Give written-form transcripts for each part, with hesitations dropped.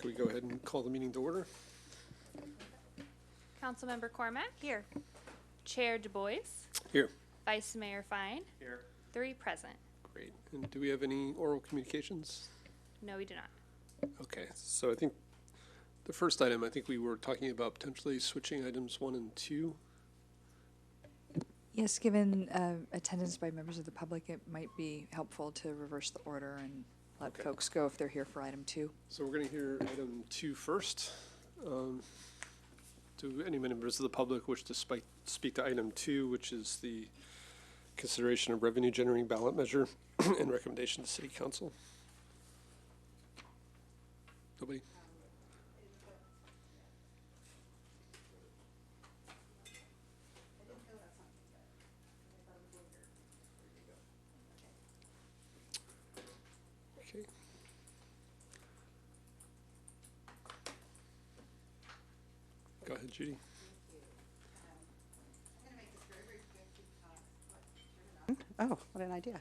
Can we go ahead and call the meeting to order? Councilmember Cormack? Here. Chair Du Bois? Here. Vice Mayor Fine? Here. 3 present. Great. And do we have any oral communications? No, we do not. Okay, so I think the first item, I think we were talking about potentially switching items 1 and 2. Yes, given attendance by members of the public, it might be helpful to reverse the order and let Okay. folks go if they're here for item 2. So we're going to hear item 2 first. Do any members of the public wish to speak to item 2, which is the consideration of revenue generating ballot measure and recommendation to City Council? Nobody? Okay. Go ahead, Judy. Oh, what an idea.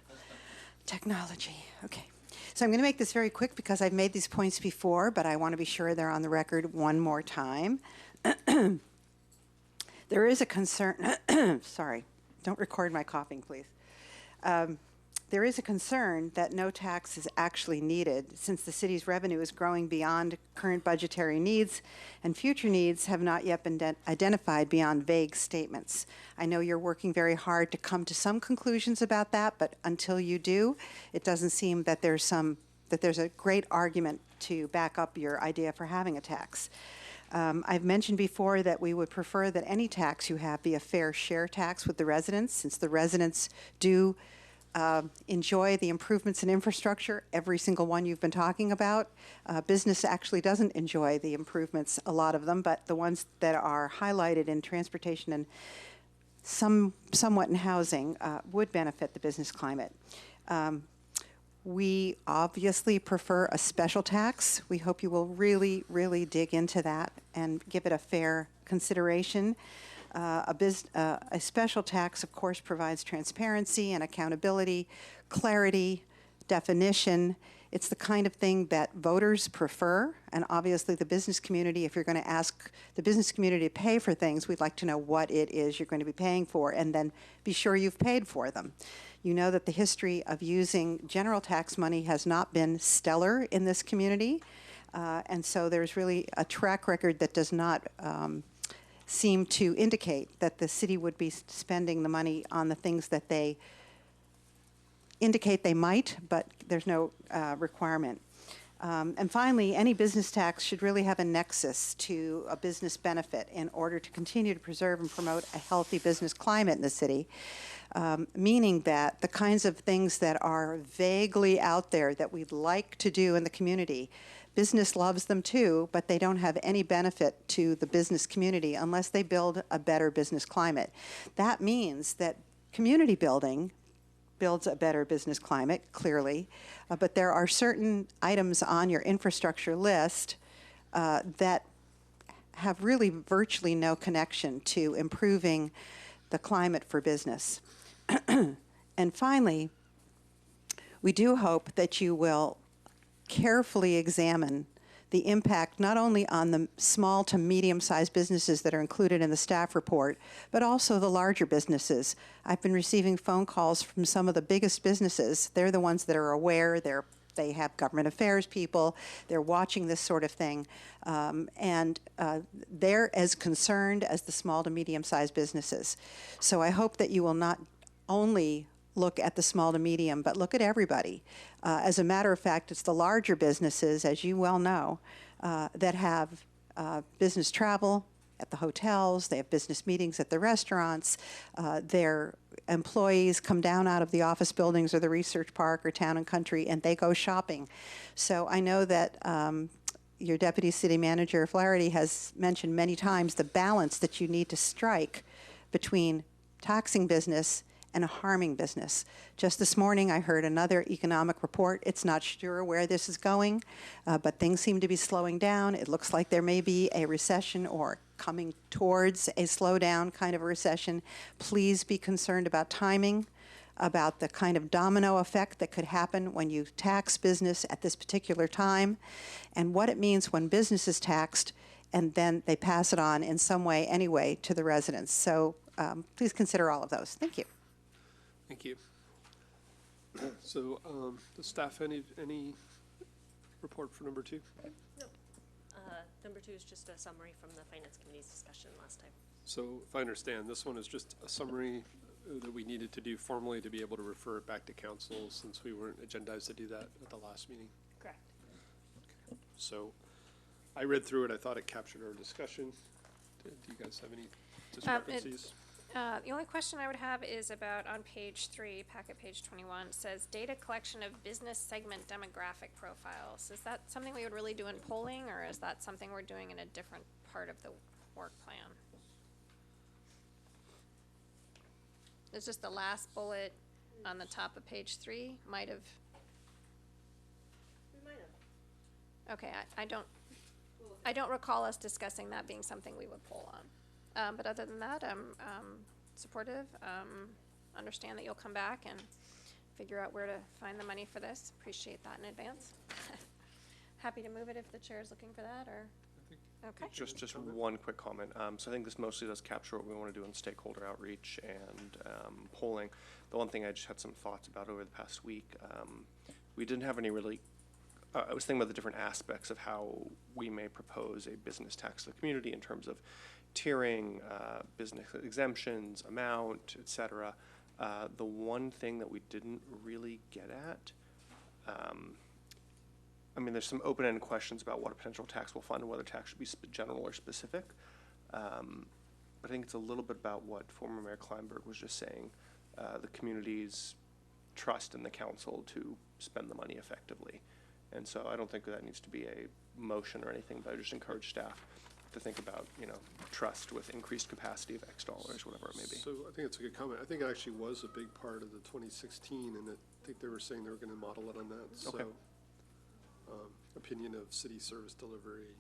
Technology, okay. So I'm going to make this very quick because I've made these points before, but I want to be sure they're on the record one more time. There is a concern, sorry, don't record my coughing, please. There is a concern that no tax is actually needed since the city's revenue is growing beyond current budgetary needs and future needs have not yet been identified beyond vague statements. I know you're working very hard to come to some conclusions about that, but until you do, it doesn't seem that there's a great argument to back up your idea for having a tax. I've mentioned before that we would prefer that any tax you have be a fair share tax with the residents, since the residents do enjoy the improvements in infrastructure, every single one you've been talking about. Business actually doesn't enjoy the improvements, a lot of them, but the ones that are highlighted in transportation and somewhat in housing would benefit the business climate. We obviously prefer a special tax. We hope you will really, really dig into that and give it a fair consideration. A special tax, of course, provides transparency and accountability, clarity, definition. It's the kind of thing that voters prefer, and obviously the business community, if you're going to ask the business community to pay for things, we'd like to know what it is you're going to be paying for, and then be sure you've paid for them. You know that the history of using general tax money has not been stellar in this community, and so there's really a track record that does not seem to indicate that the city would be spending the money on the things that they indicate they might, but there's no requirement. And finally, any business tax should really have a nexus to a business benefit in order to continue to preserve and promote a healthy business climate in the city, meaning that the kinds of things that are vaguely out there that we'd like to do in the community, business loves them too, but they don't have any benefit to the business community unless they build a better business climate. That means that community building builds a better business climate, clearly, but there are certain items on your infrastructure list that have really virtually no connection to improving the climate for business. And finally, we do hope that you will carefully examine the impact not only on the small to medium-sized businesses that are included in the staff report, but also the larger businesses. I've been receiving phone calls from some of the biggest businesses. They're the ones that are aware, they have government affairs people, they're watching this sort of thing, and they're as concerned as the small to medium-sized businesses. So I hope that you will not only look at the small to medium, but look at everybody. As a matter of fact, it's the larger businesses, as you well know, that have business travel at the hotels, they have business meetings at the restaurants, their employees come down out of the office buildings or the research park or town and country, and they go shopping. So I know that your Deputy City Manager Flaherty has mentioned many times the balance that you need to strike between taxing business and harming business. Just this morning, I heard another economic report. It's not sure where this is going, but things seem to be slowing down. It looks like there may be a recession or coming towards a slowdown kind of a recession. Please be concerned about timing. about the kind of domino effect that could happen when you tax business at this particular time, and what it means when business is taxed and then they pass it on in some way anyway to the residents. So please consider all of those. Thank you. Thank you. So, does staff any report for number 2? No. Number 2 is just a summary from the Finance Committee's discussion last time. So if I understand, this one is just a summary that we needed to do formally to be able to refer it back to council since we weren't agendized to do that at the last meeting. Correct. So I read through it. I thought it captured our discussion. Do you guys have any discrepancies? The only question I would have is about on page 3, packet page 21, it says data collection of business segment demographic profiles. Is that something we would really do in polling, or is that something we're doing in a different part of the work plan? It's just the last bullet on the top of page 3 might have. We might have. Okay, I don't recall us discussing that being something we would poll on. But other than that, I'm supportive, understand that you'll come back and figure out where to find the money for this. Appreciate that in advance. Happy to move it if the chair is looking for that, or, okay. Just one quick comment. So I think this mostly does capture what we want to do in stakeholder outreach and polling. The one thing I just had some thoughts about over the past week, we didn't have any really, I was thinking about the different aspects of how we may propose a business tax to the community in terms of tiering, business exemptions, amount, et cetera. The one thing that we didn't really get at, I mean, there's some open-ended questions about what a potential taxable fund and whether tax should be general or specific. But I think it's a little bit about what former Mayor Kleinberg was just saying, the community's trust in the council to spend the money effectively. And so I don't think that needs to be a motion or anything, but I just encourage staff to think about, trust with increased capacity of X dollars, whatever it may be. So I think it's a good comment. I think it actually was a big part of the 2016, and I think they were saying they were going to model it on that. Okay. So, opinion of city service delivery,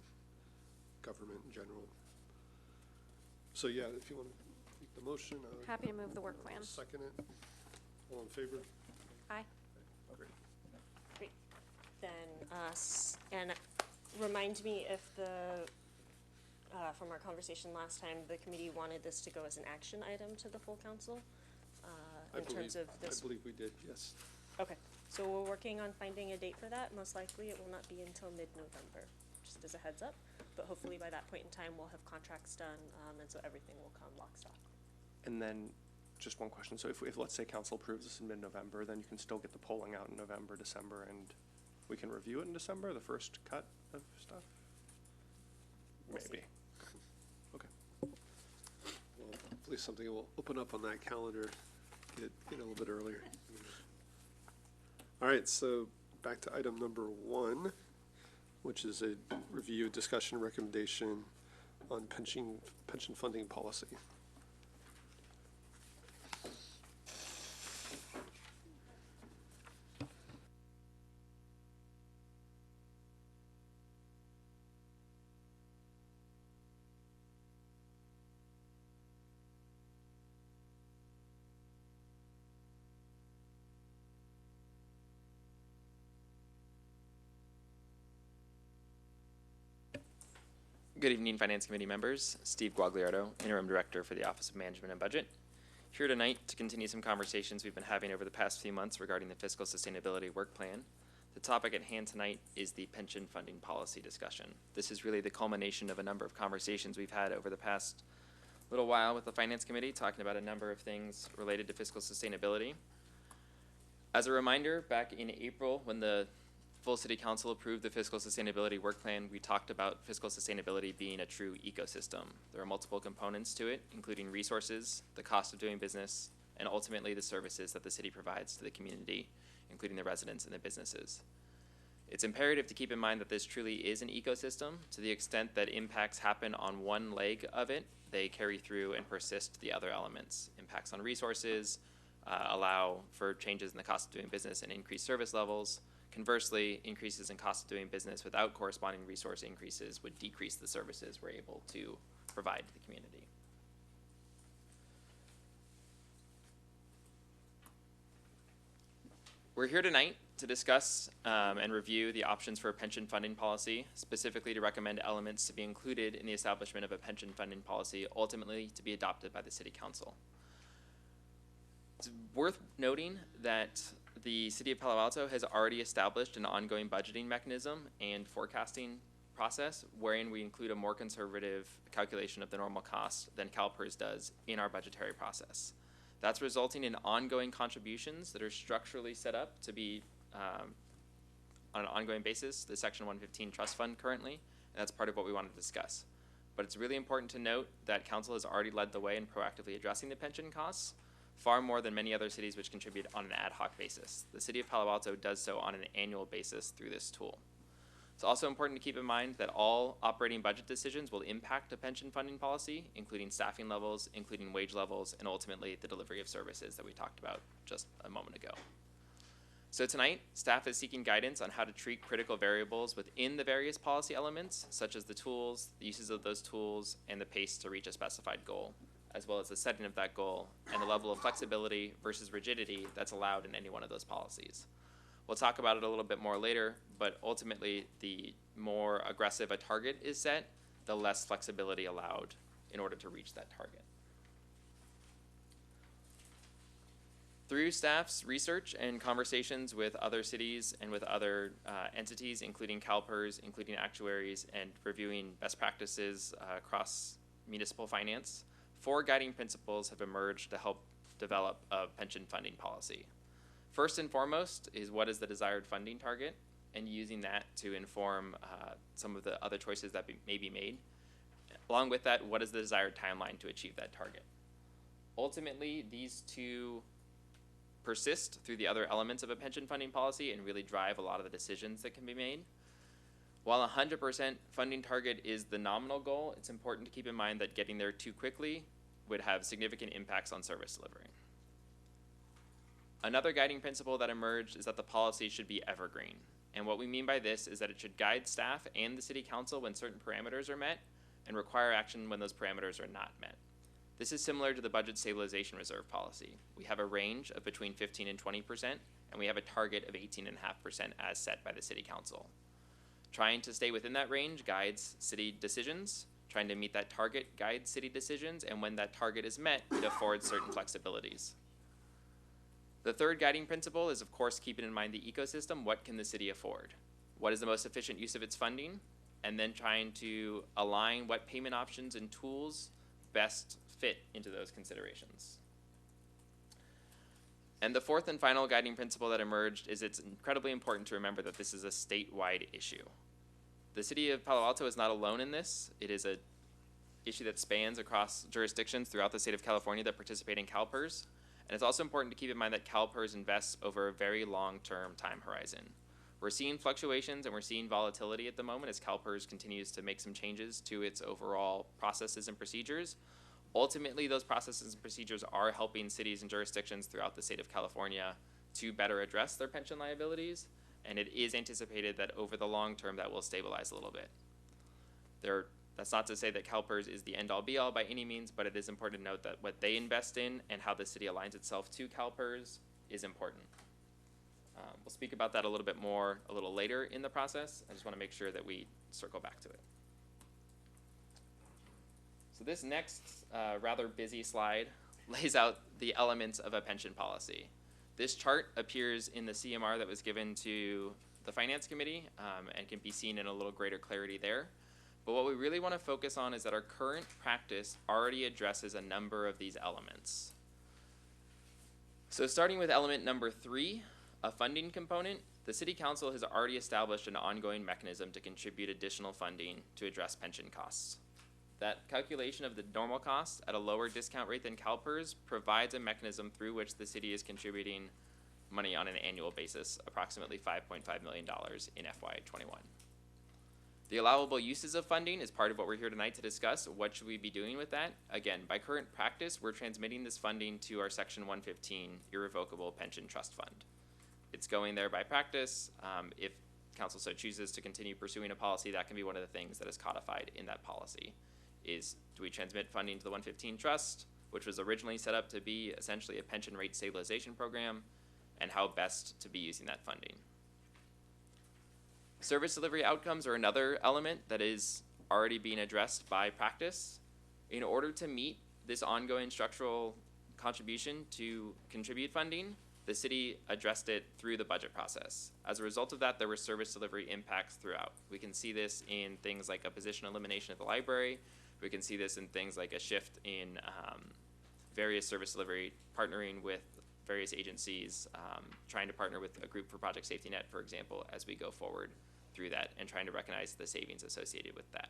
government in general. So yeah, if you want to make the motion. Happy to move the work plan. Second it. All in favor? Aye. Great. Great. Then, and remind me if from our conversation last time, the committee wanted this to go as an action item to the full council, in terms of this. I believe we did, yes. Okay, so we're working on finding a date for that. Most likely it will not be until mid-November, just as a heads up. But hopefully by that point in time, we'll have contracts done, and so everything will come lock stock. And then just one question. So if let's say council approves this in mid-November, then you can still get the polling out in November, December, and we can review it in December, the first cut of stuff? We'll Maybe. see. Okay. Well, hopefully something will open up on that calendar, get a little bit earlier. All right, so back to item number 1, which is a review, discussion, recommendation on pension funding policy. Good evening, Finance Committee members. Steve Guagliardo, Interim Director for the Office of Management and Budget. Here tonight to continue some conversations we've been having over the past few months regarding the Fiscal Sustainability Work Plan. The topic at hand tonight is the pension funding policy discussion. This is really the culmination of a number of conversations we've had over the past little while with the Finance Committee, talking about a number of things related to fiscal sustainability. As a reminder, back in April, when the full City Council approved the Fiscal Sustainability Work Plan, we talked about fiscal sustainability being a true ecosystem. There are multiple components to it, including resources, the cost of doing business, and ultimately the services that the city provides to the community, including the residents and the businesses. It's imperative to keep in mind that this truly is an ecosystem. To the extent that impacts happen on one leg of it, they carry through and persist to the other elements. Impacts on resources allow for changes in the cost of doing business and increased service levels. Conversely, increases in cost of doing business without corresponding resource increases would decrease the services we're able to provide to the community. We're here tonight to discuss and review the options for a pension funding policy, specifically to recommend elements to be included in the establishment of a pension funding policy, ultimately to be adopted by the City Council. It's worth noting that the City of Palo Alto has already established an ongoing budgeting mechanism and forecasting process wherein we include a more conservative calculation of the normal cost than CalPERS does in our budgetary process. That's resulting in ongoing contributions that are structurally set up to be on an ongoing basis, the Section 115 Trust Fund currently, and that's part of what we want to discuss. But it's really important to note that Council has already led the way in proactively addressing the pension costs, far more than many other cities which contribute on an ad hoc basis. The City of Palo Alto does so on an annual basis through this tool. It's also important to keep in mind that all operating budget decisions will impact a pension funding policy, including staffing levels, including wage levels, and ultimately the delivery of services that we talked about just a moment ago. So tonight, staff is seeking guidance on how to treat critical variables within the various policy elements, such as the tools, the uses of those tools, and the pace to reach a specified goal, as well as the setting of that goal and the level of flexibility versus rigidity that's allowed in any one of those policies. We'll talk about it a little bit more later, but ultimately the more aggressive a target is set, the less flexibility allowed in order to reach that target. Through staff's research and conversations with other cities and with other entities, including CalPERS, including actuaries, and reviewing best practices across municipal finance, 4 guiding principles have emerged to help develop a pension funding policy. First and foremost is what is the desired funding target, and using that to inform some of the other choices that may be made. Along with that, what is the desired timeline to achieve that target? Ultimately, these two persist through the other elements of a pension funding policy and really drive a lot of the decisions that can be made. While 100% funding target is the nominal goal, it's important to keep in mind that getting there too quickly would have significant impacts on service delivery. Another guiding principle that emerged is that the policy should be evergreen. And what we mean by this is that it should guide staff and the City Council when certain parameters are met and require action when those parameters are not met. This is similar to the Budget Stabilization Reserve policy. We have a range of between 15 and 20%, and we have a target of 18.5% as set by the City Council. Trying to stay within that range guides city decisions. Trying to meet that target guides city decisions, and when that target is met, it affords certain flexibilities. The third guiding principle is, of course, keeping in mind the ecosystem. What can the city afford? What is the most efficient use of its funding? And then trying to align what payment options and tools best fit into those considerations. And the fourth and final guiding principle that emerged is it's incredibly important to remember that this is a statewide issue. The City of Palo Alto is not alone in this. It is an issue that spans across jurisdictions throughout the state of California that participate in CalPERS. And it's also important to keep in mind that CalPERS invests over a very long-term time horizon. We're seeing fluctuations and we're seeing volatility at the moment as CalPERS continues to make some changes to its overall processes and procedures. Ultimately, those processes and procedures are helping cities and jurisdictions throughout the state of California to better address their pension liabilities, and it is anticipated that over the long term that will stabilize a little bit. That's not to say that CalPERS is the end-all be-all by any means, but it is important to note that what they invest in and how the city aligns itself to CalPERS is important. We'll speak about that a little bit more a little later in the process. I just want to make sure that we circle back to it. So this next rather busy slide lays out the elements of a pension policy. This chart appears in the CMR that was given to the Finance Committee and can be seen in a little greater clarity there. But what we really want to focus on is that our current practice already addresses a number of these elements. So starting with element number 3, a funding component, the City Council has already established an ongoing mechanism to contribute additional funding to address pension costs. That calculation of the normal costs at a lower discount rate than CalPERS provides a mechanism through which the city is contributing money on an annual basis, approximately $5.5 million in FY21. The allowable uses of funding is part of what we're here tonight to discuss. What should we be doing with that? Again, by current practice, we're transmitting this funding to our Section 115 Irrevocable Pension Trust Fund. It's going there by practice. If council so chooses to continue pursuing a policy, that can be one of the things that is codified in that policy. Is do we transmit funding to the 115 Trust, which was originally set up to be essentially a pension rate stabilization program, and how best to be using that funding. Service delivery outcomes are another element that is already being addressed by practice. In order to meet this ongoing structural contribution to contribute funding, the city addressed it through the budget process. As a result of that, there were service delivery impacts throughout. We can see this in things like a position elimination at the library. We can see this in things like a shift in various service delivery, partnering with various agencies, trying to partner with a group for Project Safety Net, for example, as we go forward through that and trying to recognize the savings associated with that.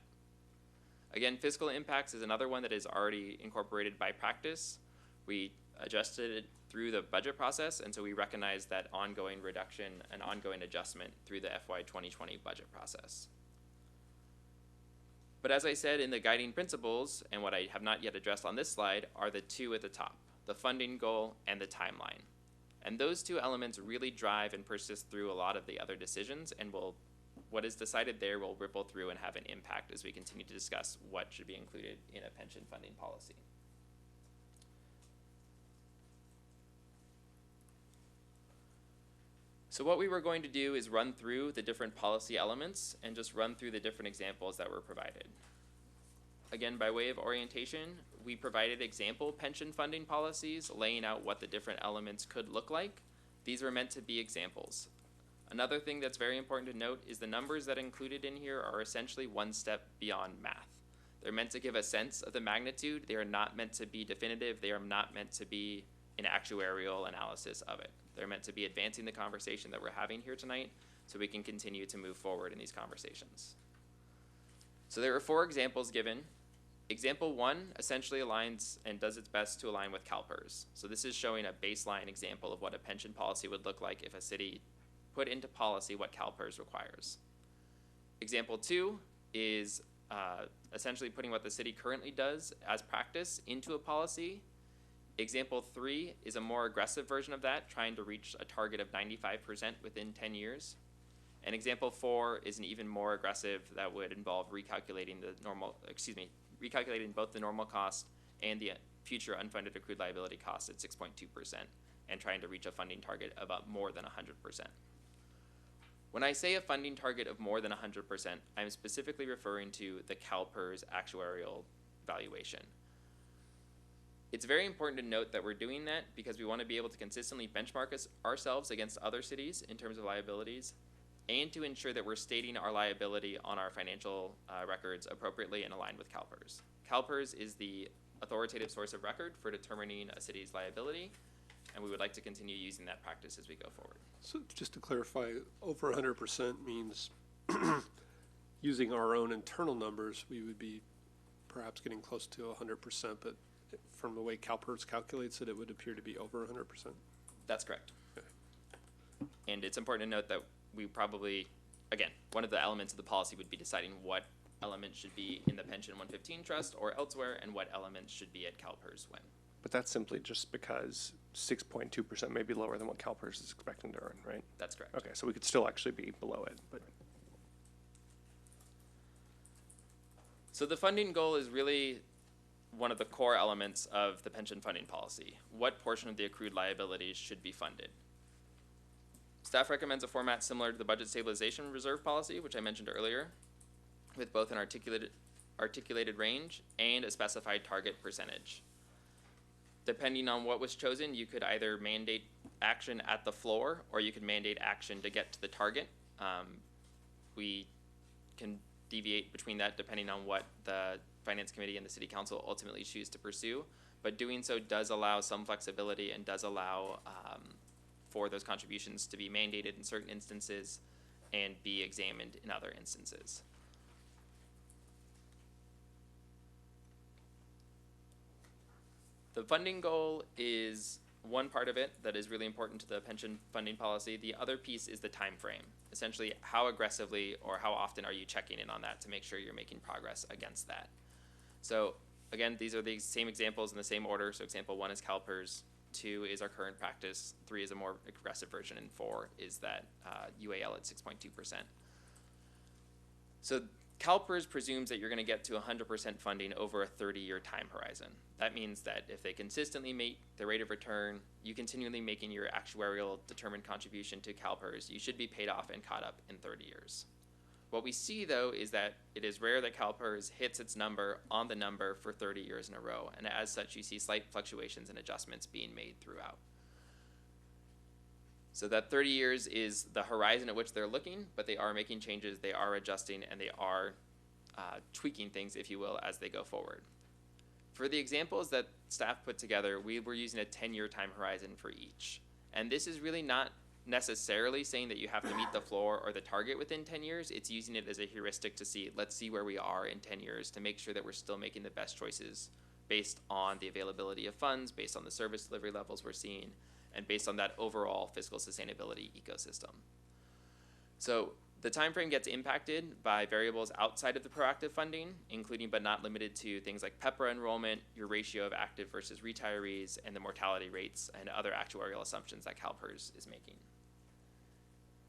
Again, fiscal impacts is another one that is already incorporated by practice. We adjusted it through the budget process, and so we recognize that ongoing reduction and ongoing adjustment through the FY 2020 budget process. But as I said in the guiding principles, and what I have not yet addressed on this slide, are the two at the top, the funding goal and the timeline. And those two elements really drive and persist through a lot of the other decisions, and what is decided there will ripple through and have an impact as we continue to discuss what should be included in a pension funding policy. So what we were going to do is run through the different policy elements and just run through the different examples that were provided. Again, by way of orientation, we provided example pension funding policies laying out what the different elements could look like. These were meant to be examples. Another thing that's very important to note is the numbers that are included in here are essentially one step beyond math. They're meant to give a sense of the magnitude. They are not meant to be definitive. They are not meant to be an actuarial analysis of it. They're meant to be advancing the conversation that we're having here tonight so we can continue to move forward in these conversations. So there are 4 examples given. Example 1 essentially aligns and does its best to align with CalPERS. So this is showing a baseline example of what a pension policy would look like if a city put into policy what CalPERS requires. Example 2 is essentially putting what the city currently does as practice into a policy. Example 3 is a more aggressive version of that, trying to reach a target of 95% within 10 years. And example 4 is an even more aggressive that would involve recalculating both the normal cost and the future unfunded accrued liability cost at 6.2% and trying to reach a funding target of more than 100%. When I say a funding target of more than 100%, I'm specifically referring to the CalPERS actuarial valuation. It's very important to note that we're doing that because we want to be able to consistently benchmark ourselves against other cities in terms of liabilities, and to ensure that we're stating our liability on our financial records appropriately and aligned with CalPERS. CalPERS is the authoritative source of record for determining a city's liability, and we would like to continue using that practice as we go forward. So just to clarify, over 100% means using our own internal numbers, we would be perhaps getting close to 100%, but from the way CalPERS calculates it, it would appear to be over 100%. That's correct. Okay. And it's important to note that we probably, again, one of the elements of the policy would be deciding what elements should be in the Pension 115 Trust or elsewhere, and what elements should be at CalPERS when. But that's simply just because 6.2% may be lower than what CalPERS is expecting to earn, right? That's correct. Okay, so we could still actually be below it, but. So the funding goal is really one of the core elements of the pension funding policy. What portion of the accrued liabilities should be funded? Staff recommends a format similar to the budget stabilization reserve policy, which I mentioned earlier, with both an articulated range and a specified target percentage. Depending on what was chosen, you could either mandate action at the floor or you could mandate action to get to the target. We can deviate between that depending on what the Finance Committee and the City Council ultimately choose to pursue, but doing so does allow some flexibility and does allow for those contributions to be mandated in certain instances and be examined in other instances. The funding goal is one part of it that is really important to the pension funding policy. The other piece is the time frame. Essentially, how aggressively or how often are you checking in on that to make sure you're making progress against that? So again, these are the same examples in the same order. So example 1 is CalPERS, 2 is our current practice, 3 is a more aggressive version, and 4 is that UAL at 6.2%. So CalPERS presumes that you're going to get to 100% funding over a 30-year time horizon. That means that if they consistently meet the rate of return, you continually making your actuarial determined contribution to CalPERS, you should be paid off and caught up in 30 years. What we see, though, is that it is rare that CalPERS hits its number on the number for 30 years in a row, and as such, you see slight fluctuations and adjustments being made throughout. So that 30 years is the horizon at which they're looking, but they are making changes, they are adjusting, and they are tweaking things, if you will, as they go forward. For the examples that staff put together, we were using a 10-year time horizon for each. And this is really not necessarily saying that you have to meet the floor or the target within 10 years. It's using it as a heuristic to see, let's see where we are in 10 years to make sure that we're still making the best choices based on the availability of funds, based on the service delivery levels we're seeing, and based on that overall fiscal sustainability ecosystem. So the time frame gets impacted by variables outside of the proactive funding, including but not limited to things like PEPRA enrollment, your ratio of active versus retirees, and the mortality rates and other actuarial assumptions that CalPERS is making.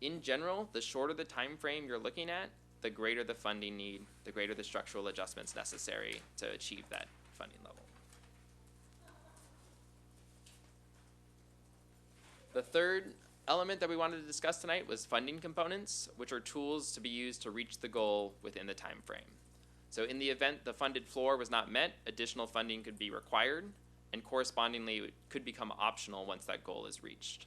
In general, the shorter the time frame you're looking at, the greater the funding need, the greater the structural adjustments necessary to achieve that funding level. The third element that we wanted to discuss tonight was funding components, which are tools to be used to reach the goal within the time frame. So in the event the funded floor was not met, additional funding could be required, and correspondingly it could become optional once that goal is reached.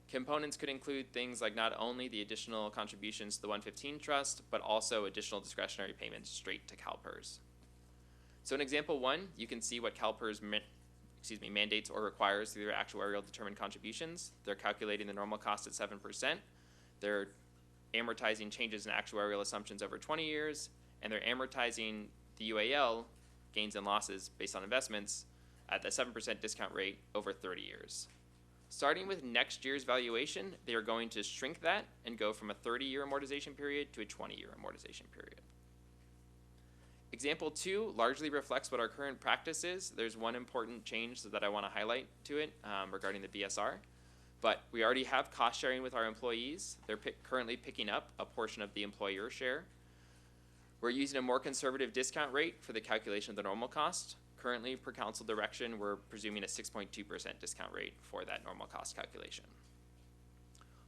Components could include things like not only the additional contributions to the 115 Trust, but also additional discretionary payments straight to CalPERS. So in example 1, you can see what CalPERS mandates or requires through their actuarial determined contributions. They're calculating the normal cost at 7%. They're amortizing changes in actuarial assumptions over 20 years, and they're amortizing the UAL, gains and losses based on investments, at the 7% discount rate over 30 years. Starting with next year's valuation, they are going to shrink that and go from a 30-year amortization period to a 20-year amortization period. Example 2 largely reflects what our current practice is. There's one important change that I want to highlight to it regarding the BSR. But we already have cost sharing with our employees. They're currently picking up a portion of the employer share. We're using a more conservative discount rate for the calculation of the normal cost. Currently, per council direction, we're presuming a 6.2% discount rate for that normal cost calculation.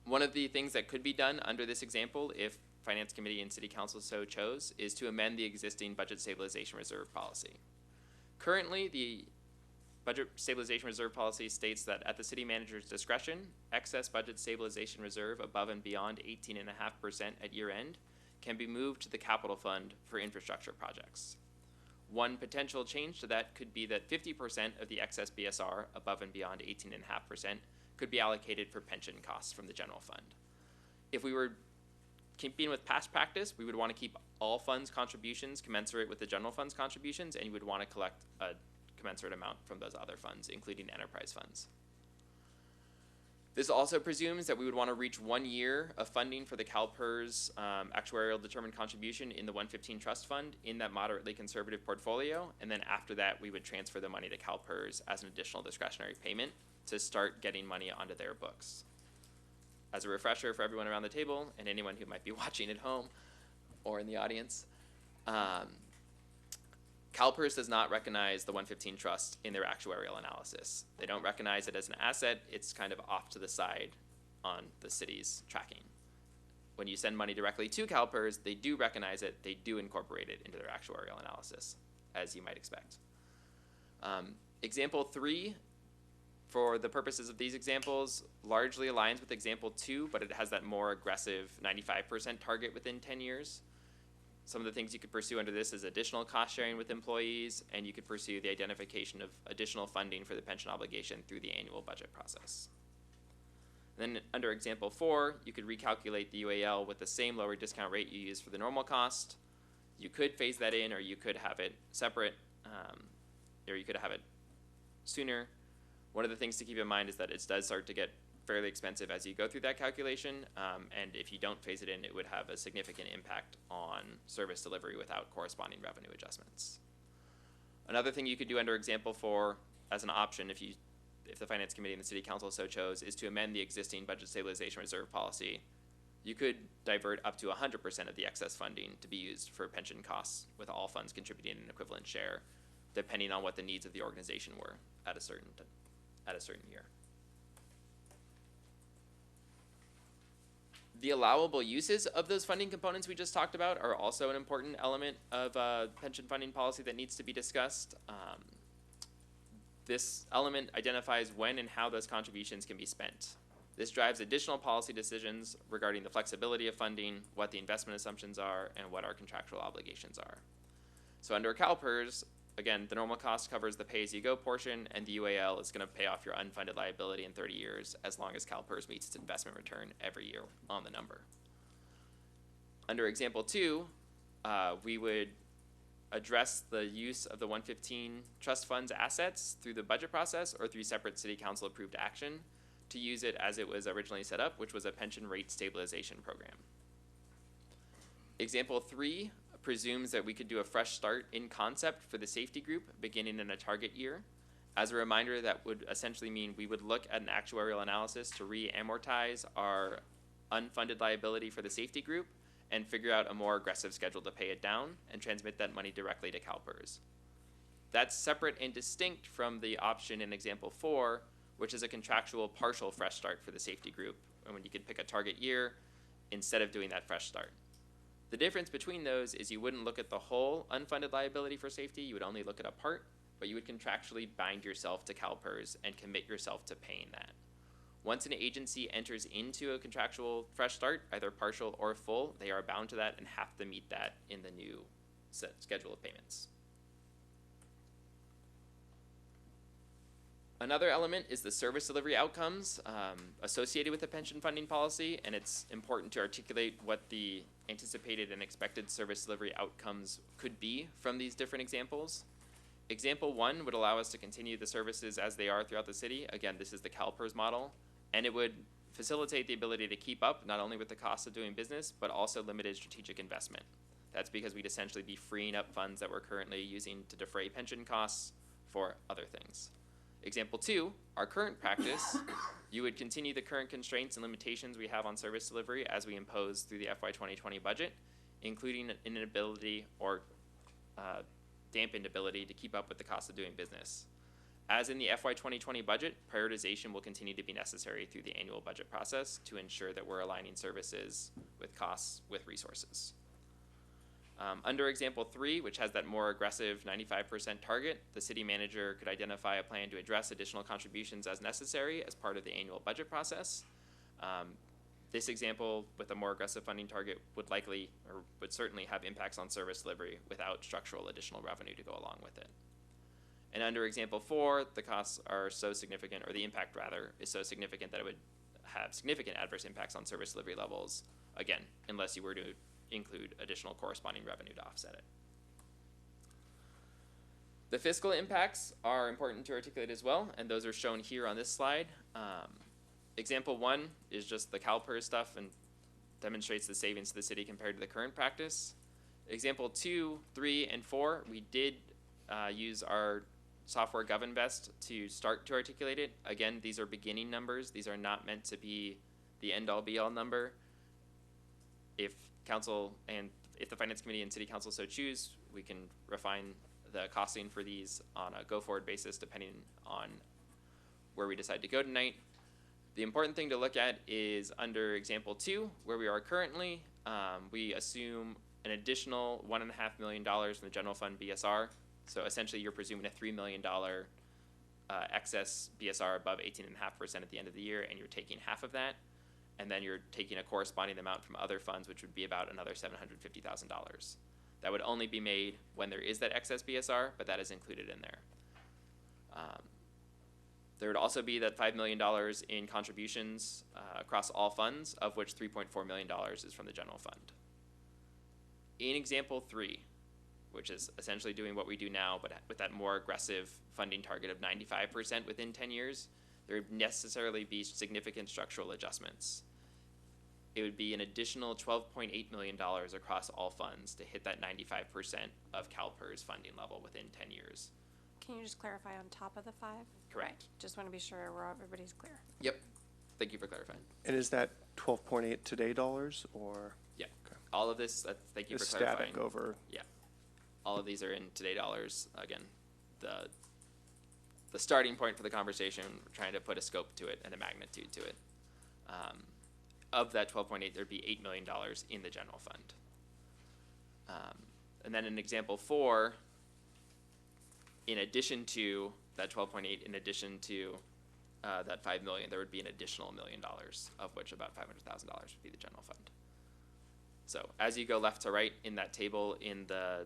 One of the things that could be done under this example, if Finance Committee and City Council so chose, is to amend the existing Budget Stabilization Reserve policy. Currently, the Budget Stabilization Reserve policy states that at the city manager's discretion, excess Budget Stabilization Reserve above and beyond 18.5% at year end can be moved to the capital fund for infrastructure projects. One potential change to that could be that 50% of the excess BSR above and beyond 18.5% could be allocated for pension costs from the general fund. If we were keeping with past practice, we would want to keep all funds contributions commensurate with the general fund's contributions, and you would want to collect a commensurate amount from those other funds, including enterprise funds. This also presumes that we would want to reach 1 year of funding for the CalPERS actuarial determined contribution in the 115 Trust Fund in that moderately conservative portfolio, and then after that we would transfer the money to CalPERS as an additional discretionary payment to start getting money onto their books. As a refresher for everyone around the table and anyone who might be watching at home or in the audience, CalPERS does not recognize the 115 Trust in their actuarial analysis. They don't recognize it as an asset. It's kind of off to the side on the city's tracking. When you send money directly to CalPERS, they do recognize it. They do incorporate it into their actuarial analysis, as you might expect. Example 3, for the purposes of these examples, largely aligns with example 2, but it has that more aggressive 95% target within 10 years. Some of the things you could pursue under this is additional cost sharing with employees, and you could pursue the identification of additional funding for the pension obligation through the annual budget process. Then under example 4, you could recalculate the UAL with the same lower discount rate you use for the normal cost. You could phase that in, or you could have it separate, or you could have it sooner. One of the things to keep in mind is that it does start to get fairly expensive as you go through that calculation, and if you don't phase it in, it would have a significant impact on service delivery without corresponding revenue adjustments. Another thing you could do under example 4 as an option, if the Finance Committee and the City Council so chose, is to amend the existing Budget Stabilization Reserve policy You could divert up to 100% of the excess funding to be used for pension costs, with all funds contributing an equivalent share, depending on what the needs of the organization were at a certain year. The allowable uses of those funding components we just talked about are also an important element of pension funding policy that needs to be discussed. This element identifies when and how those contributions can be spent. This drives additional policy decisions regarding the flexibility of funding, what the investment assumptions are, and what our contractual obligations are. So under CalPERS, again, the normal cost covers the pay-as-you-go portion, and the UAL is going to pay off your unfunded liability in 30 years as long as CalPERS meets its investment return every year on the number. Under example 2, we would address the use of the 115 trust fund's assets through the budget process or through separate city council approved action to use it as it was originally set up, which was a pension rate stabilization program. Example 3 presumes that we could do a fresh start in concept for the safety group beginning in a target year. As a reminder, that would essentially mean we would look at an actuarial analysis to re-amortize our unfunded liability for the safety group and figure out a more aggressive schedule to pay it down and transmit that money directly to CalPERS. That's separate and distinct from the option in example 4, which is a contractual partial fresh start for the safety group, and when you could pick a target year instead of doing that fresh start. The difference between those is you wouldn't look at the whole unfunded liability for safety, you would only look at a part, but you would contractually bind yourself to CalPERS and commit yourself to paying that. Once an agency enters into a contractual fresh start, either partial or full, they are bound to that and have to meet that in the new schedule of payments. Another element is the service delivery outcomes associated with the pension funding policy, and it's important to articulate what the anticipated and expected service delivery outcomes could be from these different examples. Example 1 would allow us to continue the services as they are throughout the city. Again, this is the CalPERS model, and it would facilitate the ability to keep up not only with the cost of doing business, but also limited strategic investment. That's because we'd essentially be freeing up funds that we're currently using to defray pension costs for other things. Example 2, our current practice, you would continue the current constraints and limitations we have on service delivery as we impose through the FY 2020 budget, including an inability or dampened ability to keep up with the cost of doing business. As in the FY 2020 budget, prioritization will continue to be necessary through the annual budget process to ensure that we're aligning services with costs with resources. Under example 3, which has that more aggressive 95% target, the city manager could identify a plan to address additional contributions as necessary as part of the annual budget process. This example with a more aggressive funding target would likely, or would certainly have impacts on service delivery without structural additional revenue to go along with it. And under example 4, the costs are so significant, or the impact rather, is so significant that it would have significant adverse impacts on service delivery levels, again, unless you were to include additional corresponding revenue to offset it. The fiscal impacts are important to articulate as well, and those are shown here on this slide. Example 1 is just the CalPERS stuff and demonstrates the savings to the city compared to the current practice. Example 2, 3, and 4, we did use our software GovInvest to start to articulate it. Again, these are beginning numbers. These are not meant to be the end-all be-all number. If council and if the finance committee and city council so choose, we can refine the costing for these on a go-forward basis depending on where we decide to go tonight. The important thing to look at is under example 2, where we are currently, we assume an additional $1.5 million from the general fund BSR. So essentially you're presuming a $3 million excess BSR above 18.5% at the end of the year, and you're taking half of that. And then you're taking a corresponding amount from other funds, which would be about another $750,000. That would only be made when there is that excess BSR, but that is included in there. There would also be that $5 million in contributions across all funds, of which $3.4 million is from the general fund. In example 3, which is essentially doing what we do now, but with that more aggressive funding target of 95% within 10 years, there would necessarily be significant structural adjustments. It would be an additional $12.8 million across all funds to hit that 95% of CalPERS funding level within 10 years. Can you just clarify on top of the 5? Correct. Just want to be sure everybody's clear. Yep. Thank you for clarifying. And is that 12.8 today dollars, or Yeah. Okay. All of this, thank you is for clarifying. static over? Yeah. All of these are in today dollars. Again, the starting point for the conversation, we're trying to put a scope to it and a magnitude to it. Of that 12.8, there'd be $8 million in the general fund. And then in example 4, in addition to that 12.8, in addition to that 5 million, there would be an additional $1 million, of which about $500,000 would be the general fund. So as you go left to right in that table in the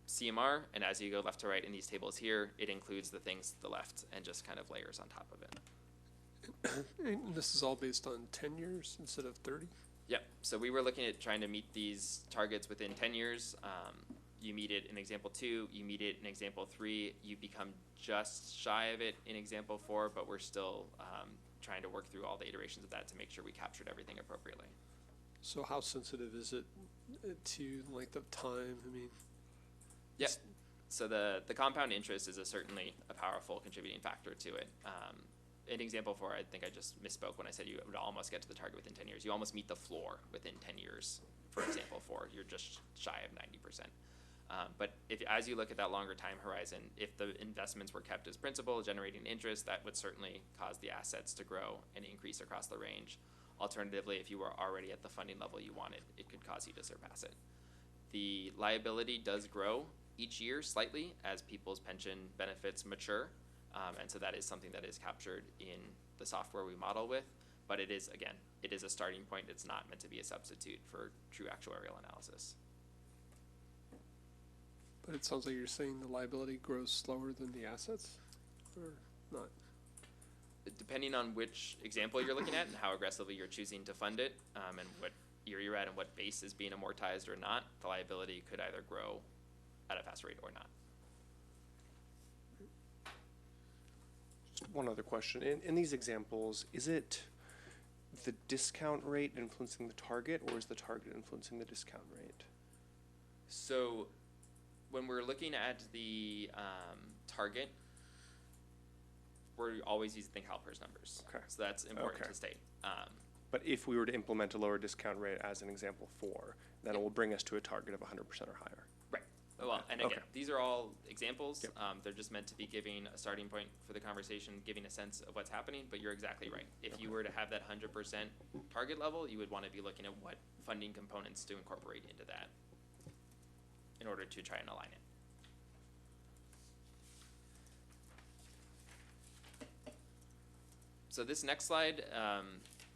CMR, and as you go left to right in these tables here, it includes the things to the left and just kind of layers on top of it. And this is all based on 10 years instead of 30? Yep, so we were looking at trying to meet these targets within 10 years. You meet it in example 2, you meet it in example 3, you become just shy of it in example 4, but we're still trying to work through all the iterations of that to make sure we captured everything appropriately. So how sensitive is it to length of time? I mean, Yep. So the compound interest is certainly a powerful contributing factor to it. In example 4, I think I just misspoke when I said you would almost get to the target within 10 years. You almost meet the floor within 10 years for example 4. You're just shy of 90%. But as you look at that longer time horizon, if the investments were kept as principal, generating interest, that would certainly cause the assets to grow and increase across the range. Alternatively, if you were already at the funding level you wanted, it could cause you to surpass it. The liability does grow each year slightly as people's pension benefits mature. And so that is something that is captured in the software we model with. But it is, again, it is a starting point. It's not meant to be a substitute for true actuarial analysis. but it sounds like you're saying the liability grows slower than the assets, or not? Depending on which example you're looking at and how aggressively you're choosing to fund it, and what year you're at and what base is being amortized or not, the liability could either grow at a fast rate or not. Just one other question. In these examples, is it the discount rate influencing the target, or is the target influencing the discount rate? So when we're looking at the target, we're always using the CalPERS numbers. Okay. So that's important Okay. to state. But if we were to implement a lower discount rate as an example 4, then it will bring us to a target of 100% or higher. Right. Well, and again, Okay. these are all examples. Yep. They're just meant to be giving a starting point for the conversation, giving a sense of what's happening, but you're exactly right. If you were to have that 100% target level, you would want to be looking at what funding components to incorporate into that in order to try and align it. So this next slide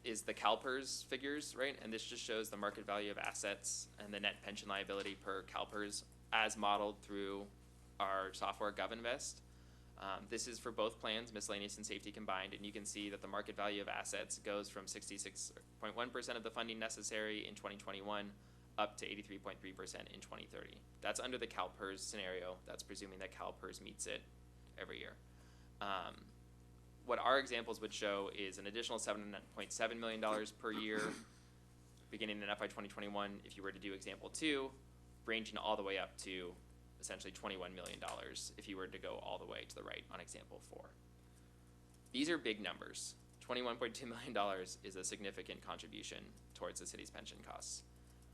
is the CalPERS figures, right? And this just shows the market value of assets and the net pension liability per CalPERS as modeled through our software GovInvest. This is for both plans, miscellaneous and safety combined, and you can see that the market value of assets goes from 66.1% of the funding necessary in 2021 up to 83.3% in 2030. That's under the CalPERS scenario. That's presuming that CalPERS meets it every year. What our examples would show is an additional $7.7 million per year beginning in FY 2021 if you were to do example 2, ranging all the way up to essentially $21 million if you were to go all the way to the right on example 4. These are big numbers. $21.2 million is a significant contribution towards the city's pension costs.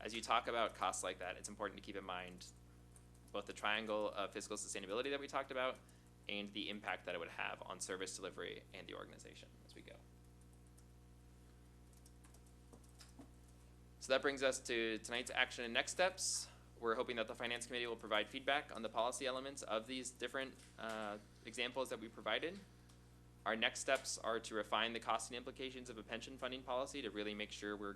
As you talk about costs like that, it's important to keep in mind both the triangle of fiscal sustainability that we talked about and the impact that it would have on service delivery and the organization as we go. So that brings us to tonight's action and next steps. We're hoping that the Finance Committee will provide feedback on the policy elements of these different examples that we provided. Our next steps are to refine the costing implications of a pension funding policy to really make sure we're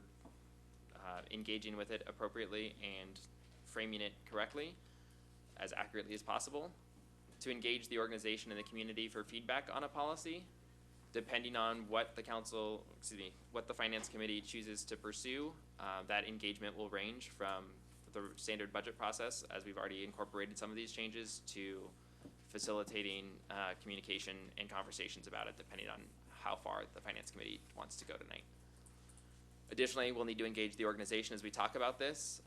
engaging with it appropriately and framing it correctly, as accurately as possible. To engage the organization and the community for feedback on a policy, depending on what the what the Finance Committee chooses to pursue. That engagement will range from the standard budget process, as we've already incorporated some of these changes, to facilitating communication and conversations about it, depending on how far the Finance Committee wants to go tonight. Additionally, we'll need to engage the organization as we talk about this.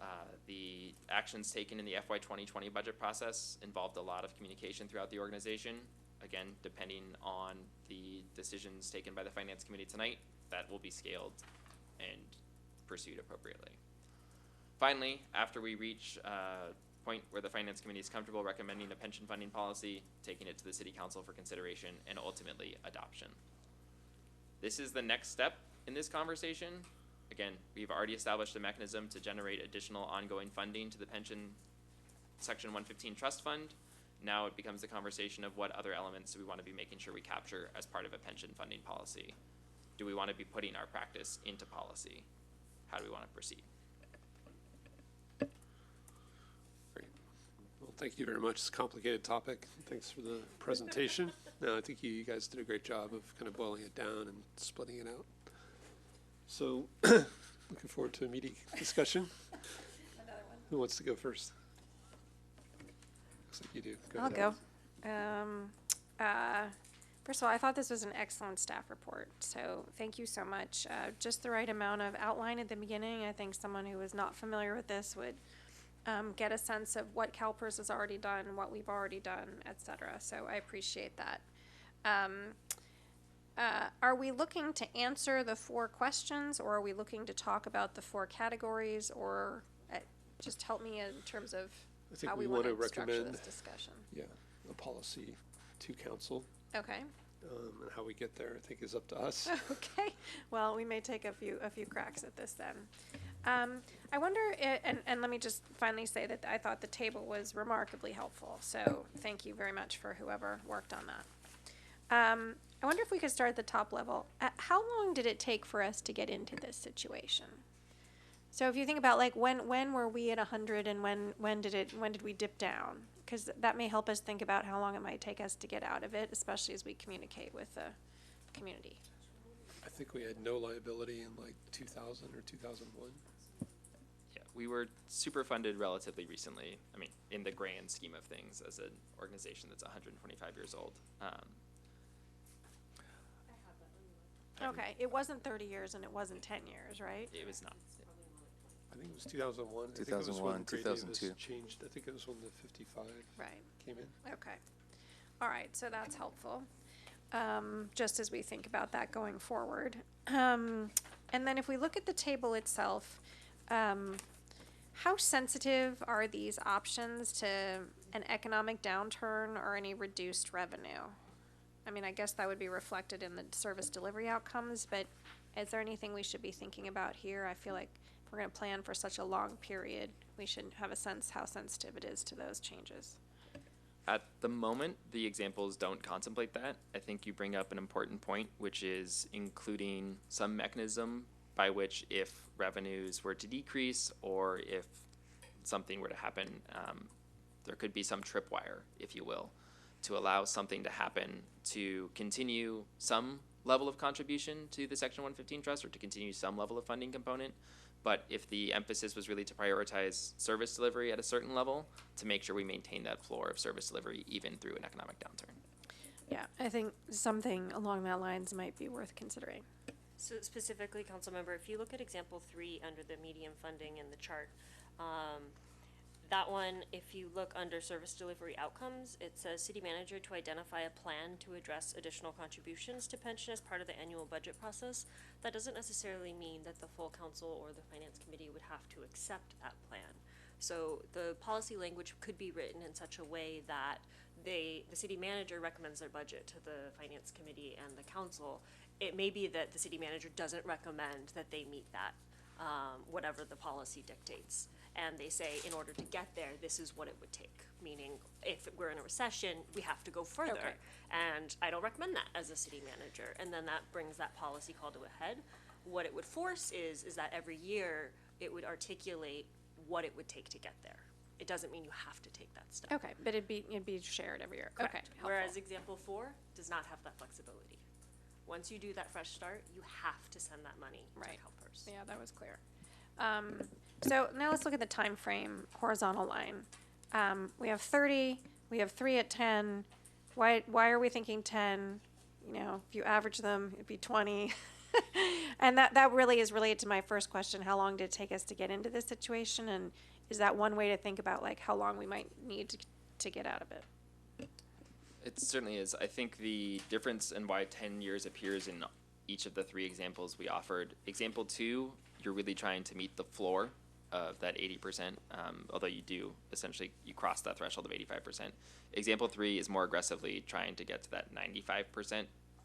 The actions taken in the FY 2020 budget process involved a lot of communication throughout the organization. again, depending on the decisions taken by the finance committee tonight, that will be scaled and pursued appropriately. Finally, after we reach a point where the finance committee is comfortable recommending a pension funding policy, taking it to the city council for consideration and ultimately adoption. This is the next step in this conversation. Again, we've already established a mechanism to generate additional ongoing funding to the pension Section 115 trust fund. Now it becomes the conversation of what other elements do we want to be making sure we capture as part of a pension funding policy. Do we want to be putting our practice into policy? How do we want to proceed? Great. Well, thank you very much. It's a complicated topic. Thanks for the presentation. No, I think you guys did a great job of kind of boiling it down and splitting it out. So, looking forward to immediate discussion. Another one. Who wants to go first? Looks like you do. I'll ahead. go. First of all, I thought this was an excellent staff report, so thank you so much. Just the right amount of outline at the beginning. I think someone who is not familiar with this would get a sense of what CalPERS has already done, what we've already done, et cetera. So I appreciate that. Are we looking to answer the 4 questions, or are we looking to talk about the 4 categories, or just help me in terms of I think how we we want to structure recommend, this discussion? yeah, a policy to council, Okay. and how we get there, I think, is up to us. Okay. Well, we may take a few cracks at this then. I wonder, and let me just finally say that I thought the table was remarkably helpful. So thank you very much for whoever worked on that. I wonder if we could start at the top level. How long did it take for us to get into this situation? So if you think about like when were we at 100 and when did we dip down? Because that may help us think about how long it might take us to get out of it, especially as we communicate with the community. I think we had no liability in like 2000 or 2001. Yeah, we were super funded relatively recently. I mean, in the grand scheme of things, as an organization that's 125 years old. Okay, it wasn't 30 years and it wasn't 10 years, right? It was not. I think it was 2001. I think it was when 2001, Gray Davis 2002. changed. I think it was when the 55 Right. came in. Okay. All right, so that's helpful, just as we think about that going forward. And then if we look at the table itself, how sensitive are these options to an economic downturn or any reduced revenue? I mean, I guess that would be reflected in the service delivery outcomes, but is there anything we should be thinking about here? I feel like if we're going to plan for such a long period, we should have a sense how sensitive it is to those changes. At the moment, the examples don't contemplate that. I think you bring up an important point, which is including some mechanism by which if revenues were to decrease or if something were to happen, there could be some tripwire, if you will, to allow something to happen to continue some level of contribution to the Section 115 trust or to continue some level of funding component. But if the emphasis was really to prioritize service delivery at a certain level, to make sure we maintain that floor of service delivery even through an economic downturn. Yeah, I think something along that lines might be worth considering. So specifically, Councilmember, if you look at example 3 under the medium funding in the chart, that one, if you look under service delivery outcomes, it says city manager to identify a plan to address additional contributions to pension as part of the annual budget process. That doesn't necessarily mean that the full council or the finance committee would have to accept that plan. So the policy language could be written in such a way that the city manager recommends their budget to the finance committee and the council. It may be that the city manager doesn't recommend that they meet that, whatever the policy dictates. And they say, in order to get there, this is what it would take. Meaning, if we're in a recession, we have to go further. Okay. And I don't recommend that as a city manager. And then that brings that policy call to a head. What it would force is that every year, it would articulate what it would take to get there. It doesn't mean you have to take that step. Okay, but it'd be shared every year. Correct. Okay, Whereas helpful. example 4 does not have that flexibility. Once you do that fresh start, you have to send that money Right. to CalPERS. Yeah, that was clear. So now let's look at the time frame horizontal line. We have 30. We have 3 at 10. Why are we thinking 10? You know, if you average them, it'd be 20. And that really is related to my first question: how long did it take us to get into this situation? And is that one way to think about like how long we might need to get out of it? It certainly is. I think the difference in why 10 years appears in each of the three examples we offered. Example 2, you're really trying to meet the floor of that 80%, although you do essentially, you cross that threshold of 85%. Example 3 is more aggressively trying to get to that 95%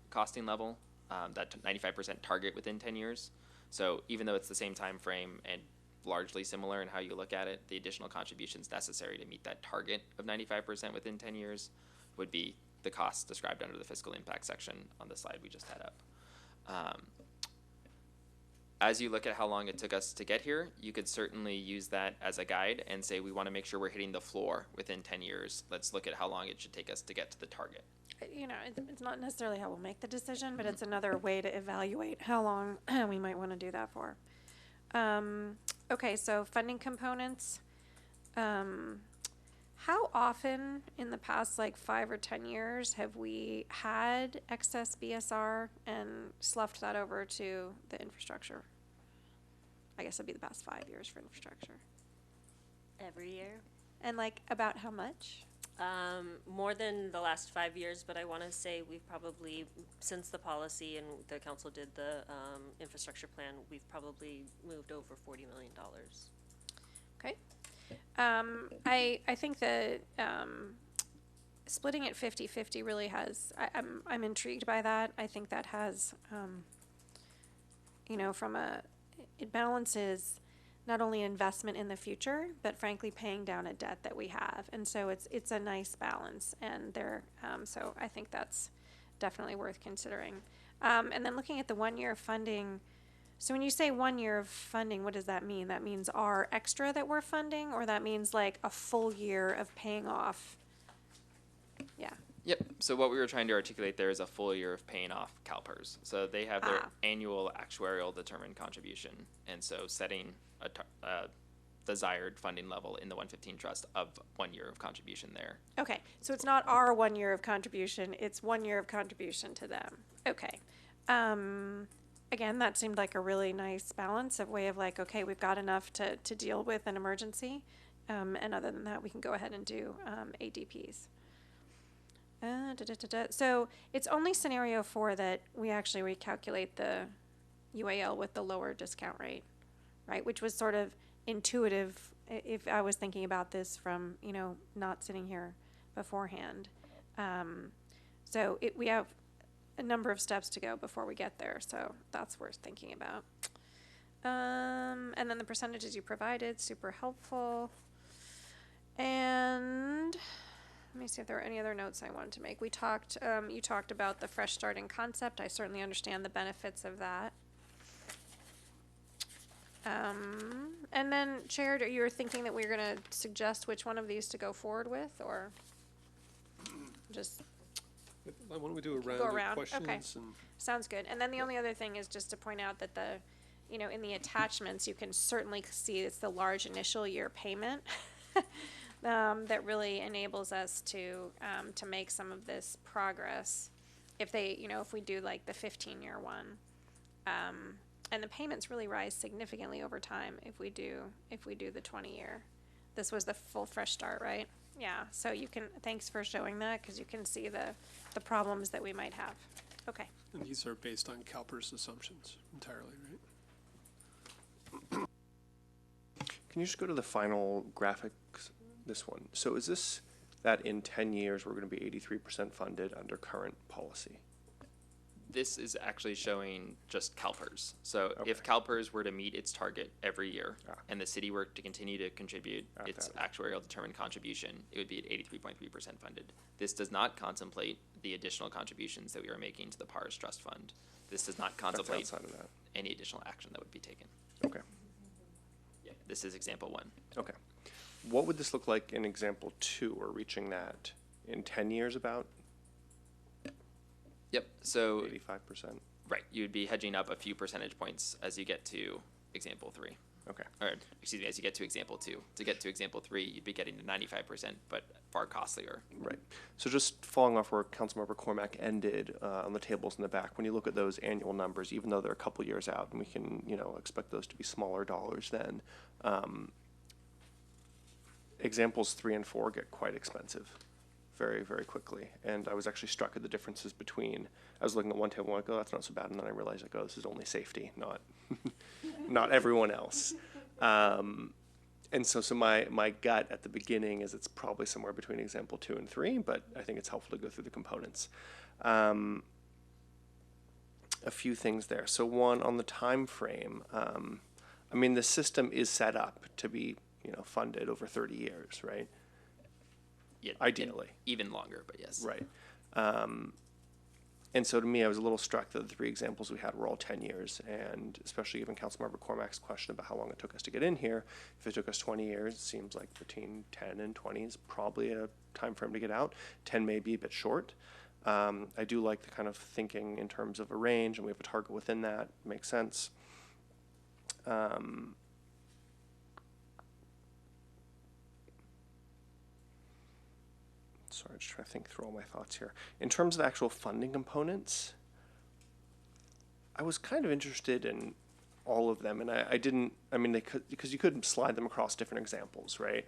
costing level, that 95% target within 10 years. So even though it's the same time frame and largely similar in how you look at it, the additional contributions necessary to meet that target of 95% within 10 years would be the costs described under the fiscal impact section on the slide we just had up. As you look at how long it took us to get here, you could certainly use that as a guide and say we want to make sure we're hitting the floor within 10 years. Let's look at how long it should take us to get to the target. You know, it's not necessarily how we'll make the decision, but it's another way to evaluate how long we might want to do that for. Okay, so funding components. How often in the past, like 5 or 10 years, have we had excess BSR and sloughed that over to the infrastructure? I guess it'd be the past 5 years for infrastructure. Every year. And like about how much? More than the last 5 years, but I want to say we've probably, since the policy and the council did the infrastructure plan, we've probably moved over $40 million. Okay. I think that splitting it 50-50 really has, I'm intrigued by that. I think that has, you know, it balances not only investment in the future, but frankly paying down a debt that we have. And so it's a nice balance, and so I think that's definitely worth considering. And then looking at the 1 year of funding, so when you say 1 year of funding, what does that mean? That means our extra that we're funding, or that means like a full year of paying off? Yeah. Yep. So what we were trying to articulate there is a full year of paying off CalPERS. So they have their annual actuarial determined contribution, and so setting a desired funding level in the 115 trust of 1 year of contribution there. Okay, so it's not our 1 year of contribution, it's 1 year of contribution to them. Okay. Again, that seemed like a really nice balance of way of like, okay, we've got enough to deal with an emergency. And other than that, we can go ahead and do ADPs. So it's only scenario 4 that we actually recalculate the UAL with the lower discount rate, right? Which was sort of intuitive if I was thinking about this from, you know, not sitting here beforehand. So we have a number of steps to go before we get there, so that's worth thinking about. And then the percentages you provided, super helpful. And let me see if there are any other notes I wanted to make. We talked, you talked about the fresh starting concept. I certainly understand the benefits of that. And then, Chair, you were thinking that we were going to suggest which one of these to go forward with, or just Why don't we do a round go of around? questions? Okay, And sounds good. And then the only other thing is just to point out that you know, in the attachments, you can certainly see it's the large initial year payment that really enables us to make some of this progress. If we do like the 15-year one. And the payments really rise significantly over time if we do the 20-year. This was the full fresh start, right? Yeah, so thanks for showing that, because you can see the problems that we might have. Okay. and these are based on CalPERS assumptions entirely, right? Can you just go to the final graphics, this one? So is this that in 10 years, we're going to be 83% funded under current policy? This is actually showing just CalPERS. So Okay. if CalPERS were to meet its target every year, Ah. and the city were to continue to contribute Got its that. actuarial determined contribution, it would be at 83.3% funded. This does not contemplate the additional contributions that we are making to the PARS Trust Fund. This does not That's contemplate outside of that. any additional action that would be taken. Okay. Yeah, this is example 1. Okay. What would this look like in example 2, or reaching that in 10 years about Yep, so 85%? right, you would be hedging up a few percentage points as you get to example 3. Okay. Or, excuse me, as you get to example 2. To get to example 3, you'd be getting to 95%, but far costlier. Right. So just following off where Councilmember Cormack ended on the tables in the back, when you look at those annual numbers, even though they're a couple years out, and we can, expect those to be smaller dollars then, examples 3 and 4 get quite expensive very, very quickly. And I was actually struck at the differences between, I was looking at one table, I'm like, oh, that's not so bad. And then I realized, like, oh, this is only safety, not, not everyone else. And so my gut at the beginning is it's probably somewhere between example 2 and 3, but I think it's helpful to go through the components. A few things there. So one, on the time frame, I mean, the system is set up to be, funded over 30 years, right? Yeah, Ideally. even longer, but yes. Right. And so to me, I was a little struck that the 3 examples we had were all 10 years, and especially given Councilmember Cormack's question about how long it took us to get in here. If it took us 20 years, it seems like between 10 and 20 is probably a time frame to get out. 10 may be a bit short. I do like the kind of thinking in terms of a range, and we have a target within that. Makes sense. Sorry, just trying to think through all my thoughts here. In terms of the actual funding components, I was kind of interested in all of them, and I didn't, I mean, because you could slide them across different examples, right?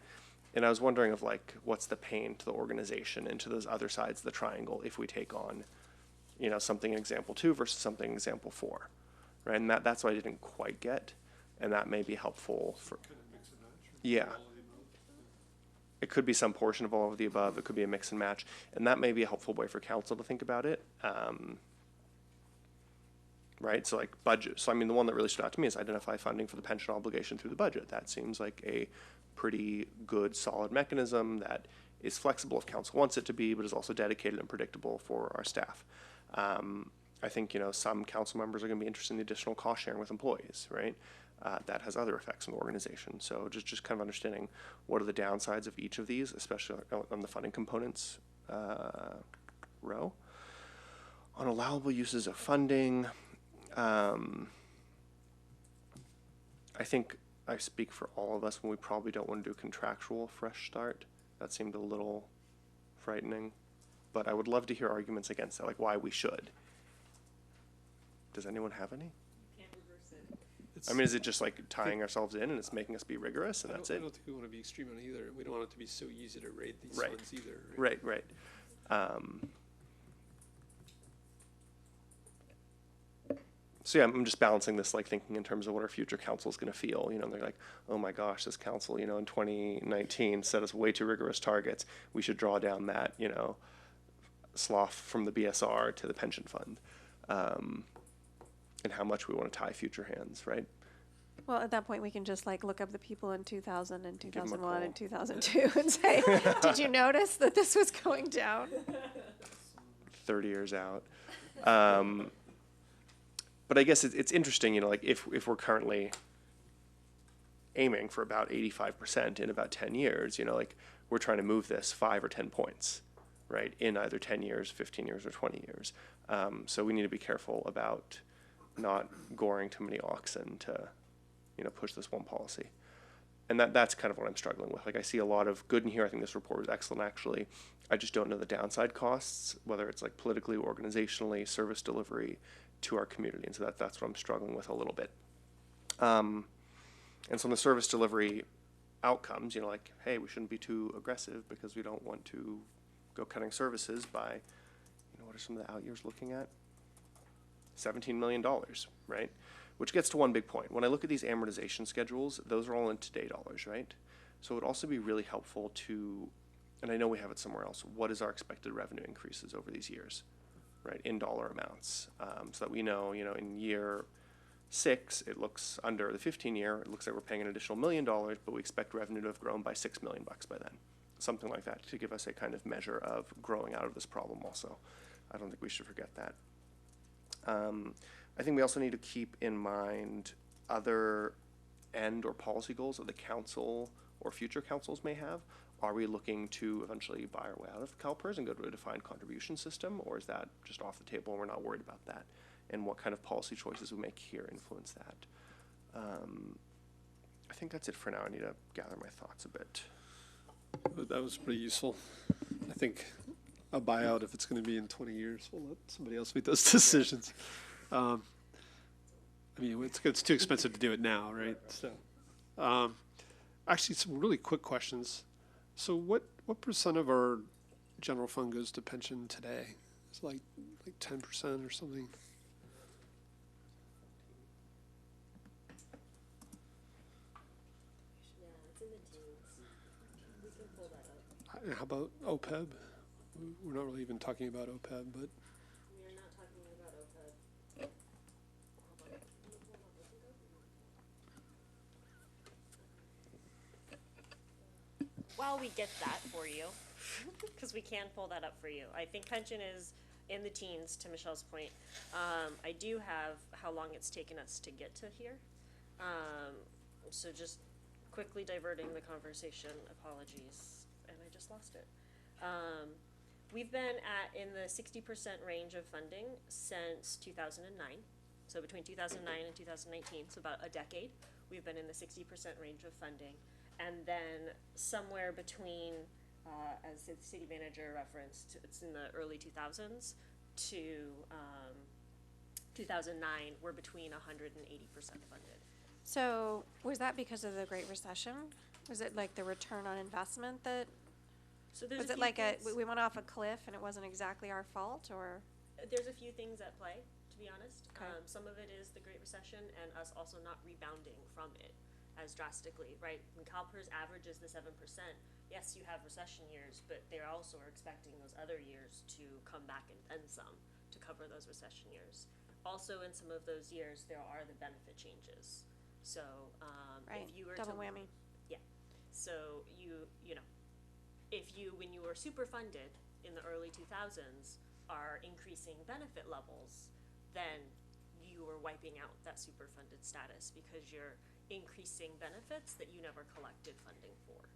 And I was wondering of, like, what's the pain to the organization and to those other sides of the triangle if we take on, something in example 2 versus something in example 4, right? And that's what I didn't quite get, and that may be helpful for, yeah. It could be some portion of all of the above. It could be a mix and match. And that may be a helpful way for council to think about it. Right? So like budget. So I mean, the one that really stood out to me is identify funding for the pension obligation through the budget. That seems like a pretty good, solid mechanism that is flexible if council wants it to be, but is also dedicated and predictable for our staff. I think, some council members are going to be interested in the additional cost sharing with employees, right? That has other effects on the organization. So just kind of understanding what are the downsides of each of these, especially on the funding components row. On allowable uses of funding, I think I speak for all of us when we probably don't want to do contractual fresh start. That seemed a little frightening, but I would love to hear arguments against that, like why we should. Does anyone have any? I mean, is it just like tying ourselves in and it's making us be rigorous and that's it? I don't think we want to be extreme on either. We don't want it to be so easy to rate these Right. funds either. Right. So yeah, I'm just balancing this, like thinking in terms of what our future council is going to feel. They're like, oh my gosh, this council, in 2019 set us way too rigorous targets. We should draw down that, slough from the BSR to the pension fund. And how much we want to tie future hands, right? Well, at that point, we can just look up the people in 2000 and Give 'em a 2001 and call. 2002 and say, did you notice that this was going down? 30 years out. But I guess it's interesting, like if we're currently aiming for about 85% in about 10 years, like we're trying to move this 5 or 10 points, right, in either 10 years, 15 years, or 20 years. So we need to be careful about not goring too many oxen to, push this one policy. And that's kind of what I'm struggling with. Like, I see a lot of good in here. I think this report was excellent, actually. I just don't know the downside costs, whether it's like politically, organizationally, service delivery to our community. And so that's what I'm struggling with a little bit. And so in the service delivery outcomes, like, hey, we shouldn't be too aggressive because we don't want to go cutting services by, what are some of the out years looking at? $17 million, right? Which gets to one big point. When I look at these amortization schedules, those are all in today dollars, right? So it would also be really helpful to, and I know we have it somewhere else, what is our expected revenue increases over these years, right, in dollar amounts, so that we know, in year 6, it looks under the 15-year, it looks like we're paying an additional $1 million, but we expect revenue to have grown by $6 million by then. Something like that to give us a kind of measure of growing out of this problem also. I don't think we should forget that. I think we also need to keep in mind other end or policy goals that the council or future councils may have. Are we looking to eventually buy our way out of CalPERS and go to a defined contribution system, or is that just off the table and we're not worried about that? And what kind of policy choices we make here influence that? I think that's it for now. I need to gather my thoughts a bit. That was pretty useful. I think a buyout, if it's going to be in 20 years, we'll let somebody else make those decisions. I mean, it's too expensive to do it now, right? So, actually, some really quick questions. So what percent of our general fund goes to pension today? It's like 10% or something. Yeah, it's in the teens. We can pull that up. How about OPEB? We're not really even talking about OPEB, but We are not talking about OPEB. Hold on. Can you pull up OPEB? While we get that for you, because we can pull that up for you. I think pension is in the teens, to Michelle's point. I do have how long it's taken us to get to here. So just quickly diverting the conversation, apologies, and I just lost it. We've been in the 60% range of funding since 2009. So between 2009 and 2019, so about a decade, we've been in the 60% range of funding. And then somewhere between, as the city manager referenced, it's in the early 2000s to 2009, we're between 100 and 80% funded. So was that because of the Great Recession? Was it like the return on investment that, So there's was a it few like things, we went off a cliff and it wasn't exactly our fault, or? there's a few things at play, to be honest. Okay. Some of it is the Great Recession and us also not rebounding from it as drastically, right? When CalPERS averages the 7%, yes, you have recession years, but they also are expecting those other years to come back and then some to cover those recession years. Also, in some of those years, there are the benefit changes. So, Right, if you were double to, whammy. yeah, so you know, if you, when you were super funded in the early 2000s, are increasing benefit levels, then you were wiping out that super funded status because you're increasing benefits that you never collected funding for.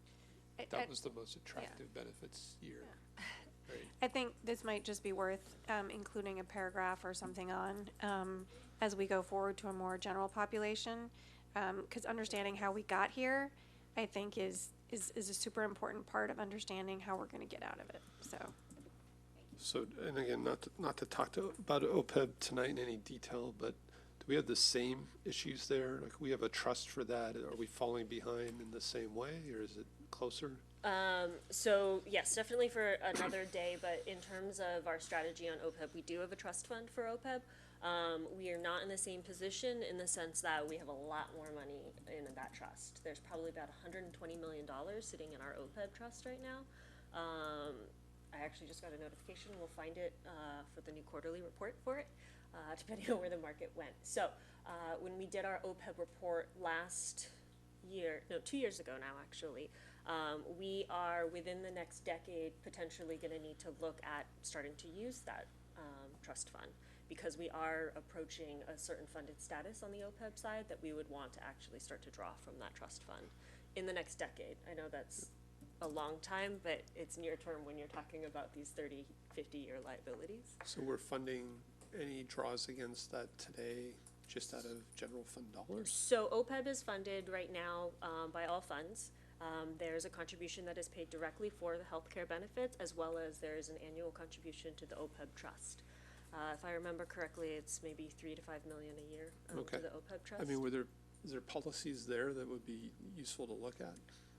that was the most attractive benefits year. Right. I think this might just be worth including a paragraph or something on as we go forward to a more general population, because understanding how we got here, I think is a super important part of understanding how we're going to get out of it. So, and again, not to talk about OPEB tonight in any detail, but do we have the same issues there? Like, we have a trust for that. Are we falling behind in the same way, or is it closer? So yes, definitely for another day, but in terms of our strategy on OPEB, we do have a trust fund for OPEB. We are not in the same position in the sense that we have a lot more money in that trust. There's probably about $120 million sitting in our OPEB trust right now. I actually just got a notification. We'll find it for the new quarterly report for it, depending on where the market went. So when we did our OPEB report last year, no, 2 years ago now actually, we are within the next decade potentially going to need to look at starting to use that trust fund, because we are approaching a certain funded status on the OPEB side that we would want to actually start to draw from that trust fund in the next decade. I know that's a long time, but it's near term when you're talking about these 30, 50-year liabilities. So we're funding any draws against that today just out of general fund dollars? So OPEB is funded right now by all funds. There's a contribution that is paid directly for the healthcare benefits, as well as there is an annual contribution to the OPEB trust. If I remember correctly, it's maybe $3 to $5 million a year Okay. to the OPEB trust. I mean, is there policies there that would be useful to look at?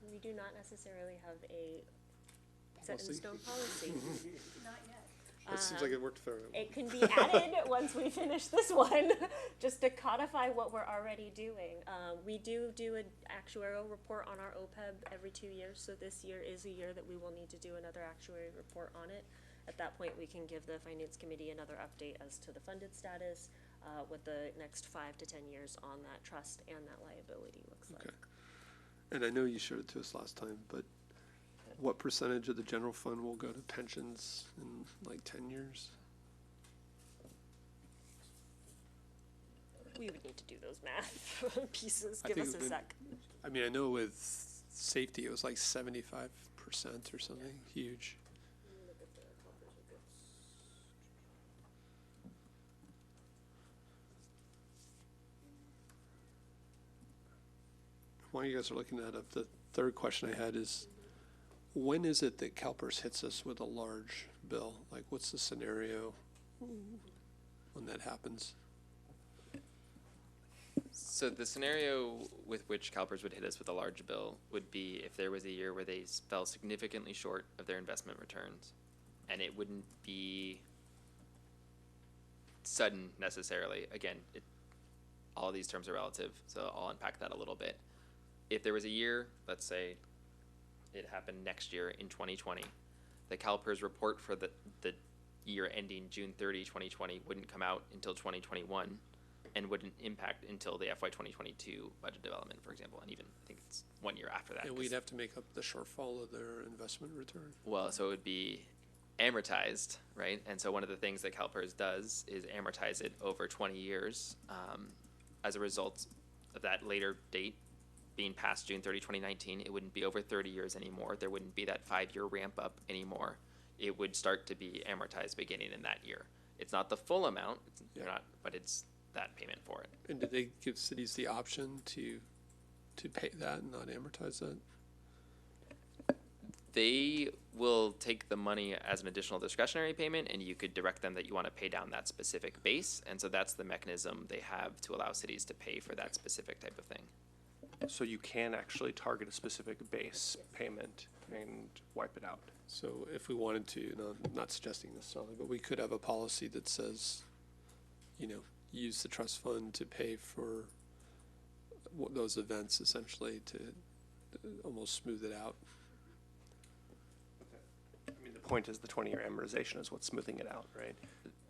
We do not necessarily have a set in Policy? stone policy. It seems like it worked for. It can be added once we finish this one, just to codify what we're already doing. We do an actuarial report on our OPEB every 2 years, so this year is a year that we will need to do another actuary report on it. At that point, we can give the Finance Committee another update as to the funded status, what the next 5 to 10 years on that trust and that liability looks like. Okay. And I know you showed it to us last time, but what percentage of the general fund will go to pensions in like 10 years? We would need to do those math pieces. I Give think us a it would- sec. I mean, I know with safety, it was like 75% or something, huge. While you guys are looking that up, the third question I had is, when is it that CalPERS hits us with a large bill? Like, what's the scenario when that happens? So the scenario with which CalPERS would hit us with a large bill would be if there was a year where they fell significantly short of their investment returns. and it wouldn't be sudden necessarily. Again, all of these terms are relative, so I'll unpack that a little bit. If there was a year, let's say it happened next year in 2020, the CalPERS report for the year ending June 30, 2020 wouldn't come out until 2021 and wouldn't impact until the FY 2022 budget development, for example, and even I think it's 1 year after that. And we'd have to make up the shortfall of their investment return. Well, so it would be amortized, right? And so one of the things that CalPERS does is amortize it over 20 years. As a result of that later date being past June 30, 2019, it wouldn't be over 30 years anymore. There wouldn't be that 5-year ramp up anymore. It would start to be amortized beginning in that year. It's not the full amount, but it's that payment for it. And did they give cities the option to pay that and not amortize that? They will take the money as an additional discretionary payment, and you could direct them that you want to pay down that specific base. And so that's the mechanism they have to allow cities to pay for that specific type of thing. So you can actually target a specific base payment and wipe it out. So if we wanted to, not suggesting necessarily, but we could have a policy that says, use the trust fund to pay for those events, essentially, to almost smooth it out. I mean, the point is the 20-year amortization is what's smoothing it out, right?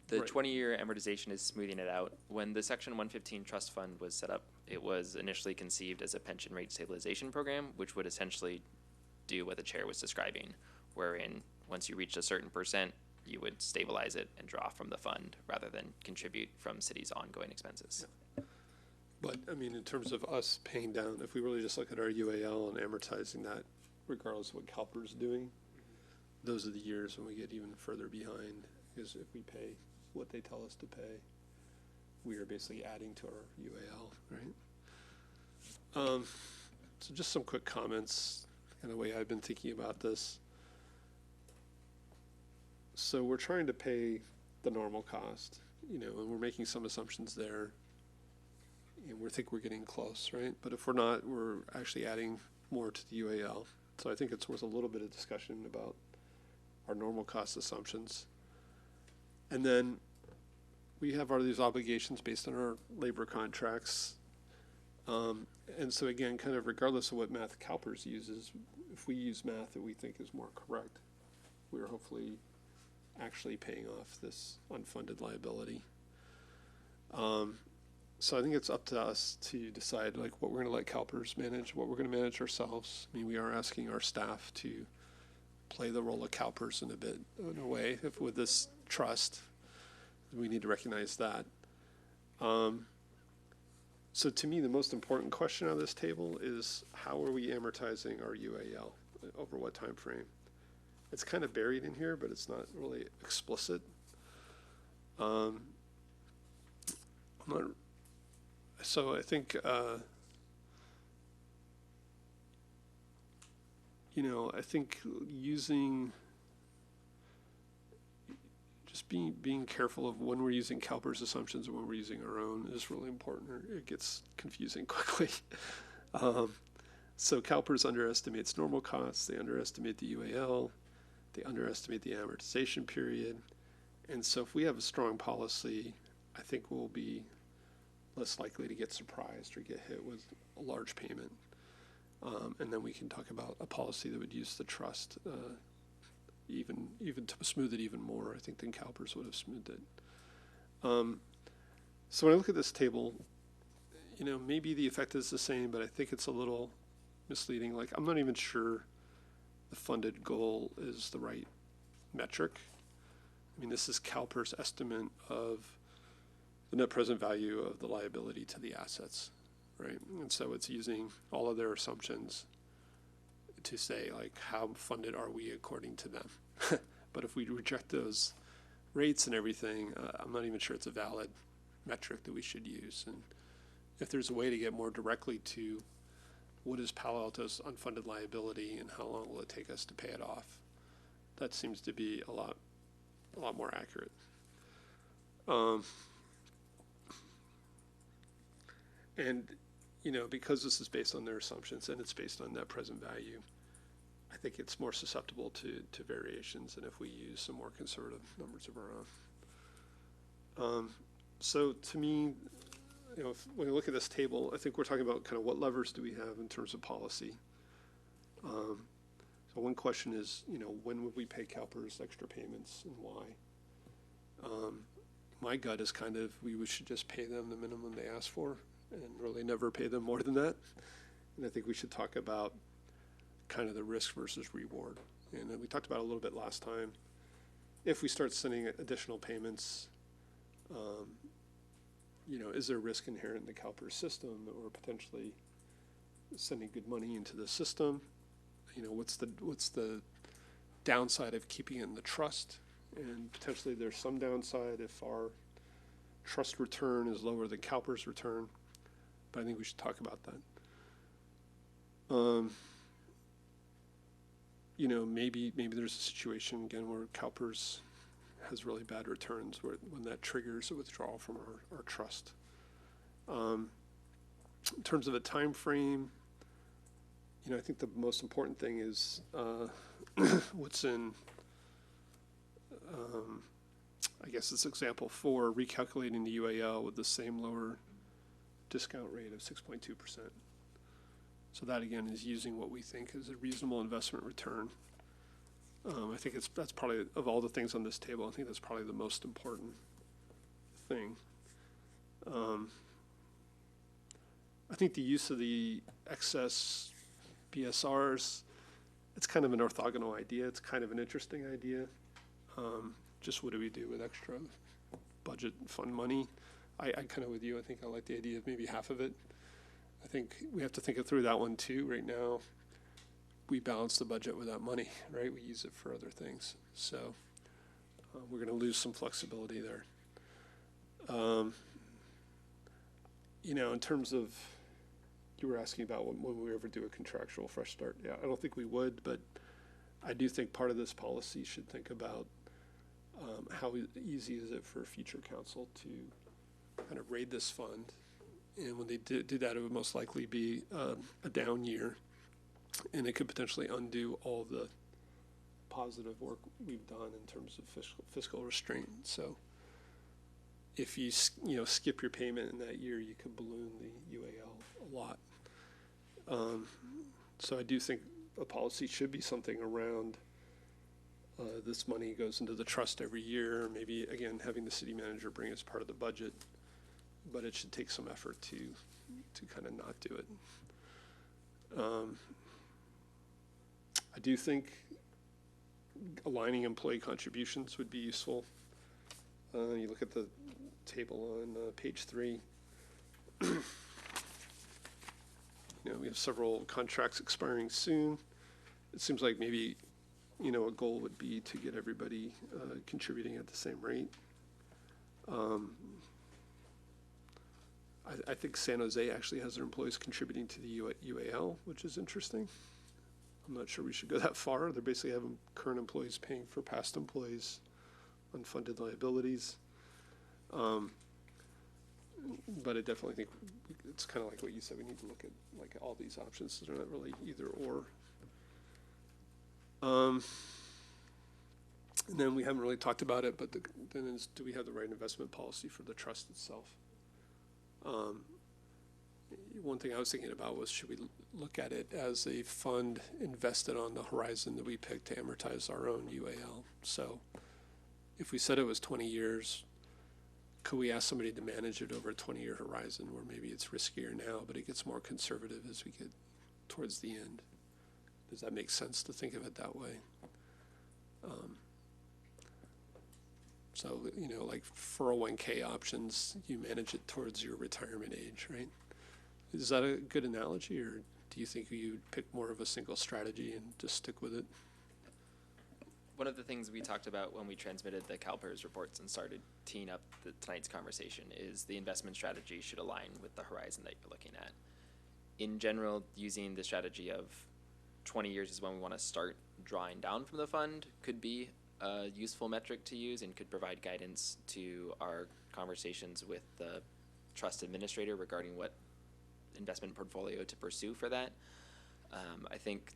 The Right. 20-year amortization is smoothing it out. When the Section 115 trust fund was set up, it was initially conceived as a pension rate stabilization program, which would essentially do what the chair was describing, wherein once you reached a certain percent, you would stabilize it and draw from the fund rather than contribute from cities' ongoing expenses. But, I mean, in terms of us paying down, if we really just look at our UAL and amortizing that, regardless of what CalPERS is doing, those are the years when we get even further behind, because if we pay what they tell us to pay, we are basically adding to our UAL, right? So just some quick comments, kind of the way I've been thinking about this. So we're trying to pay the normal cost, and we're making some assumptions there. And we think we're getting close, right? But if we're not, we're actually adding more to the UAL. So I think it's worth a little bit of discussion about our normal cost assumptions. And then we have these obligations based on our labor contracts. And so again, kind of regardless of what math CalPERS uses, if we use math that we think is more correct, we're hopefully actually paying off this unfunded liability. So I think it's up to us to decide what we're going to let CalPERS manage, what we're going to manage ourselves. I mean, we are asking our staff to play the role of CalPERS in a way, with this trust. We need to recognize that. So to me, the most important question on this table is how are we amortizing our UAL over what time frame? It's kind of buried in here, but it's not really explicit. So I think, I think just being careful of when we're using CalPERS assumptions and when we're using our own is really important, or it gets confusing quickly. So CalPERS underestimates normal costs, they underestimate the UAL, they underestimate the amortization period. And so if we have a strong policy, I think we'll be less likely to get surprised or get hit with a large payment. And then we can talk about a policy that would use the trust even to smooth it even more, I think, than CalPERS would have smoothed it. So when I look at this table, maybe the effect is the same, but I think it's a little misleading. I'm not even sure the funded goal is the right metric. I mean, this is CalPERS' estimate of the net present value of the liability to the assets, right? And so it's using all of their assumptions to say, how funded are we according to them? But if we reject those rates and everything, I'm not even sure it's a valid metric that we should use. And if there's a way to get more directly to what is Palo Alto's unfunded liability and how long will it take us to pay it off, that seems to be a lot more accurate. And, because this is based on their assumptions and it's based on net present value, I think it's more susceptible to variations than if we use some more conservative numbers of our own. So to me, when you look at this table, I think we're talking about kind of what levers do we have in terms of policy. So one question is, when would we pay CalPERS extra payments and why? My gut is kind of we should just pay them the minimum they ask for and really never pay them more than that. And I think we should talk about kind of the risk versus reward. And we talked about it a little bit last time. If we start sending additional payments, is there risk inherent in the CalPERS system or potentially sending good money into the system? What's the downside of keeping it in the trust? And potentially there's some downside if our trust return is lower than CalPERS return. But I think we should talk about that. Maybe there's a situation again where CalPERS has really bad returns when that triggers a withdrawal from our trust. In terms of a time frame, I think the most important thing is what's in, I guess it's example 4, recalculating the UAL with the same lower discount rate of 6.2%. So that again is using what we think is a reasonable investment return. I think that's probably, of all the things on this table, I think that's probably the most important thing. I think the use of the excess BSRs, it's kind of an orthogonal idea. It's kind of an interesting idea. Just what do we do with extra budget fund money? I kind of with you. I think I like the idea of maybe half of it. I think we have to think it through that one too. Right now, we balance the budget with that money, right? We use it for other things. So we're going to lose some flexibility there. In terms of, you were asking about when we ever do a contractual fresh start. Yeah, I don't think we would, but I do think part of this policy should think about how easy is it for future council to kind of raid this fund. And when they do that, it would most likely be a down year, and it could potentially undo all the positive work we've done in terms of fiscal restraint. So if you skip your payment in that year, you could balloon the UAL a lot. So I do think a policy should be something around this money goes into the trust every year, maybe, again, having the city manager bring it as part of the budget, but it should take some effort to kind of not do it. I do think aligning employee contributions would be useful. You look at the table on page 3. We have several contracts expiring soon. It seems like maybe, a goal would be to get everybody contributing at the same rate. I think San Jose actually has their employees contributing to the UAL, which is interesting. I'm not sure we should go that far. They're basically having current employees paying for past employees' unfunded liabilities. But I definitely think it's kind of like what you said. We need to look at like all these options. They're not really either or. And then we haven't really talked about it, but then is, do we have the right investment policy for the trust itself? One thing I was thinking about was, should we look at it as a fund invested on the horizon that we picked to amortize our own UAL? So if we said it was 20 years, could we ask somebody to manage it over a 20-year horizon where maybe it's riskier now, but it gets more conservative as we get towards the end? Does that make sense to think of it that way? So, like 401k options, you manage it towards your retirement age, right? Is that a good analogy, or do you think you'd pick more of a single strategy and just stick with it? One of the things we talked about when we transmitted the CalPERS reports and started teeing up tonight's conversation is the investment strategy should align with the horizon that you're looking at. In general, using the strategy of 20 years is when we want to start drawing down from the fund could be a useful metric to use and could provide guidance to our conversations with the trust administrator regarding what investment portfolio to pursue for that. I think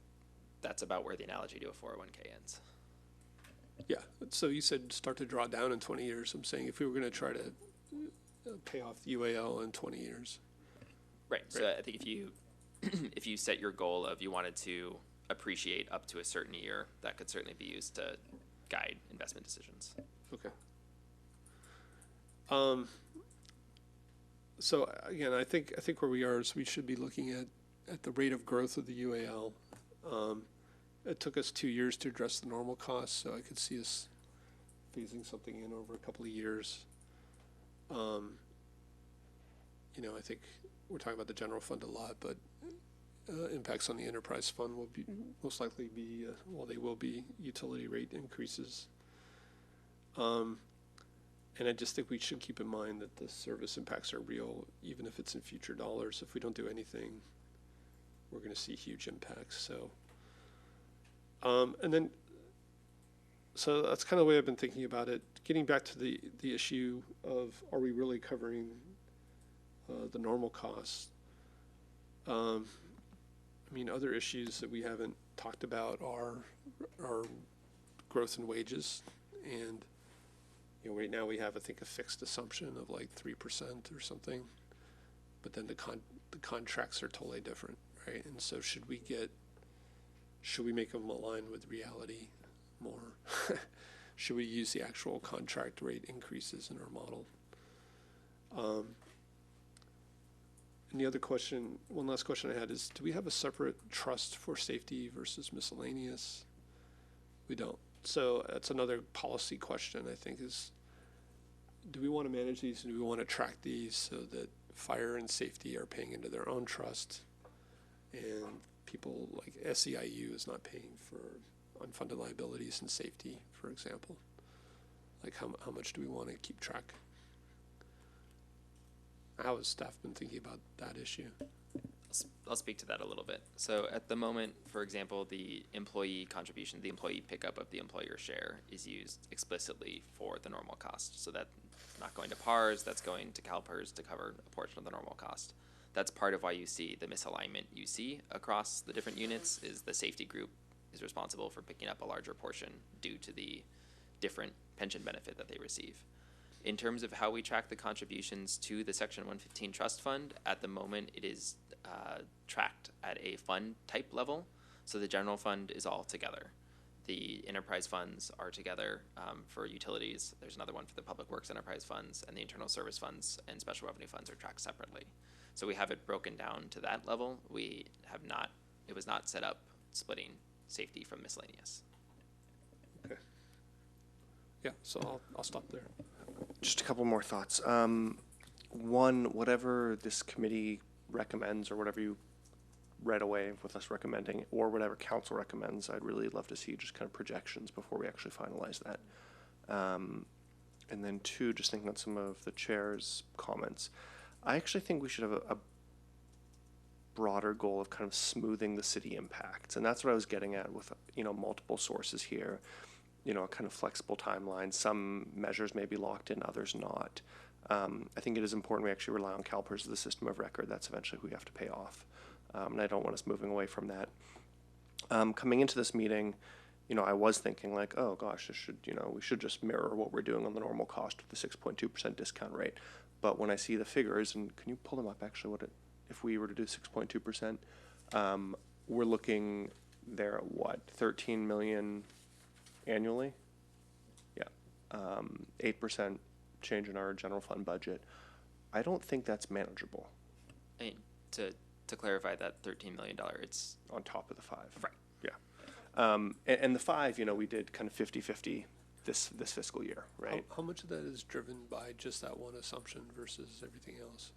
that's about where the analogy to a 401k ends. Yeah, so you said start to draw down in 20 years. I'm saying if we were going to try to pay off the UAL in 20 years. Right. So I think if you if you set your goal of you wanted to appreciate up to a certain year, that could certainly be used to guide investment decisions. Okay. So again, I think where we are is we should be looking at the rate of growth of the UAL. It took us 2 years to address the normal costs, so I could see us phasing something in over a couple of years. I think we're talking about the general fund a lot, but impacts on the enterprise fund will be most likely be they will be utility rate increases. And I just think we should keep in mind that the service impacts are real, even if it's in future dollars. If we don't do anything, we're going to see huge impacts. So, so that's kind of the way I've been thinking about it. Getting back to the issue of, are we really covering the normal costs? Other issues that we haven't talked about are growth in wages, and right now we have, I think, a fixed assumption of like 3% or something, but then the contracts are totally different, right? And so should we make them align with reality more? Should we use the actual contract rate increases in our model? And the other question, one last question I had is, do we have a separate trust for safety versus miscellaneous? We don't. So that's another policy question, I think, is do we want to manage these and do we want to track these so that fire and safety are paying into their own trust and people like SEIU is not paying for unfunded liabilities and safety, for example? Like how much do we want to keep track? How has staff been thinking about that issue? I'll speak to that a little bit. So at the moment, for example, the employee contribution, the employee pickup of the employer share is used explicitly for the normal cost. So that's not going to PARS, that's going to CalPERS to cover a portion of the normal cost. That's part of why you see the misalignment you see across the different units is the safety group is responsible for picking up a larger portion due to the different pension benefit that they receive. In terms of how we track the contributions to the Section 115 Trust Fund, at the moment it is tracked at a fund type level. So the general fund is all together. The enterprise funds are together for utilities. There's another one for the public works enterprise funds, and the internal service funds and special revenue funds are tracked separately. So we have it broken down to that level. We have not, it was not set up splitting safety from miscellaneous. Okay. Yeah, so I'll stop there. Just a couple more thoughts. One, whatever this committee recommends or whatever you read away with us recommending or whatever council recommends, I'd really love to see just kind of projections before we actually finalize that. And then two, just thinking on some of the chair's comments, I actually think we should have a broader goal of kind of smoothing the city impacts. And that's what I was getting at with, multiple sources here. A kind of flexible timeline. Some measures may be locked in, others not. I think it is important we actually rely on CalPERS as the system of record. That's eventually who we have to pay off. And I don't want us moving away from that. Coming into this meeting, I was thinking like, oh gosh, this should, we should just mirror what we're doing on the normal cost with the 6.2% discount rate. But when I see the figures, and can you pull them up actually, if we were to do 6.2%, we're looking there at what, 13 million annually? Yeah. 8% change in our general fund budget. I don't think that's manageable. I mean, to clarify that $13 million, it's on top of the 5. right. Yeah. And the 5, we did kind of 50-50 this fiscal year, right? How much of that is driven by just that one assumption versus everything else?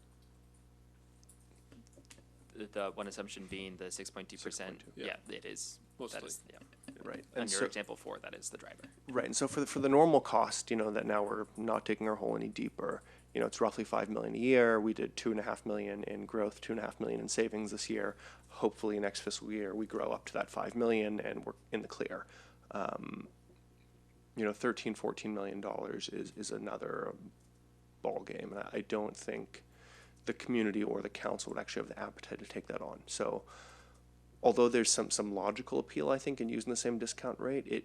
The one assumption being the 6.2%. 6.2, yeah. Yeah, it is. Mostly. That is, yeah. Right. On And your so, example 4, that is the driver. right. And so for the normal cost, that now we're not digging our hole any deeper, it's roughly $5 million a year. We did $2.5 million in growth, $2.5 million in savings this year. Hopefully next fiscal year we grow up to that $5 million and we're in the clear. $13-14 million is another ball game. And I don't think the community or the council would actually have the appetite to take that on. So although there's some logical appeal, I think, in using the same discount rate, it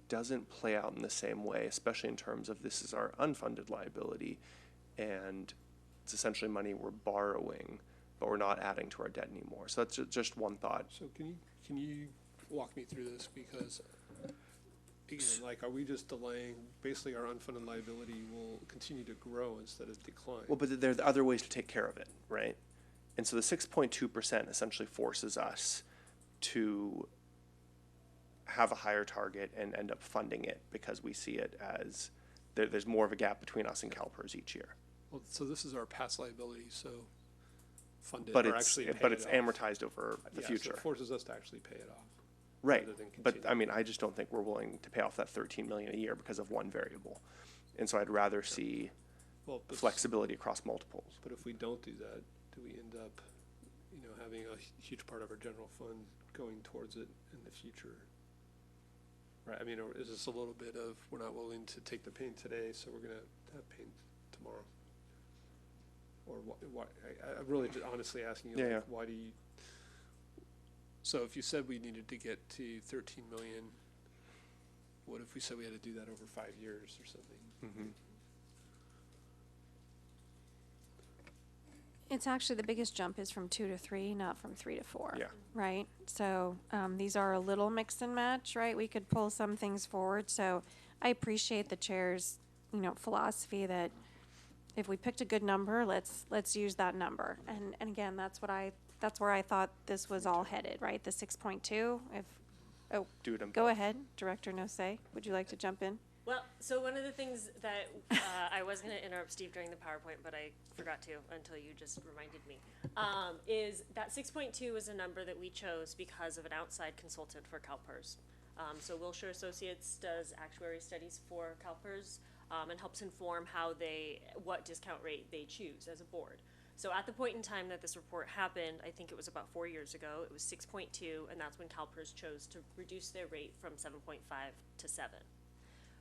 doesn't play out in the same way, especially in terms of this is our unfunded liability, and it's essentially money we're borrowing, but we're not adding to our debt anymore. So that's just one thought. So can you walk me through this? Because, again, like, are we just delaying, basically our unfunded liability will continue to grow instead of decline? Well, but there are other ways to take care of it, right? And so the 6.2% essentially forces us to have a higher target and end up funding it because we see it as there's more of a gap between us and CalPERS each year. Well, so this is our past liability, so funded, But or it's actually pay but it it's off. amortized over the Yeah, future. so it forces us to actually pay it off. Right, rather than but continue. I mean, I just don't think we're willing to pay off that 13 million a year because of one variable. And so I'd rather see Well, but flexibility across multiples. But if we don't do that, do we end up, having a huge part of our general fund going towards it in the future? Right, I mean, or is this a little bit of, we're not willing to take the pain today, so we're gonna have pain tomorrow? Or why, I'm really just honestly asking you, Yeah, like, yeah. why do you, so if you said we needed to get to 13 million, what if we said we had to do that over 5 years or something? Mm-hmm. It's actually, the biggest jump is from 2 to 3, not from 3 to 4. Yeah. Right? So these are a little mix and match, right? We could pull some things forward. So I appreciate the chair's, philosophy that if we picked a good number, let's use that number. And again, that's where I thought this was all headed, right? The 6.2. Do it in Go both. ahead, Director No Say. Would you like to jump in? Well, so one of the things that I was going to interrupt Steve during the PowerPoint, but I forgot to until you just reminded me, is that 6.2 is a number that we chose because of an outside consultant for CalPERS. So Wilshire Associates does actuary studies for CalPERS and helps inform what discount rate they choose as a board. So at the point in time that this report happened, I think it was about 4 years ago, it was 6.2, and that's when CalPERS chose to reduce their rate from 7.5 to 7.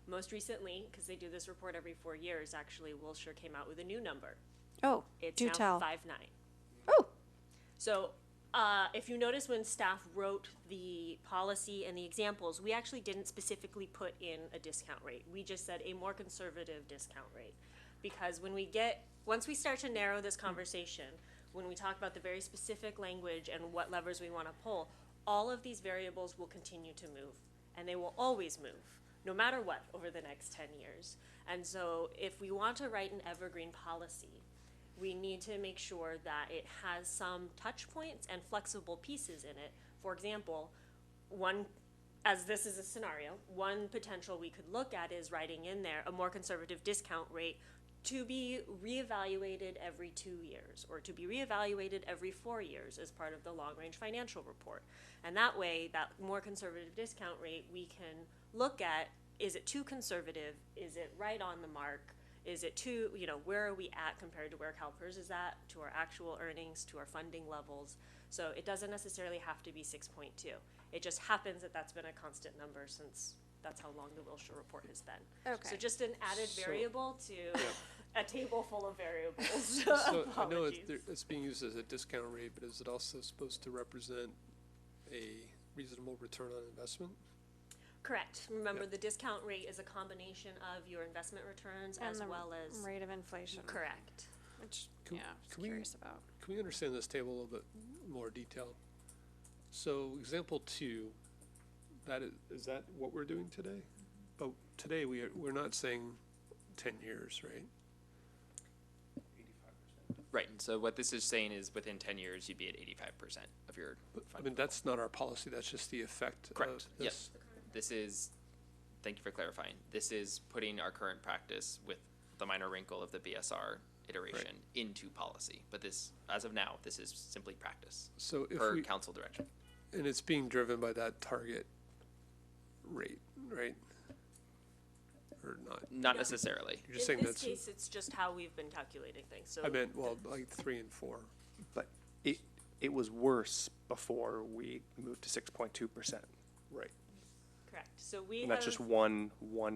Most recently, because they do this report every 4 years, actually, Wilshire came out with a new number. Oh, It's do now tell. 5.9. Oh, So if you notice when staff wrote the policy and the examples, we actually didn't specifically put in a discount rate. We just said a more conservative discount rate. Because once we start to narrow this conversation, when we talk about the very specific language and what levers we want to pull, all of these variables will continue to move. And they will always move, no matter what, over the next 10 years. And so if we want to write an evergreen policy, we need to make sure that it has some touch points and flexible pieces in it. For example, as this is a scenario, one potential we could look at is writing in there a more conservative discount rate to be reevaluated every 2 years or to be reevaluated every 4 years as part of the long-range financial report. And that way, that more conservative discount rate, we can look at, is it too conservative? Is it right on the mark? Is it too, where are we at compared to where CalPERS is at, to our actual earnings, to our funding levels? So it doesn't necessarily have to be 6.2. It just happens that that's been a constant number since that's how long the Wilshire report has been. Okay. So just an added variable to a table full of variables. So I know Apologies. it's being used as a discount rate, but is it also supposed to represent a reasonable return on investment? Correct. Remember, Yep. the discount rate is a combination of your investment returns and as the well as. rate of inflation. Correct. Which, Can- yeah, I was can we- curious about. Can we understand this table a little bit more detail? So example 2, is that what we're doing today? But today we're not saying 10 years, right? Right, and so what this is saying is within 10 years, you'd be at 85% of your But, I fund. mean, that's not our policy, that's just the effect Correct, of yes. this. This is, thank you for clarifying, this is putting our current practice with the minor wrinkle of the BSR iteration into policy. But this, as of now, this is simply practice So if per we, council direction. and it's being driven by that target rate, right? Or not? Not No. necessarily. You're just saying In this that's, case, it's just how we've been calculating things. So I meant, well, like 3 and 4. But it was worse before we moved to 6.2%. Right. correct. So we And that's have just one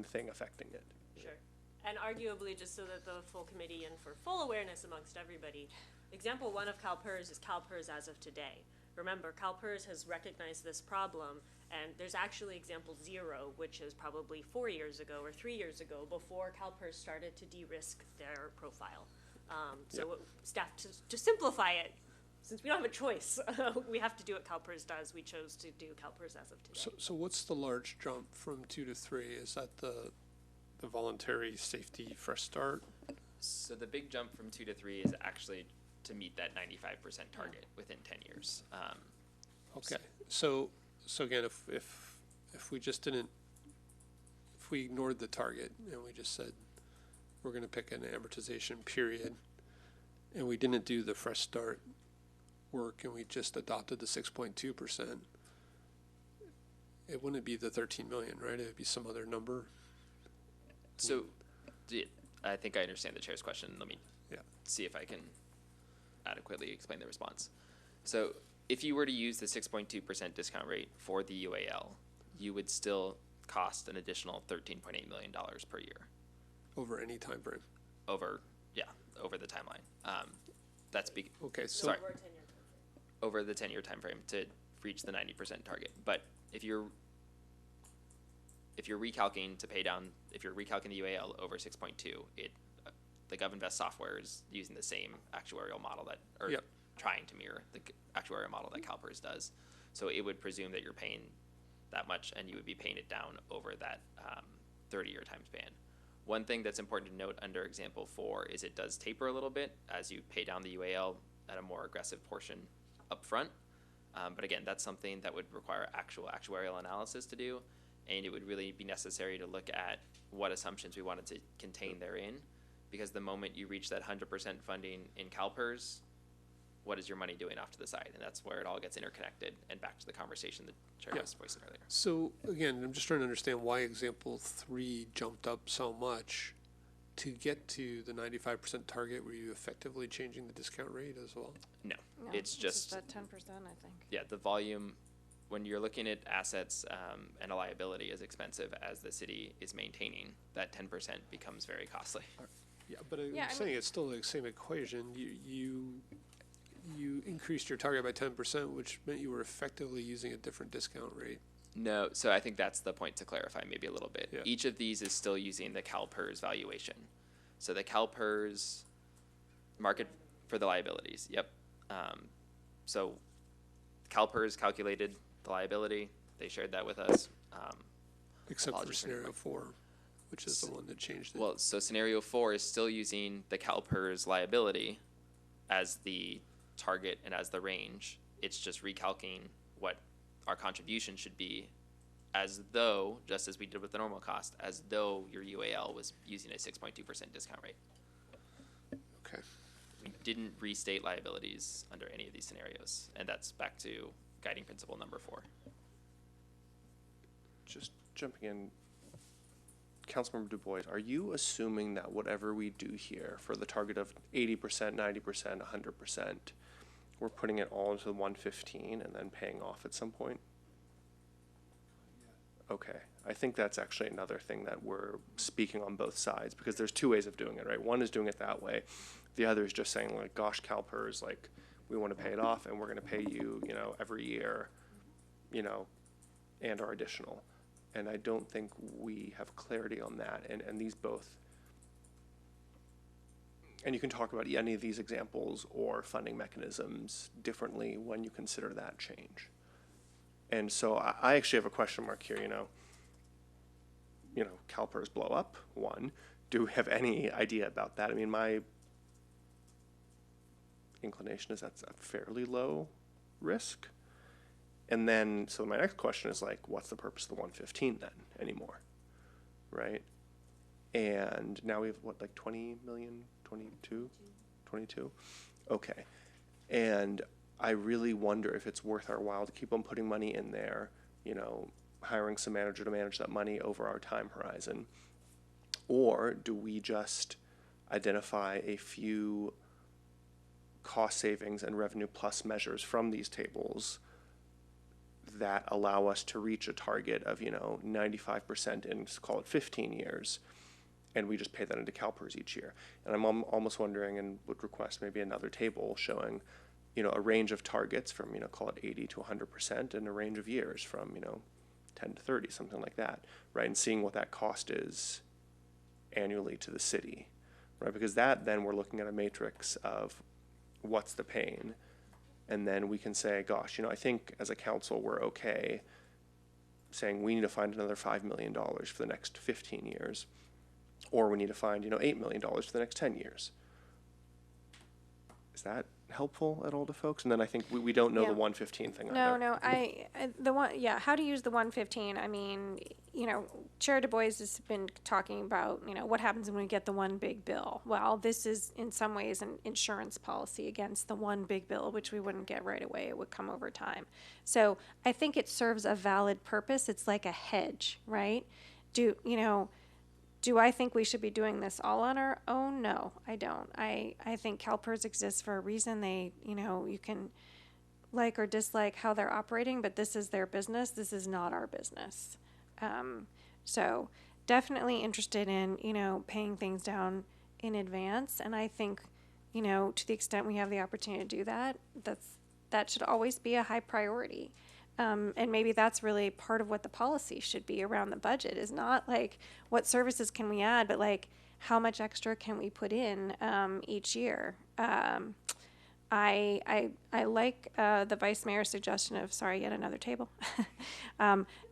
thing affecting it. sure, and arguably, just so that the full committee and for full awareness amongst everybody, example 1 of CalPERS is CalPERS as of today. remember, CalPERS has recognized this problem, and there's actually example 0, which is probably 4 years ago or 3 years ago, before CalPERS started to de-risk their profile. So staff, to simplify it, since we don't have a choice, we have to do what CalPERS does. We chose to do CalPERS as of today. So what's the large jump from 2 to 3? Is that the voluntary safety fresh start? So the big jump from 2 to 3 is actually to meet that 95% target within 10 years. Okay, so again, if we just didn't, if we ignored the target and we just said, we're gonna pick an amortization period, and we didn't do the fresh start work, and we just adopted the 6.2%, it wouldn't be the 13 million, right? It'd be some other number. So I think I understand the chair's question. Let me Yeah. see if I can adequately explain the response. So if you were to use the 6.2% discount rate for the UAL, you would still cost an additional $13.8 million per year Over any time frame. over the timeline. That's Okay, so sorry, over the 10-year time frame to reach the 90% target. But if you're recalculating to pay down, if you're recalculating the UAL over 6.2, the GovInvest software is using the same actuarial model or Yep. trying to mirror the actuarial model that CalPERS does. So it would presume that you're paying that much, and you would be paying it down over that 30-year time span. One thing that's important to note under example 4 is it does taper a little bit as you pay down the UAL at a more aggressive portion up front. But again, that's something that would require actual actuarial analysis to do, and it would really be necessary to look at what assumptions we wanted to contain therein, because the moment you reach that 100% funding in CalPERS, what is your money doing off to the side? And that's where it all gets interconnected, and back to the conversation the chair was voicing earlier. So again, I'm just trying to understand why example 3 jumped up so much to get to the 95% target. Were you effectively changing the discount rate as well? No, No, it's just that 10%, I think. yeah, the volume. When you're looking at assets and a liability as expensive as the city is maintaining, that 10% becomes very costly. Yeah, but Yeah, I'm I saying mean- it's still the same equation. You increased your target by 10%, which meant you were effectively using a different discount rate. No, so I think that's the point to clarify maybe a little bit. Yeah. Each of these is still using the CalPERS valuation. So the CalPERS market for the liabilities, yep. So CalPERS calculated the liability. They shared that with us. Except for Apologies for scenario interrupting. 4, which is the one that changed it. Well, so scenario 4 is still using the CalPERS liability as the target and as the range. It's just recalculating what our contribution should be, as though, just as we did with the normal cost, as though your UAL was using a 6.2% discount rate. Okay. We didn't restate liabilities under any of these scenarios, and that's back to guiding principle number 4. Just jumping in, Councilmember Du Bois, are you assuming that whatever we do here for the target of 80%, 90%, 100%, we're putting it all into the 115 and then paying off at some point? Okay, I think that's actually another thing that we're speaking on both sides, because there's two ways of doing it, right? One is doing it that way. The other is just saying, like, gosh, CalPERS, like, we want to pay it off and we're going to pay you, every year, and our additional. And I don't think we have clarity on that. And these both, and you can talk about any of these examples or funding mechanisms differently when you consider that change. And so I actually have a question mark here, CalPERS blow up, one. Do we have any idea about that? I mean, my inclination is that's a fairly low risk. And then, so my next question is like, what's the purpose of the 115 then anymore, right? And now we have what, like 20 million, 22? Okay. And I really wonder if it's worth our while to keep on putting money in there, hiring some manager to manage that money over our time horizon. Or do we just identify a few cost savings and revenue plus measures from these tables that allow us to reach a target of 95% in, call it 15 years, and we just pay that into CalPERS each year? And I'm almost wondering, and would request maybe another table showing a range of targets from, call it 80 to 100%, and a range of years from, 10 to 30, something like that, right? And seeing what that cost is annually to the city, right? Because that, then we're looking at a matrix of what's the pain, and then we can say, gosh, I think as a council we're okay saying we need to find another $5 million for the next 15 years, or we need to find, $8 million for the next 10 years. Is that helpful at all to folks? And then I think we don't know Yeah. the 115 thing No, either. no, how to use the 115, I mean, Chair Du Bois has been talking about, what happens when we get the one big bill? Well, this is in some ways an insurance policy against the one big bill, which we wouldn't get right away, it would come over time. So I think it serves a valid purpose, it's like a hedge, right? Do I think we should be doing this all on our own? No, I don't. I think CalPERS exists for a reason. They, you can like or dislike how they're operating, but this is their business. This is not our business. So definitely interested in, paying things down in advance. And I think, to the extent we have the opportunity to do that, that should always be a high priority. And maybe that's really part of what the policy should be around the budget, is not like what services can we add, but like how much extra can we put in each year. I like the vice mayor's suggestion of, yet another table.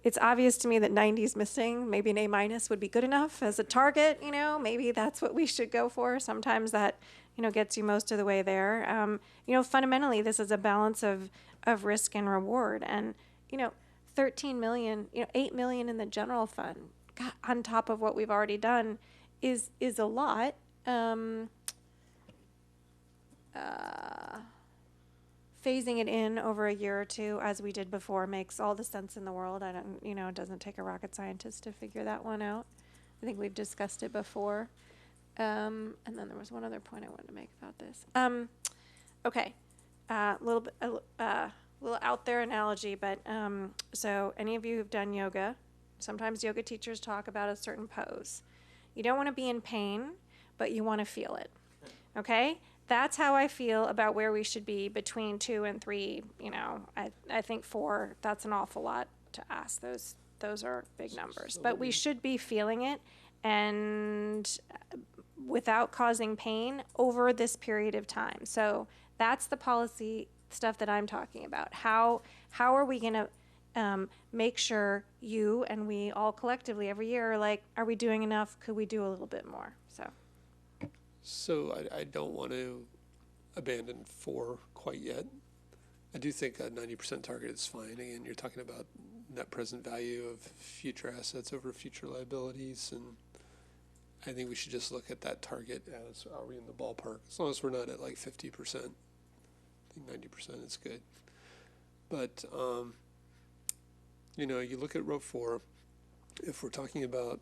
It's obvious to me that 90 is missing. Maybe an A- would be good enough as a target, maybe that's what we should go for. Sometimes that, gets you most of the way there. Fundamentally, this is a balance of risk and reward. And, 13 million, 8 million in the general fund, God, on top of what we've already done is a lot. Phasing it in over a year or two, as we did before, makes all the sense in the world. It doesn't take a rocket scientist to figure that one out. I think we've discussed it before. And then there was one other point I wanted to make about this. Okay, little out there analogy, but so any of you who've done yoga, sometimes yoga teachers talk about a certain pose. You don't want to be in pain, but you want to feel it. Okay? That's how I feel about where we should be between 2 and 3. I think 4, that's an awful lot to ask. Those are big numbers. But we should be feeling it, and without causing pain over this period of time. So that's the policy stuff that I'm talking about. How are we going to make sure you and we all collectively every year are like, are we doing enough? Could we do a little bit more? So I don't want to abandon 4 quite yet. I do think a 90% target is fine. Again, you're talking about net present value of future assets over future liabilities, and I think we should just look at that target as, are we in the ballpark? As long as we're not at like 50%, I think 90% is good. But, you look at row 4, if we're talking about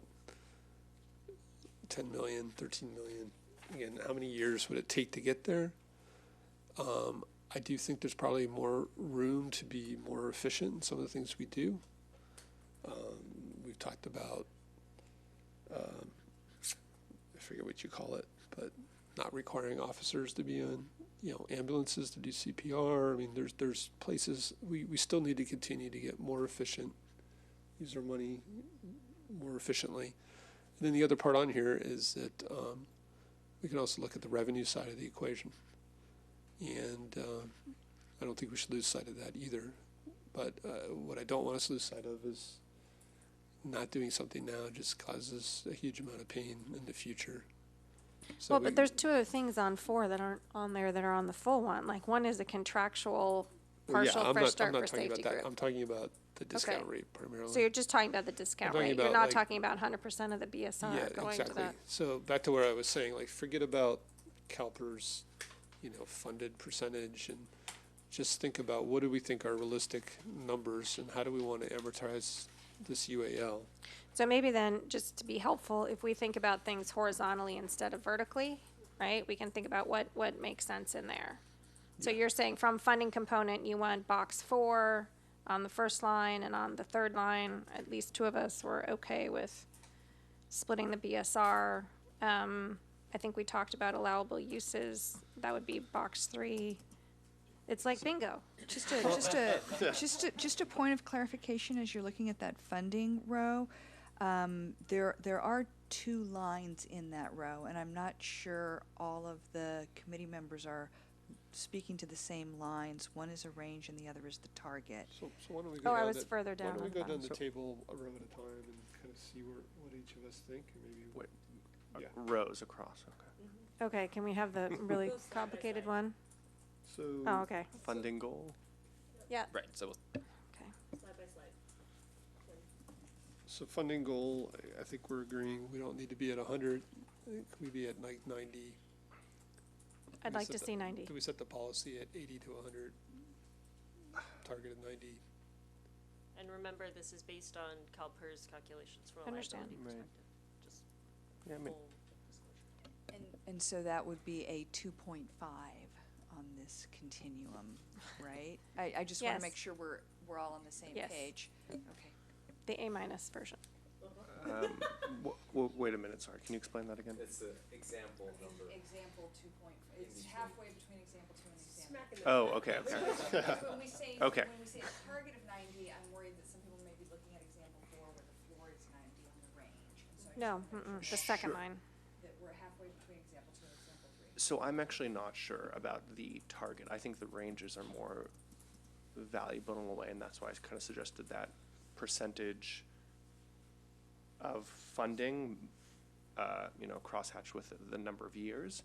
10 million, 13 million, again, how many years would it take to get there? I do think there's probably more room to be more efficient in some of the things we do. We've talked about, I forget what you call it, but not requiring officers to be on, ambulances to do CPR. I mean, there's places we still need to continue to get more efficient, use our money more efficiently. And then the other part on here is that we can also look at the revenue side of the equation. And I don't think we should lose sight of that either. But what I don't want us to lose sight of is not doing something now just causes a huge amount of pain in the future. So But there's 2 other things on 4 that aren't on there that are on the full one. Like one is a contractual partial I'm fresh not start for talking safety about that. group. I'm talking about the discount Okay. rate primarily. So you're just talking about the discount talking rate. You're about, not like- talking about 100% of the BSR Yeah, going exactly. to that. So back to where I was saying, like, forget about CalPERS, funded percentage, and just think about what do we think are realistic numbers, and how do we want to amortize this UAL? So maybe then, just to be helpful, if we think about things horizontally instead of vertically, right? We can think about what makes sense in there. So you're saying from funding component, you want box 4 on the first line, and on the third line, at least 2 of us were okay with splitting the BSR. I think we talked about allowable uses. That would be box 3. It's like bingo. Just a point of clarification as you're looking at that funding row. There are 2 lines in that row, and I'm not sure all of the committee members are speaking to the same lines. One is a range and the other is the target. So why don't we go Oh, down I was the- further down Why don't we on the go down bottom. the table a row at a time and kind of see what each of us think, and maybe. What, Yeah. rows across, okay. Okay, can we have the really complicated one? So. Oh, okay. Funding goal? Yeah. Right, so we'll Okay. Slide by slide. So funding goal, I think we're agreeing, we don't need to be at 100. Can we be at like 90? I'd We like set to the- see 90. Can we set the policy at 80 to 100? Targeted 90. And remember, this is based on CalPERS calculations from a Understand. liability Right. perspective. Just Yeah, I mean, full disclosure. And so that would be a 2.5 on this continuum, right? I just want Yes. to make sure we're all on the same Yes. page. Okay. The A- version. wait a minute, sorry, can you explain that again? It's the example number. Example 2.5, it's halfway between example 2 and example. Oh, okay, okay. When we say, Okay. when we say a target of 90, I'm worried that some people may be looking at example 4 where the floor is 90 on the range. And so I just No, wanna make the second Sure. line. that we're halfway between example 2 and example 3. So I'm actually not sure about the target. I think the ranges are more valuable in a way, and that's why I kind of suggested that percentage of funding, crosshatched with the number of years.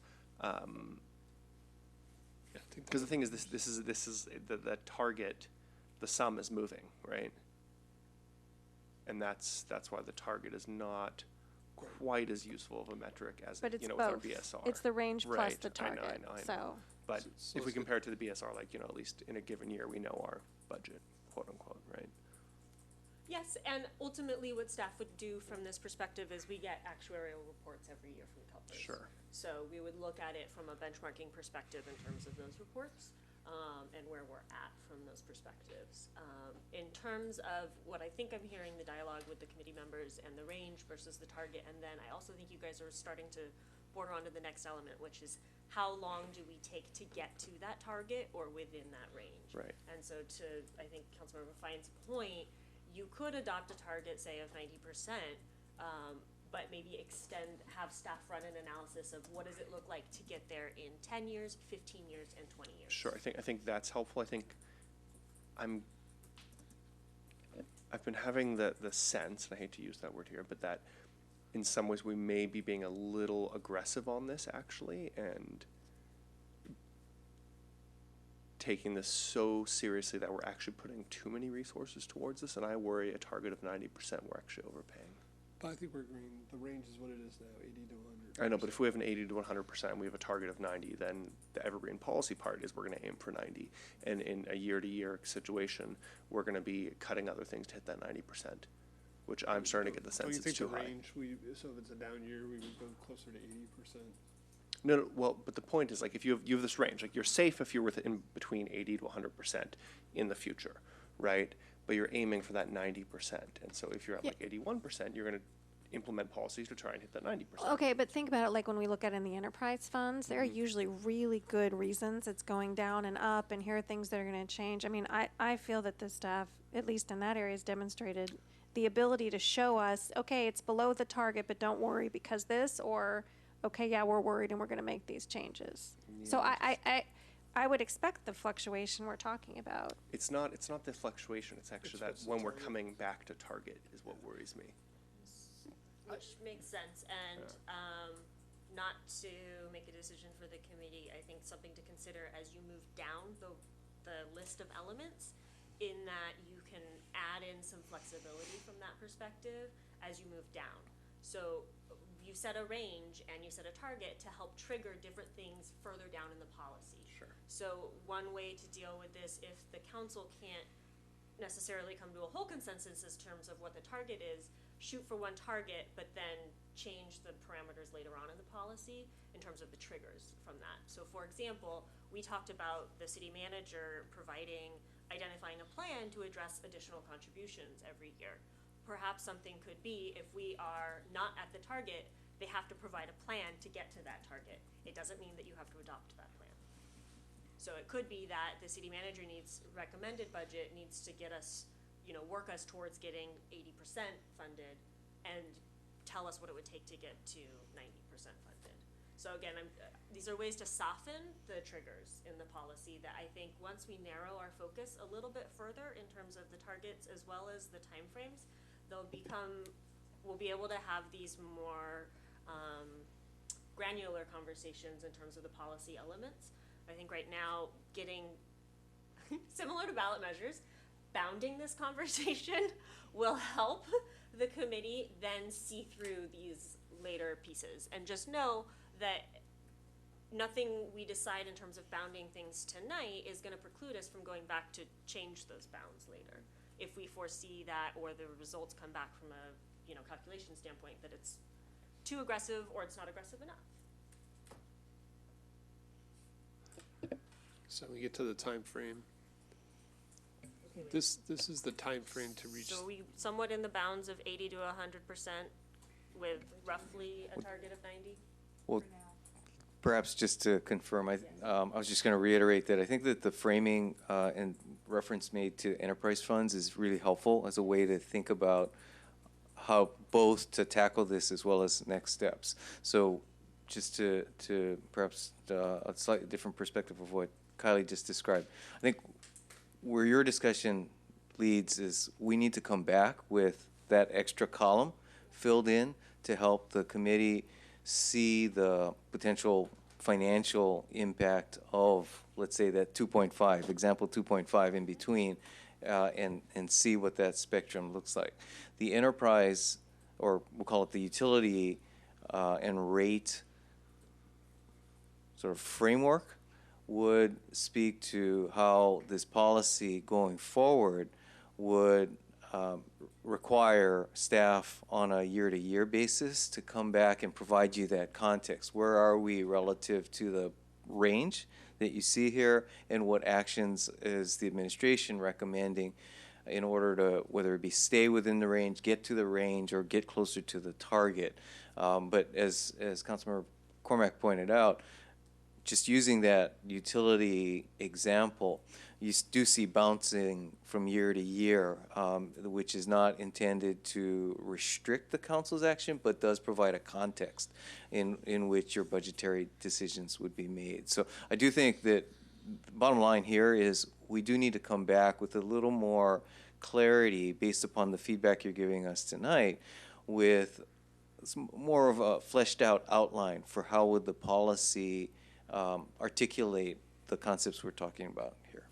Because the thing is, this is the target, the sum is moving, right? And that's why the target is not quite as useful of a metric as, But it's with our both. BSR. It's the range plus Right, the I know, target, I know. so. But So if we it's- compare it to the BSR, like, at least in a given year, we know our budget, quote unquote, right? Yes, and ultimately what staff would do from this perspective is we get actuarial reports every year from CalPERS. Sure. So we would look at it from a benchmarking perspective in terms of those reports, and where we're at from those perspectives. In terms of what I think I'm hearing, the dialogue with the committee members and the range versus the target, and then I also think you guys are starting to border onto the next element, which is how long do we take to get to that target or within that range? Right. And so to, I think Councilmember Fine's point, you could adopt a target, say, of 90%, but maybe have staff run an analysis of what does it look like to get there in 10 years, 15 years, and 20 years. Sure, I think that's helpful. I think I've been having the sense, and I hate to use that word here, but that in some ways we may be being a little aggressive on this actually, and taking this so seriously that we're actually putting too many resources towards this, and I worry a target of 90% we're actually overpaying. But I think we're agreeing, the range is what it is now, 80 to 100. I know, but if we have an 80 to 100%, and we have a target of 90, then the evergreen policy part is we're going to aim for 90. And in a year-to-year situation, we're going to be cutting other things to hit that 90%, which I'm starting to get the Don't sense you it's think too the high. range, so if it's a down year, we would go closer to 80%? No, well, but the point is, like, if you have this range, like, you're safe if you're within between 80 to 100% in the future, right? But you're aiming for that 90%. And so if you're at Yeah. like 81%, you're going to implement policies to try and hit that 90%. Okay, but think about it like when we look at in the enterprise funds, there are usually really good reasons it's going down and up, and here are things that are going to change. I mean, I feel that the staff, at least in that area, has demonstrated the ability to show us, okay, it's below the target, but don't worry because this, or, okay, yeah, we're worried and we're going to make these changes. So I would expect the fluctuation we're talking about. It's not the fluctuation, it's actually that what's the when we're target? coming back to target is what worries me. Which makes sense, and not to make a decision for the committee, I think something to consider as you move down the list of elements, in that you can add in some flexibility from that perspective as you move down. So you set a range and you set a target to help trigger different things further down in the policy. Sure. So one way to deal with this, if the council can't necessarily come to a whole consensus in terms of what the target is, shoot for one target, but then change the parameters later on in the policy in terms of the triggers from that. So for example, we talked about the city manager identifying a plan to address additional contributions every year. Perhaps something could be, if we are not at the target, they have to provide a plan to get to that target. It doesn't mean that you have to adopt that plan. So it could be that the city manager recommended budget needs to get us, work us towards getting 80% funded and tell us what it would take to get to 90% funded. So again, these are ways to soften the triggers in the policy that I think once we narrow our focus a little bit further in terms of the targets as well as the timeframes, we'll be able to have these more granular conversations in terms of the policy elements. I think right now, getting similar to ballot measures, bounding this conversation will help the committee then see through these later pieces and just know that nothing we decide in terms of bounding things tonight is going to preclude us from going back to change those bounds later if we foresee that, or the results come back from a calculation standpoint that it's too aggressive or it's not aggressive enough. So we get to the time frame. This is the time frame to reach. So we somewhat in the bounds of 80 to 100% with roughly a target of 90. Well, perhaps just to confirm, I was just going to reiterate that I think that the framing and reference made to enterprise funds is really helpful as a way to think about how both to tackle this as well as next steps. So just to perhaps a slightly different perspective of what Kylie just described, I think where your discussion leads is we need to come back with that extra column filled in to help the committee see the potential financial impact of, let's say, that 2.5, example 2.5 in between, and see what that spectrum looks like. The enterprise, or we'll call it the utility and rate sort of framework, would speak to how this policy going forward would require staff on a year-to-year basis to come back and provide you that context. Where are we relative to the range that you see here, and what actions is the administration recommending in order to, whether it be stay within the range, get to the range, or get closer to the target. But as Councilmember Cormack pointed out, just using that utility example, you do see bouncing from year to year, which is not intended to restrict the council's action, but does provide a context in which your budgetary decisions would be made. So I do think that the bottom line here is we do need to come back with a little more clarity based upon the feedback you're giving us tonight, with more of a fleshed out outline for how would the policy articulate the concepts we're talking about here.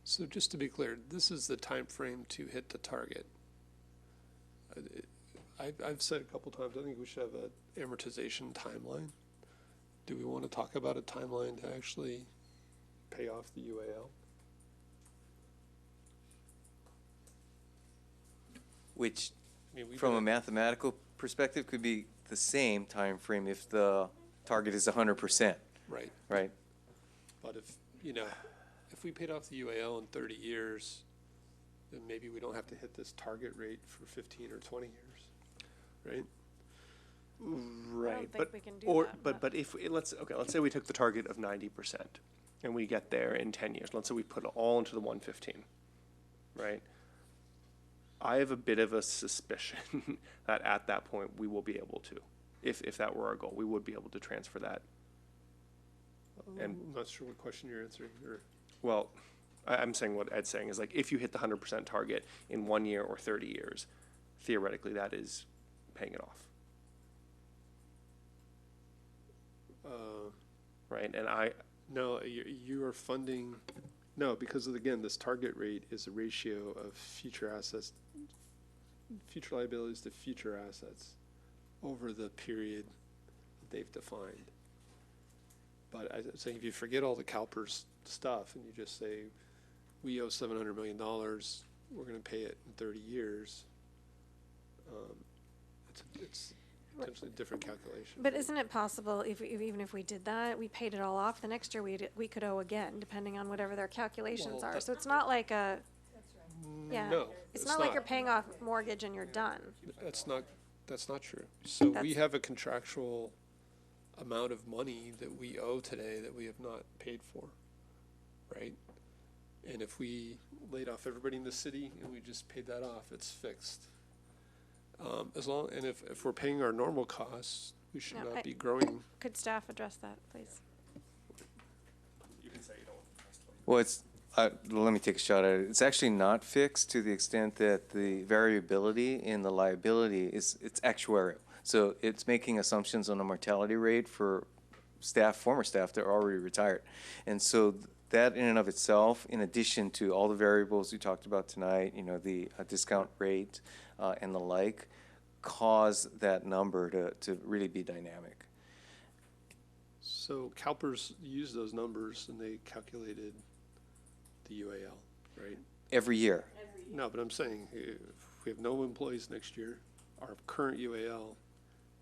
So just to be clear, this is the time frame to hit the target. I've said a couple times, I think we should have an amortization timeline. Do we want to talk about a timeline to actually pay off the UAL? Which, I mean, from a mathematical perspective, could be the same time frame if the target is 100%. Right. Right. But if we paid off the UAL in 30 years, then maybe we don't have to hit this target rate for 15 or 20 years, right? Right, think we can do that, but if let's say we took the target of 90% and we get there in 10 years. Let's say we put it all into the 115, right? I have a bit of a suspicion that at that point we will be able to, if that were our goal, we would be able to transfer that. And I'm not sure what question you're answering. Well, I'm saying what Ed's saying is, like, if you hit the 100% target in 1 year or 30 years, theoretically that is paying it off. Right, and No, you are funding, no, because again, this target rate is a ratio of future assets, future liabilities to future assets over the period that they've defined. But I say if you forget all the CalPERS stuff and you just say, we owe $700 million, we're going to pay it in 30 years, it's potentially a different calculation. But isn't it possible, even if we did that, we paid it all off, the next year we could owe again, depending on whatever their calculations Well, are. So it's not like a, Yeah. No, It's not like you're paying off mortgage and you're done. That's not true. So we That's- have a contractual amount of money that we owe today that we have not paid for, right? And if we laid off everybody in the city and we just paid that off, it's fixed. And if we're paying our normal costs, we should No, not be growing. Could staff address that, please? You can say you don't. Well, let me take a shot at it. It's actually not fixed to the extent that the variability in the liability it's actuarial. So it's making assumptions on a mortality rate for former staff that are already retired. And so that in and of itself, in addition to all the variables we talked about tonight, the discount rate and the like, cause that number to really be dynamic. So CalPERS used those numbers and they calculated the UAL, right? Every year. No, but I'm saying if we have no employees next year, our current UAL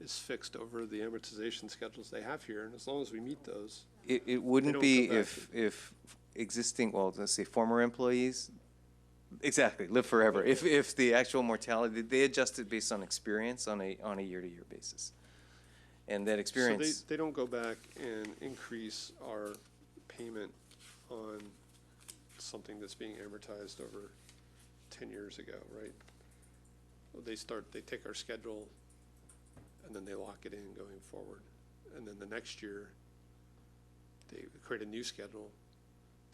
is fixed over the amortization schedules they have here, and as long as we meet those, It wouldn't don't be go back if existing, well, let's say former employees, exactly, live forever. If the actual mortality, they adjust it based on experience on a year-to-year basis. And that experience. So they don't go back and increase our payment on something that's being amortized over 10 years ago, right? They take our schedule and then they lock it in going forward. And then the next year, they create a new schedule,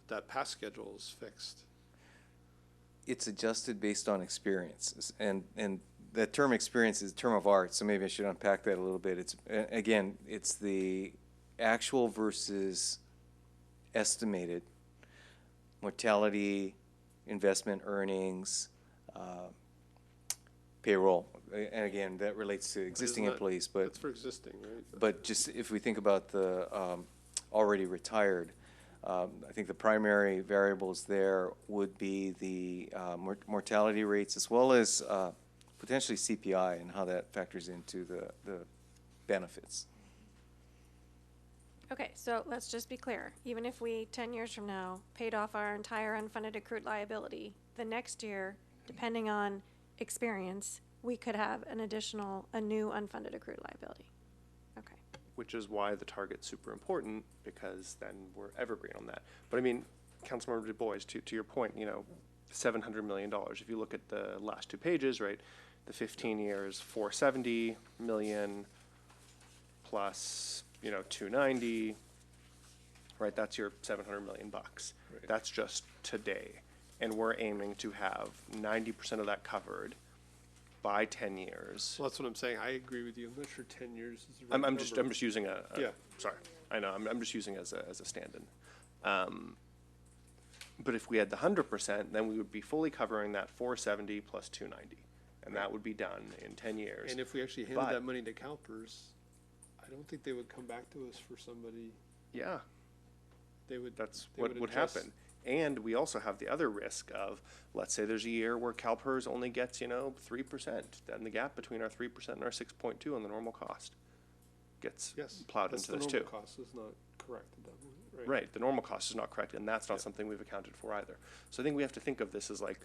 but that past schedule is fixed. It's adjusted based on experience, and that term experience is a term of art, so maybe I should unpack that a little bit. It's the actual versus estimated mortality, investment earnings, payroll, and again, that relates to existing employees, but That's for existing, right? but just if we think about the already retired, I think the primary variables there would be the mortality rates as well as potentially CPI and how that factors into the benefits. Okay, so let's just be clear. Even if we, 10 years from now, paid off our entire unfunded accrued liability, the next year, depending on experience, we could have a new unfunded accrued liability. Okay. Which is why the target's super important, because then we're evergreen on that. But I mean, Councilmember Du Bois, to your point, $700 million. If you look at the last two pages, right, the 15 years, 470 million plus, 290, right? That's your 700 million bucks. Right. That's just today. And we're aiming to have 90% of that covered by 10 years. Well, that's what I'm saying. I agree with you. I'm not sure 10 years is the right I'm number. just using Yeah. sorry, I know, I'm just using as a stand-in. But if we had the 100%, then we would be fully covering that 470 plus 290. And that would be done in 10 years. And if we actually handed But- that money to CalPERS, I don't think they would come back to us for somebody. Yeah, They would. that's they what would adjust. happen. And we also have the other risk of, let's say there's a year where CalPERS only gets, 3%. Then the gap between our 3% and our 6.2 on the normal cost gets Yes. plowed that's into this the too. normal cost is not correct at that point, right? Right, the normal cost is not correct, and that's not Yeah. something we've accounted for either. So I think we have to think of this as like,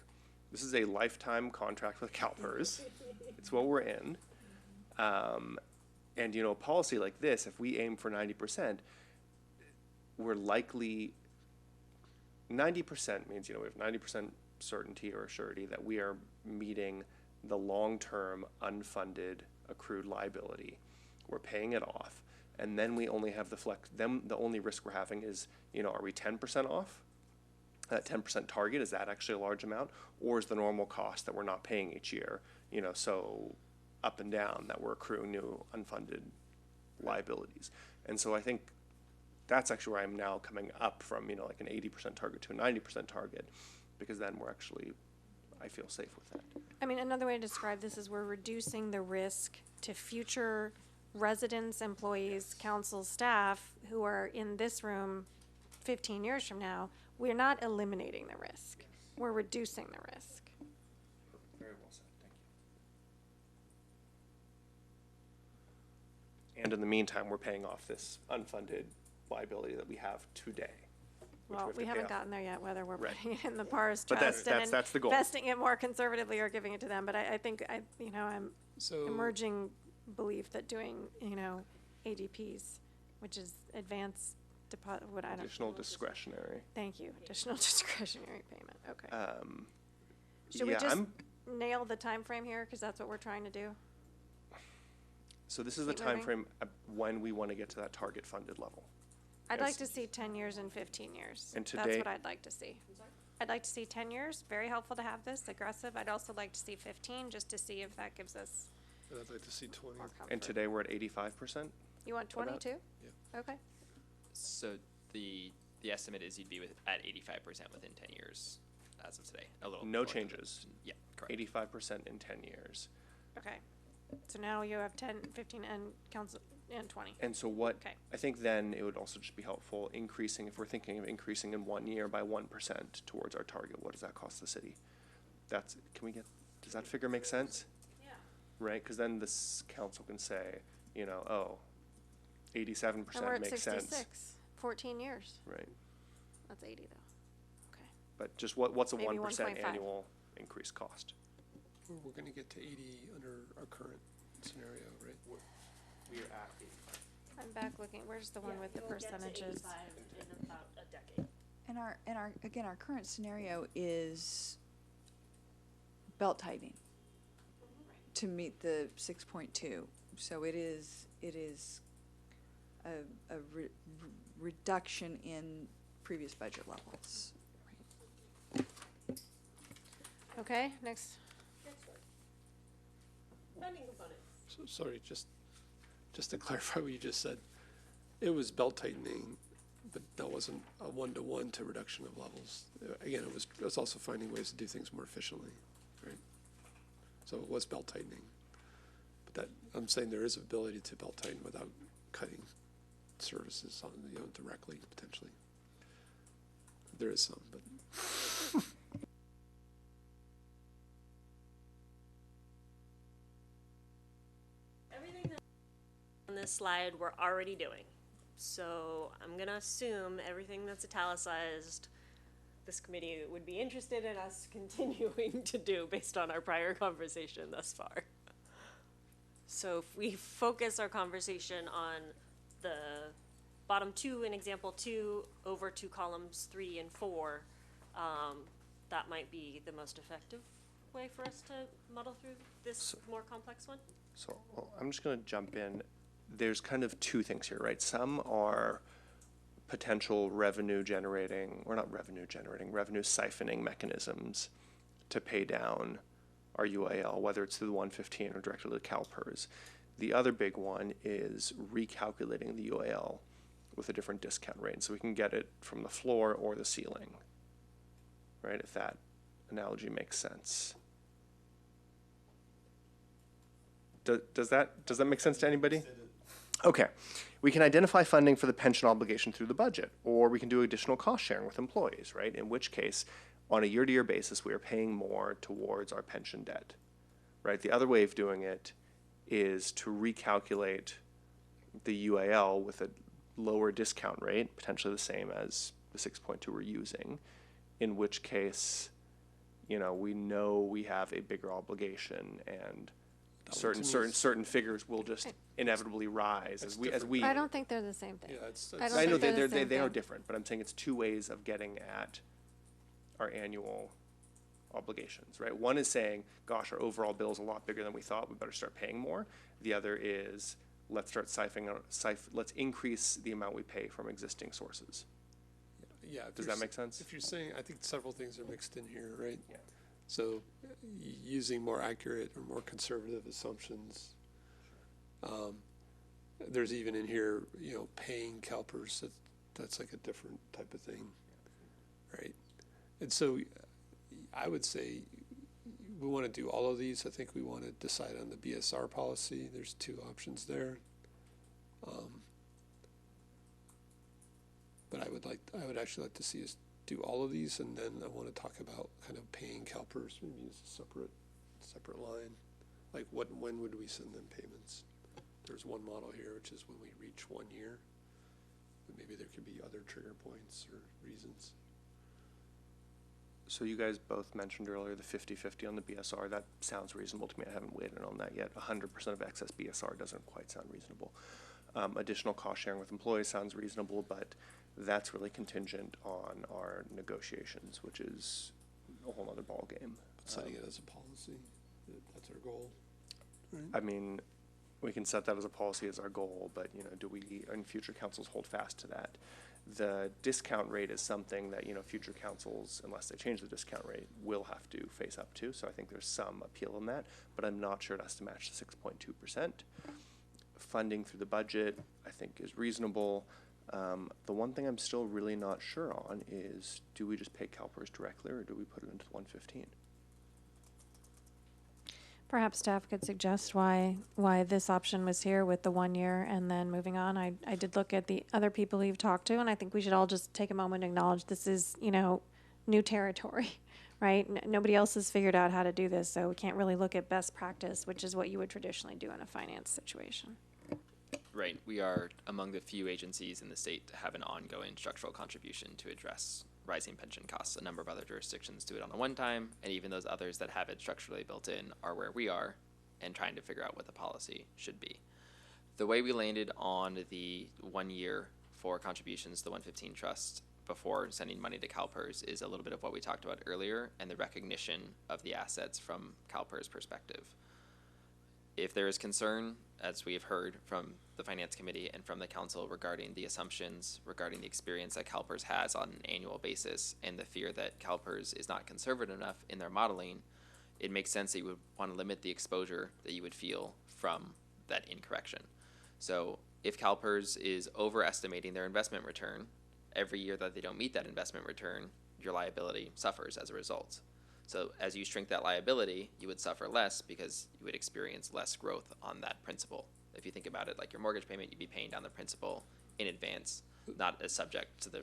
this is a lifetime contract with CalPERS. It's what we're in. And, a policy like this, if we aim for 90%, we're likely, 90% means, we have 90% certainty or surety that we are meeting the long-term unfunded accrued liability. We're paying it off. And then we only have then the only risk we're having is, are we 10% off? That 10% target, is that actually a large amount? Or is the normal cost that we're not paying each year, so up and down that we're accruing new unfunded liabilities? And so I think that's actually where I'm now coming up from, like an 80% target to a 90% target, because then we're actually, I feel safe with that. I mean, another way to describe this is we're reducing the risk to future residents, employees, council staff who are in this room 15 years from now. We're not eliminating the risk. We're reducing the risk. Very well said, thank you. And in the meantime, we're paying off this unfunded liability that we have today. which Well, have we to pay haven't off. gotten there yet, whether we're Right. putting it in the PARS But trust and that's the goal. investing it more conservatively or giving it to them. But I think, I'm So. emerging belief that doing, ADPs, which is advanced deposit, what I don't. Additional discretionary. Thank you, additional discretionary payment, okay. Um, Should we yeah, just I'm, nail the time frame here, because that's what we're trying to do? so this is the Keep moving. timeframe when we want to get to that target funded level. I'd Yes. like to see 10 years and 15 years. And That's today- what I'd like to see. I'd like to see 10 years, very helpful to have this, aggressive. I'd also like to see 15, just to see if that gives us And I'd like to see 20. more comfort. And today we're at 85%. You want 20 too? Yeah. Okay. So the estimate is you'd be at 85% within 10 years as of today. A little No north of it. changes. Yeah, correct. 85% in 10 years. Okay. So now you have 10, 15, and council, and 20. And so what, Okay. I think then it would also just be helpful increasing, if we're thinking of increasing in 1 year by 1% towards our target, what does that cost the city? Does that figure make sense? Yeah. Right, because then this council can say, 87% And we're at makes sense. 66, 14 years. Right, That's 80 though. Okay. but just what's a Maybe 1% 1.5. annual increase cost? We're going to get to 80 under our current scenario, right? We are at 85. I'm back looking, where's the one with the percentages? In about a decade. And again, our current scenario is belt tightening to meet the 6.2. So it is a reduction in previous budget levels. Okay, next. Funding components. So, sorry, just to clarify what you just said, it was belt tightening, but that wasn't a one-to-one to reduction of levels. Again, it was also finding ways to do things more efficiently, right? So it was belt tightening. But that, I'm saying there is ability to belt tighten without cutting services on, directly, potentially. There is some, but. Everything that on this slide we're already doing. So I'm gonna assume everything that's italicized, this committee would be interested in us continuing to do based on our prior conversation thus far. So if we focus our conversation on the bottom two in example 2 over to columns 3 and 4, that might be the most effective way for us to muddle through this more complex one. So I'm just going to jump in. There's kind of two things here, right? Some are potential revenue siphoning mechanisms to pay down our UAL, whether it's through the 115 or directly to CalPERS. The other big one is recalculating the UAL with a different discount rate. So we can get it from the floor or the ceiling, right? If that analogy makes sense. Does that make sense to anybody? Okay. We can identify funding for the pension obligation through the budget, or we can do additional cost sharing with employees, right? In which case, on a year-to-year basis, we are paying more towards our pension debt, right? The other way of doing it is to recalculate the UAL with a lower discount rate, potentially the same as the 6.2 we're using, in which case, we know we have a bigger obligation and certain figures will just inevitably rise as we. I don't think they're the same thing. Yeah, it's. I don't I know think they're the they same are thing. different, but I'm saying it's two ways of getting at our annual obligations, right? One is saying, gosh, our overall bill is a lot bigger than we thought, we better start paying more. The other is, let's start let's increase the amount we pay from existing sources. Yeah. if Does you're that make sense? If you're saying, I think several things are mixed in here, right? Yeah. So using more accurate or more conservative assumptions. There's even in here, paying CalPERS, that's like a different type of thing, right? And so I would say we want to do all of these. I think we want to decide on the BSR policy. There's two options there. But I would actually like to see us do all of these, and then I want to talk about kind of paying CalPERS, maybe as a separate line. Like when would we send them payments? There's one model here, which is when we reach 1 year. but maybe there could be other trigger points or reasons. So you guys both mentioned earlier the 50-50 on the BSR. That sounds reasonable to me. I haven't weighed in on that yet. 100% of excess BSR doesn't quite sound reasonable. Additional cost sharing with employees sounds reasonable, but that's really contingent on our negotiations, which is a whole other ballgame. But setting it as a policy, that's our goal. I mean, we can set that as a policy as our goal, but, you know, do we, and future councils hold fast to that? The discount rate is something that, you know, future councils, unless they change the discount rate, will have to face up to. So I think there's some appeal in that, but I'm not sure it has to match the 6.2%. Funding through the budget, I think, is reasonable. The one thing I'm still really not sure on is, do we just pay CalPERS directly, or do we put it into the 115? Perhaps staff could suggest why this option was here with the 1 year and then moving on. I did look at the other people you've talked to, and I think we should all just take a moment to acknowledge this is, you know, new territory, right? Nobody else has figured out how to do this, so we can't really look at best practice, which is what you would traditionally do in a finance situation. Right. We are among the few agencies in the state to have an ongoing structural contribution to address rising pension costs. A number of other jurisdictions do it on a one-time, and even those others that have it structurally built in are where we are and trying to figure out what the policy should be. The way we landed on the 1 year for contributions to the 115 trust before sending money to CalPERS is a little bit of what we talked about earlier and the recognition of the assets from CalPERS' perspective. If there is concern, as we have heard from the Finance Committee and from the Council regarding the assumptions, regarding the experience that CalPERS has on an annual basis, and the fear that CalPERS is not conservative enough in their modeling, it makes sense that you would want to limit the exposure that you would feel from that incorrection. So if CalPERS is overestimating their investment return, every year that they don't meet that investment return, your liability suffers as a result. So as you shrink that liability, you would suffer less because you would experience less growth on that principal. If you think about it like your mortgage payment, you'd be paying down the principal in advance, not as subject to the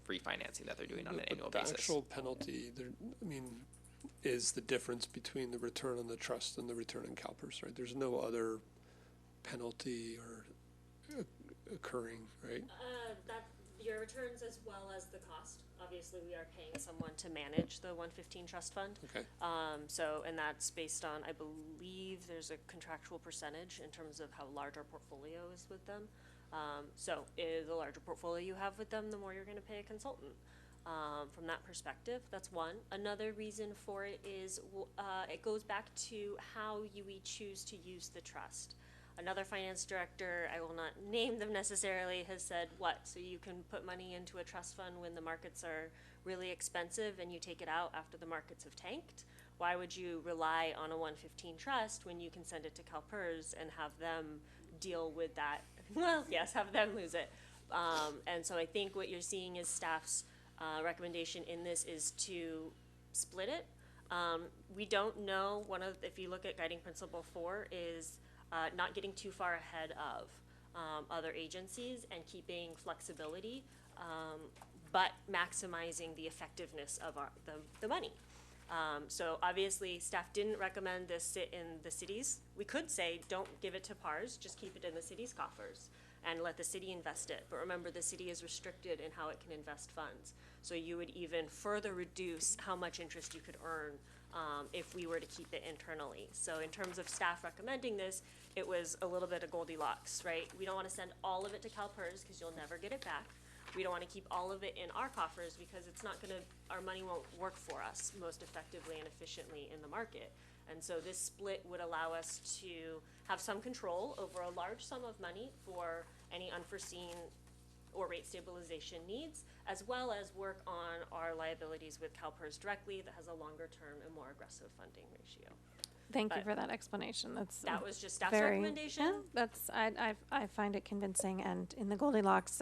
refinancing that they're doing on an annual basis. The actual penalty, is the difference between the return on the trust and the return on CalPERS, right? There's no other penalty or occurring, right? That your returns as well as the cost. Obviously, we are paying someone to manage the 115 trust fund. Okay. And that's based on, I believe there's a contractual percentage in terms of how large our portfolio is with them. The larger portfolio you have with them, the more you're going to pay a consultant. From that perspective, that's one. Another reason for it is it goes back to how we choose to use the trust. Another finance director, I will not name them necessarily, has said, so you can put money into a trust fund when the markets are really expensive and you take it out after the markets have tanked? Why would you rely on a 115 trust when you can send it to CalPERS and have them deal with that? Well, yes, have them lose it. And so I think what you're seeing is staff's recommendation in this is to split it. We don't know, if you look at guiding principle 4 is not getting too far ahead of other agencies and keeping flexibility, but maximizing the effectiveness of the money. So obviously, staff didn't recommend this sit in the cities. We could say, don't give it to PARS, just keep it in the city's coffers and let the city invest it. But remember, the city is restricted in how it can invest funds. So you would even further reduce how much interest you could earn if we were to keep it internally. So in terms of staff recommending this, it was a little bit of Goldilocks, right? We don't want to send all of it to CalPERS because you'll never get it back. We don't want to keep all of it in our coffers because it's not our money won't work for us most effectively and efficiently in the market. And so this split would allow us to have some control over a large sum of money for any unforeseen or rate stabilization needs, as well as work on our liabilities with CalPERS directly that has a longer term and more aggressive funding ratio. Thank you But for that explanation. that was just staff's very, recommendation. yeah, I find it convincing and in the Goldilocks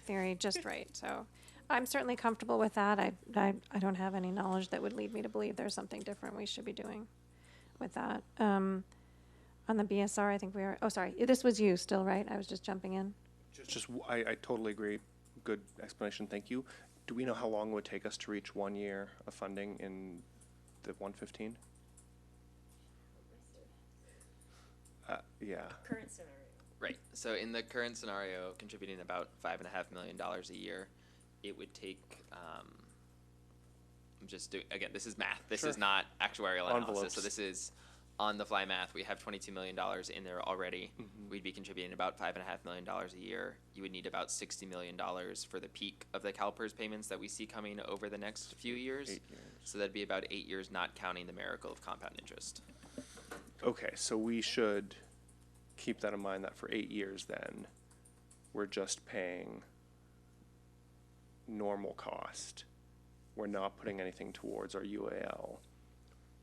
theory just right. So I'm certainly comfortable with that. I don't have any knowledge that would lead me to believe there's something different we should be doing with that. On the BSR, I think we are. Oh, sorry. This was you still, right? I was just jumping in. I totally agree. Good explanation. Thank you. Do we know how long it would take us to reach 1 year of funding in the 115? Yeah. Current scenario. Right. So in the current scenario, contributing about $5.5 million a year, it would take. I'm just doing again. This is math. This is not actuarial analysis. Envelopes. So this is on the fly math. We have $22 million in there already. We'd be contributing about $5.5 million a year. You would need about $60 million for the peak of the CalPERS payments that we see coming over the next few years. 8 years. So that'd be about 8 years, not counting the miracle of compound interest. Okay, so we should keep that in mind that for 8 years then, we're just paying normal cost. We're not putting anything towards our UAL,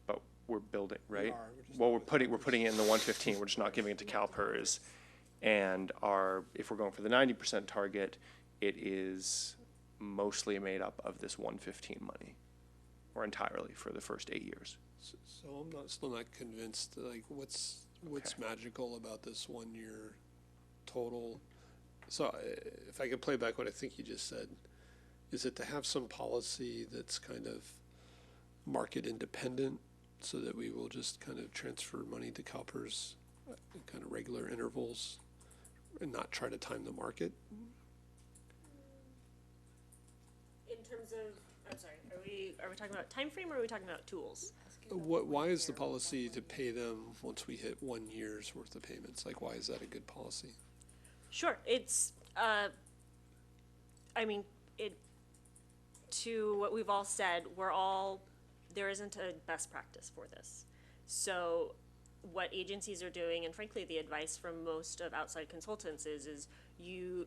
but we're building, right? Well, we're putting it in the 115, we're just not giving it to CalPERS. And if we're going for the 90% target, it is mostly made up of this 115 money, or entirely for the first 8 years. So I'm still not convinced, like, what's magical about this 1 year total? So if I could play back what I think you just said, is it to have some policy that's kind of market independent so that we will just kind of transfer money to CalPERS in kind of regular intervals and not try to time the market? In terms of, I'm sorry, are we talking about time frame or are we talking about tools? Why is the policy to pay them once we hit 1 year's worth of payments? Like, why is that a good policy? Sure, it's, to what we've all said, there isn't a best practice for this. So what agencies are doing, and frankly, the advice from most of outside consultants is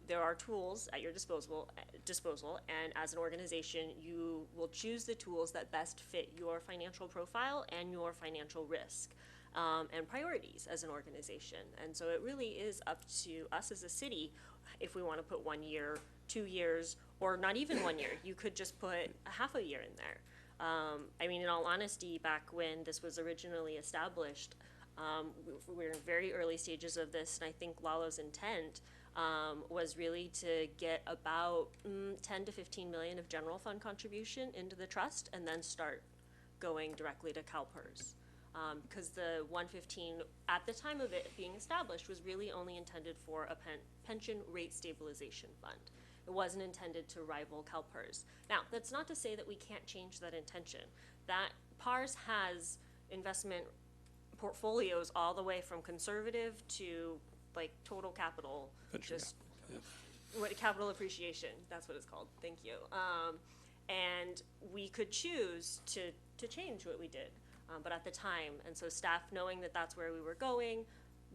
there are tools at your disposal, and as an organization, you will choose the tools that best fit your financial profile and your financial risk. And priorities as an organization. And so it really is up to us as a city if we want to put 1 year, 2 years, or not even 1 year. You could just put a half a year in there. In all honesty, back when this was originally established, we were in very early stages of this, and I think Lalo's intent was really to get about 10 to 15 million of general fund contribution into the trust and then start going directly to CalPERS. Because the 115, at the time of it being established, was really only intended for a pension rate stabilization fund. It wasn't intended to rival CalPERS. Now, that's not to say that we can't change that intention. That PARS has investment portfolios all the way from conservative to like total capital, capital appreciation, that's what it's called, thank you. And we could choose to change what we did. But at the time, and so staff knowing that that's where we were going,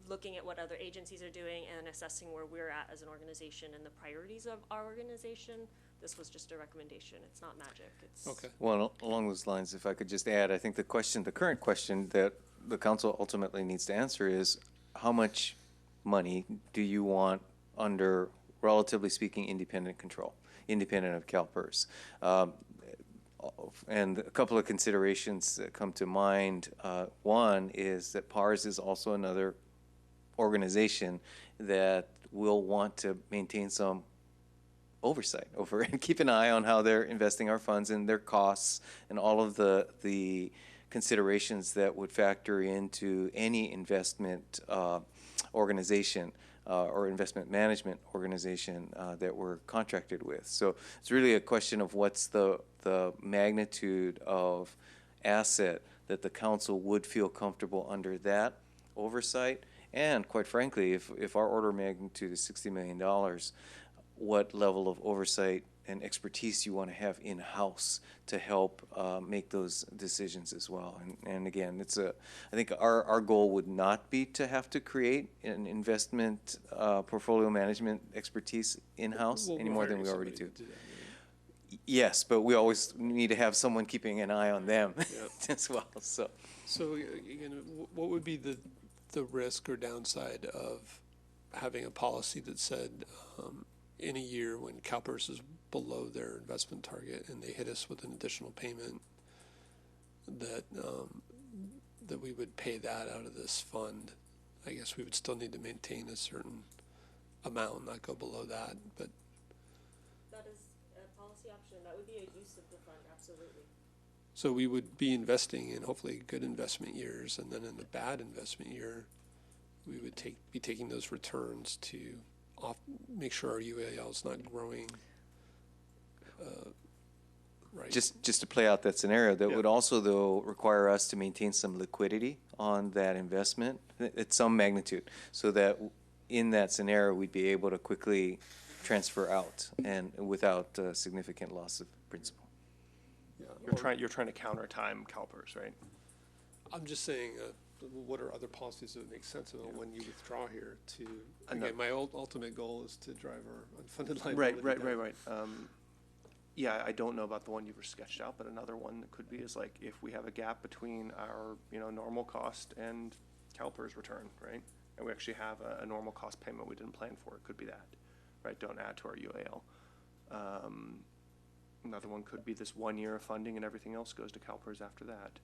looking at what other agencies are doing and assessing where we're at as an organization and the priorities of our organization, this was just a recommendation. It's not magic. It's Okay. Well, along those lines, if I could just add, I think the current question that the council ultimately needs to answer is, how much money do you want under, relatively speaking, independent control, independent of CalPERS? And a couple of considerations that come to mind. One is that PARS is also another organization that will want to maintain some oversight over and keep an eye on how they're investing our funds and their costs and all of the considerations that would factor into any investment organization or investment management organization that we're contracted with. So it's really a question of what's the magnitude of asset that the council would feel comfortable under that oversight. And quite frankly, if our order of magnitude is $60 million, what level of oversight and expertise you want to have in-house to help make those decisions as well. And again, I think our goal would not be to have to create an investment portfolio management expertise in-house any more than we already do. Yes, but we always need to have someone keeping an eye on them as well. So again, what would be the risk or downside of having a policy that said in a year when CalPERS is below their investment target and they hit us with an additional payment, that that we would pay that out of this fund? I guess we would still need to maintain a certain amount, not go below that, but that is a policy option. That would be a use of the fund, absolutely. so we would be investing in hopefully good investment years, and then in the bad investment year, we would be taking those returns to make sure our UAL is not growing. Right. Just to play out that scenario, that Yeah. would also, though, require us to maintain some liquidity on that investment at some magnitude, so that in that scenario, we'd be able to quickly transfer out and without significant loss of principal. Yeah. You're trying to counter time CalPERS, right? I'm just saying, what are other policies that make sense about when you withdraw here to, know. again, my ultimate goal is to drive our unfunded liability down. Right. Yeah, I don't know about the one you were sketched out, but another one that could be is like if we have a gap between our, normal cost and CalPERS return, right? And we actually have a normal cost payment we didn't plan for, it could be that, right? Don't add to our UAL. Another one could be this 1 year of funding and everything else goes to CalPERS after that.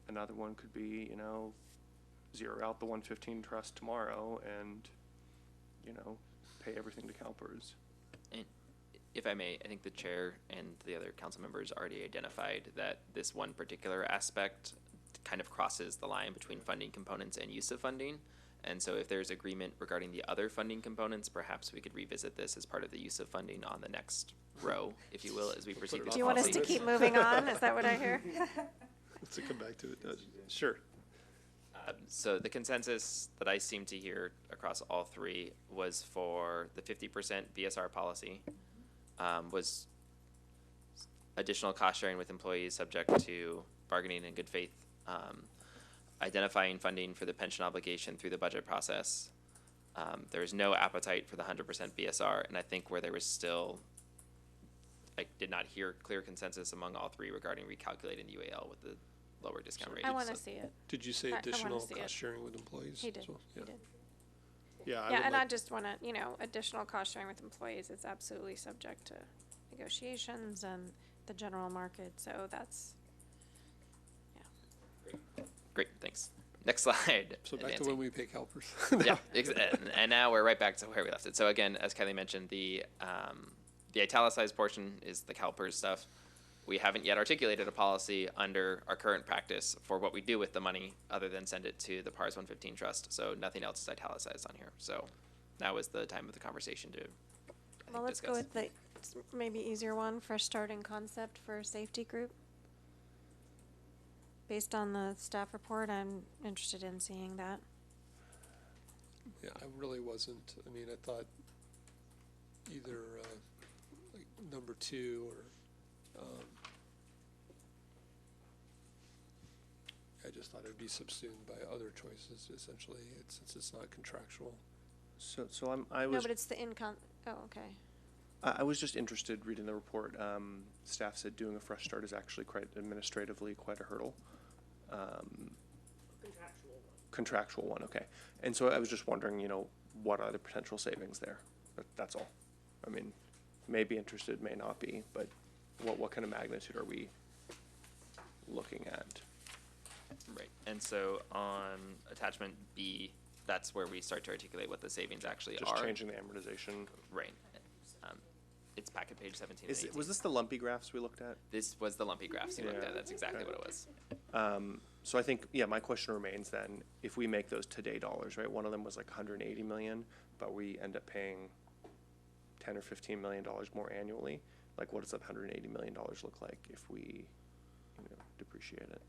Another one could be, zero out the 115 trust tomorrow and, pay everything to CalPERS. And if I may, I think the chair and the other council members already identified that this one particular aspect kind of crosses the line between funding components and use of funding. And so if there's agreement regarding the other funding components, perhaps we could revisit this as part of the use of funding on the next row, if you will, as we proceed with Do you want us to policy. keep moving on? Is that what I hear? Let's come back to it. Sure. So the consensus that I seem to hear across all three was for the 50% VSR policy, was additional cost sharing with employees subject to bargaining in good faith, identifying funding for the pension obligation through the budget process. There is no appetite for the 100% VSR, and I think where there was still, I did not hear clear consensus among all three regarding recalculating the UAL with the lower discount rate. I want to So- see it. Did you say I wanna additional see it. cost sharing with employees? He did. as well? He Yeah. did. Yeah, Yeah, would and I like- just want to, additional cost sharing with employees is absolutely subject to negotiations and the general market. So that's, Great, thanks. Next slide. So back to Nancy. when we pay CalPERS. Yeah, and now we're right back to where we left it. So again, as Kelly mentioned, the italicized portion is the CalPERS stuff. We haven't yet articulated a policy under our current practice for what we do with the money, other than send it to the PARS 115 trust. So nothing else is italicized on here. So now is the time of the conversation to, I think, well, let's go discuss. with the maybe easier one, fresh starting concept for safety group. Based on the staff report, I'm interested in seeing that. Yeah, I really wasn't. I mean, I thought either like number 2 or I just thought it would be subsumed by other choices. Essentially, since it's not contractual. So No, but it's the oh, okay. I was just interested reading the report. Staff said doing a fresh start is actually quite administratively quite a hurdle. Contractual one, okay. And so I was just wondering, what are the potential savings there? But that's all. I mean, may be interested, may not be, but what kind of magnitude are we looking at? Right, and so on attachment B, that's where we start to articulate what the savings actually Just are. changing the amortization. Right. It's packet page 17 and 18. Was this the lumpy graphs we looked at? This was the lumpy graphs you looked Yeah. at. That's exactly Okay. what it was. So I think, my question remains then, if we make those today dollars, right? One of them was like 180 million, but we end up paying 10 or 15 million dollars more annually. Like, what does that 180 million dollars look like if we, depreciate it?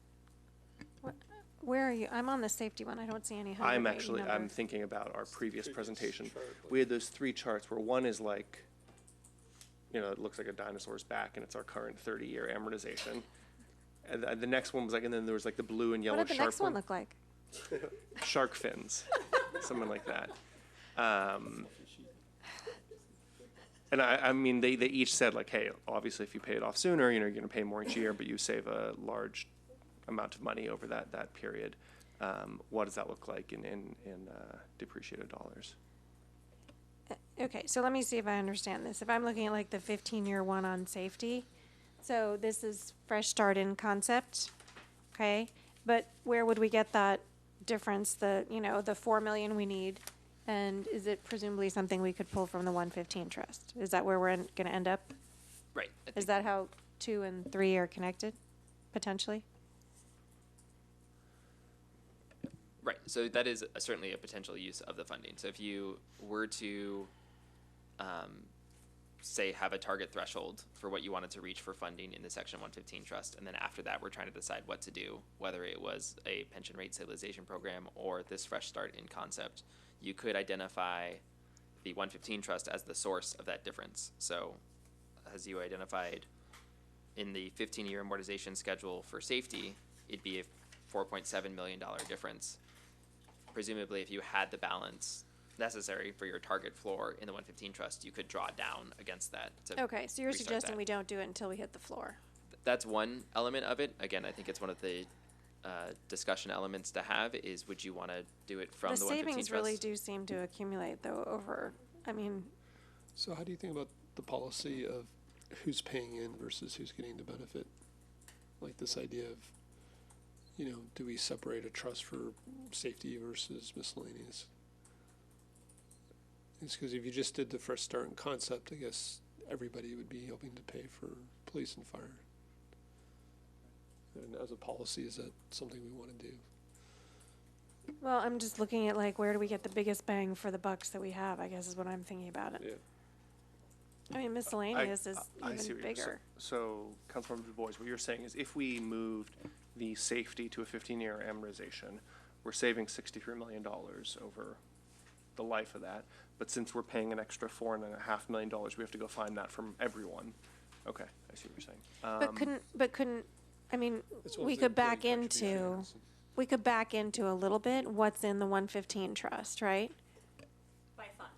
Where are you? I'm on the safety one. I don't see any 180 number. I'm thinking about our previous presentation. chart, We had those 3 charts where one is like, it looks like a dinosaur's back and it's our current 30-year amortization. And the next one was like, and then there was like the blue and yellow What did the shark next one look like? Shark fins, something like that. And I mean, they each said like, hey, obviously if you pay it off sooner, you're going to pay more each year, but you save a large amount of money over that period. What does that look like in depreciated dollars? Okay, so let me see if I understand this. If I'm looking at like the 15-year one on safety, so this is fresh start in concept, okay? But where would we get that difference, the 4 million we need? And is it presumably something we could pull from the 115 trust? Is that where we're gonna end up? Right. I Is think- that how 2 and 3 are connected, potentially? Right. So that is certainly a potential use of the funding. So if you were to, say, have a target threshold for what you wanted to reach for funding in the Section 115 trust, and then after that, we're trying to decide what to do, whether it was a pension rate stabilization program or this fresh start in concept, you could identify the 115 trust as the source of that difference. So as you identified in the 15-year amortization schedule for safety, it'd be a $4.7 million difference. Presumably, if you had the balance necessary for your target floor in the 115 trust, you could draw down against that to Okay, so you're restart suggesting that. we don't do it until we hit the floor. That's one element of it. Again, I think it's one of the discussion elements to have is, would you want to do it from the 115 savings trust? really do seem to accumulate though over, I mean, So how do you think about the policy of who's paying in versus who's getting the benefit? Like this idea of, do we separate a trust for safety versus miscellaneous? It's because if you just did the fresh start in concept, I guess everybody would be helping to pay for police and fire. And as a policy, is that something we want to do? well, I'm just looking at like, where do we get the biggest bang for the bucks that we have, I guess is what I'm thinking about it. Yeah. I mean, miscellaneous is I see even what you're bigger. So, Councilmember Du Bois, what you're saying is if we moved the safety to a 15-year amortization, we're saving $63 million over the life of that. But since we're paying an extra $4.5 million, we have to go find that from everyone. Okay, I see what you're saying. But couldn't, I mean, As well we as the could back employee contribution, into, yes. we could back into a little bit what's in the 115 trust, right? By fund.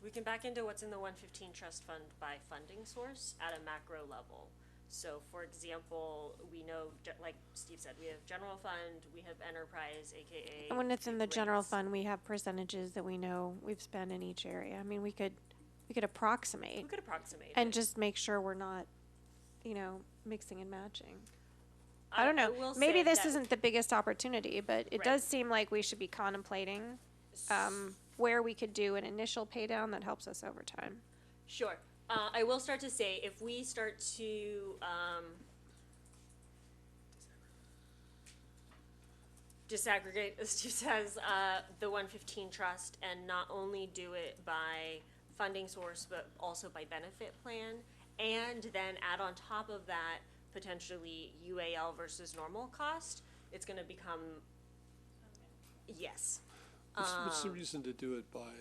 We can back into what's in the 115 trust fund by funding source at a macro level. So for example, we know, like Steve said, we have general fund, we have enterprise, AKA. And when it's in the general rates. fund, we have percentages that we know we've spent in each area. I mean, we could approximate We could approximate and it. just make sure we're not, mixing and matching. I don't know. will Maybe say this that- isn't the biggest opportunity, but it Right. does seem like we should be contemplating where we could do an initial pay down that helps us over time. Sure. I will start to say, if we start to, disaggregate, as Steve says, the 115 trust and not only do it by funding source, but also by benefit plan, and then add on top of that potentially UAL versus normal cost, it's gonna become, yes. What's the reason to do it by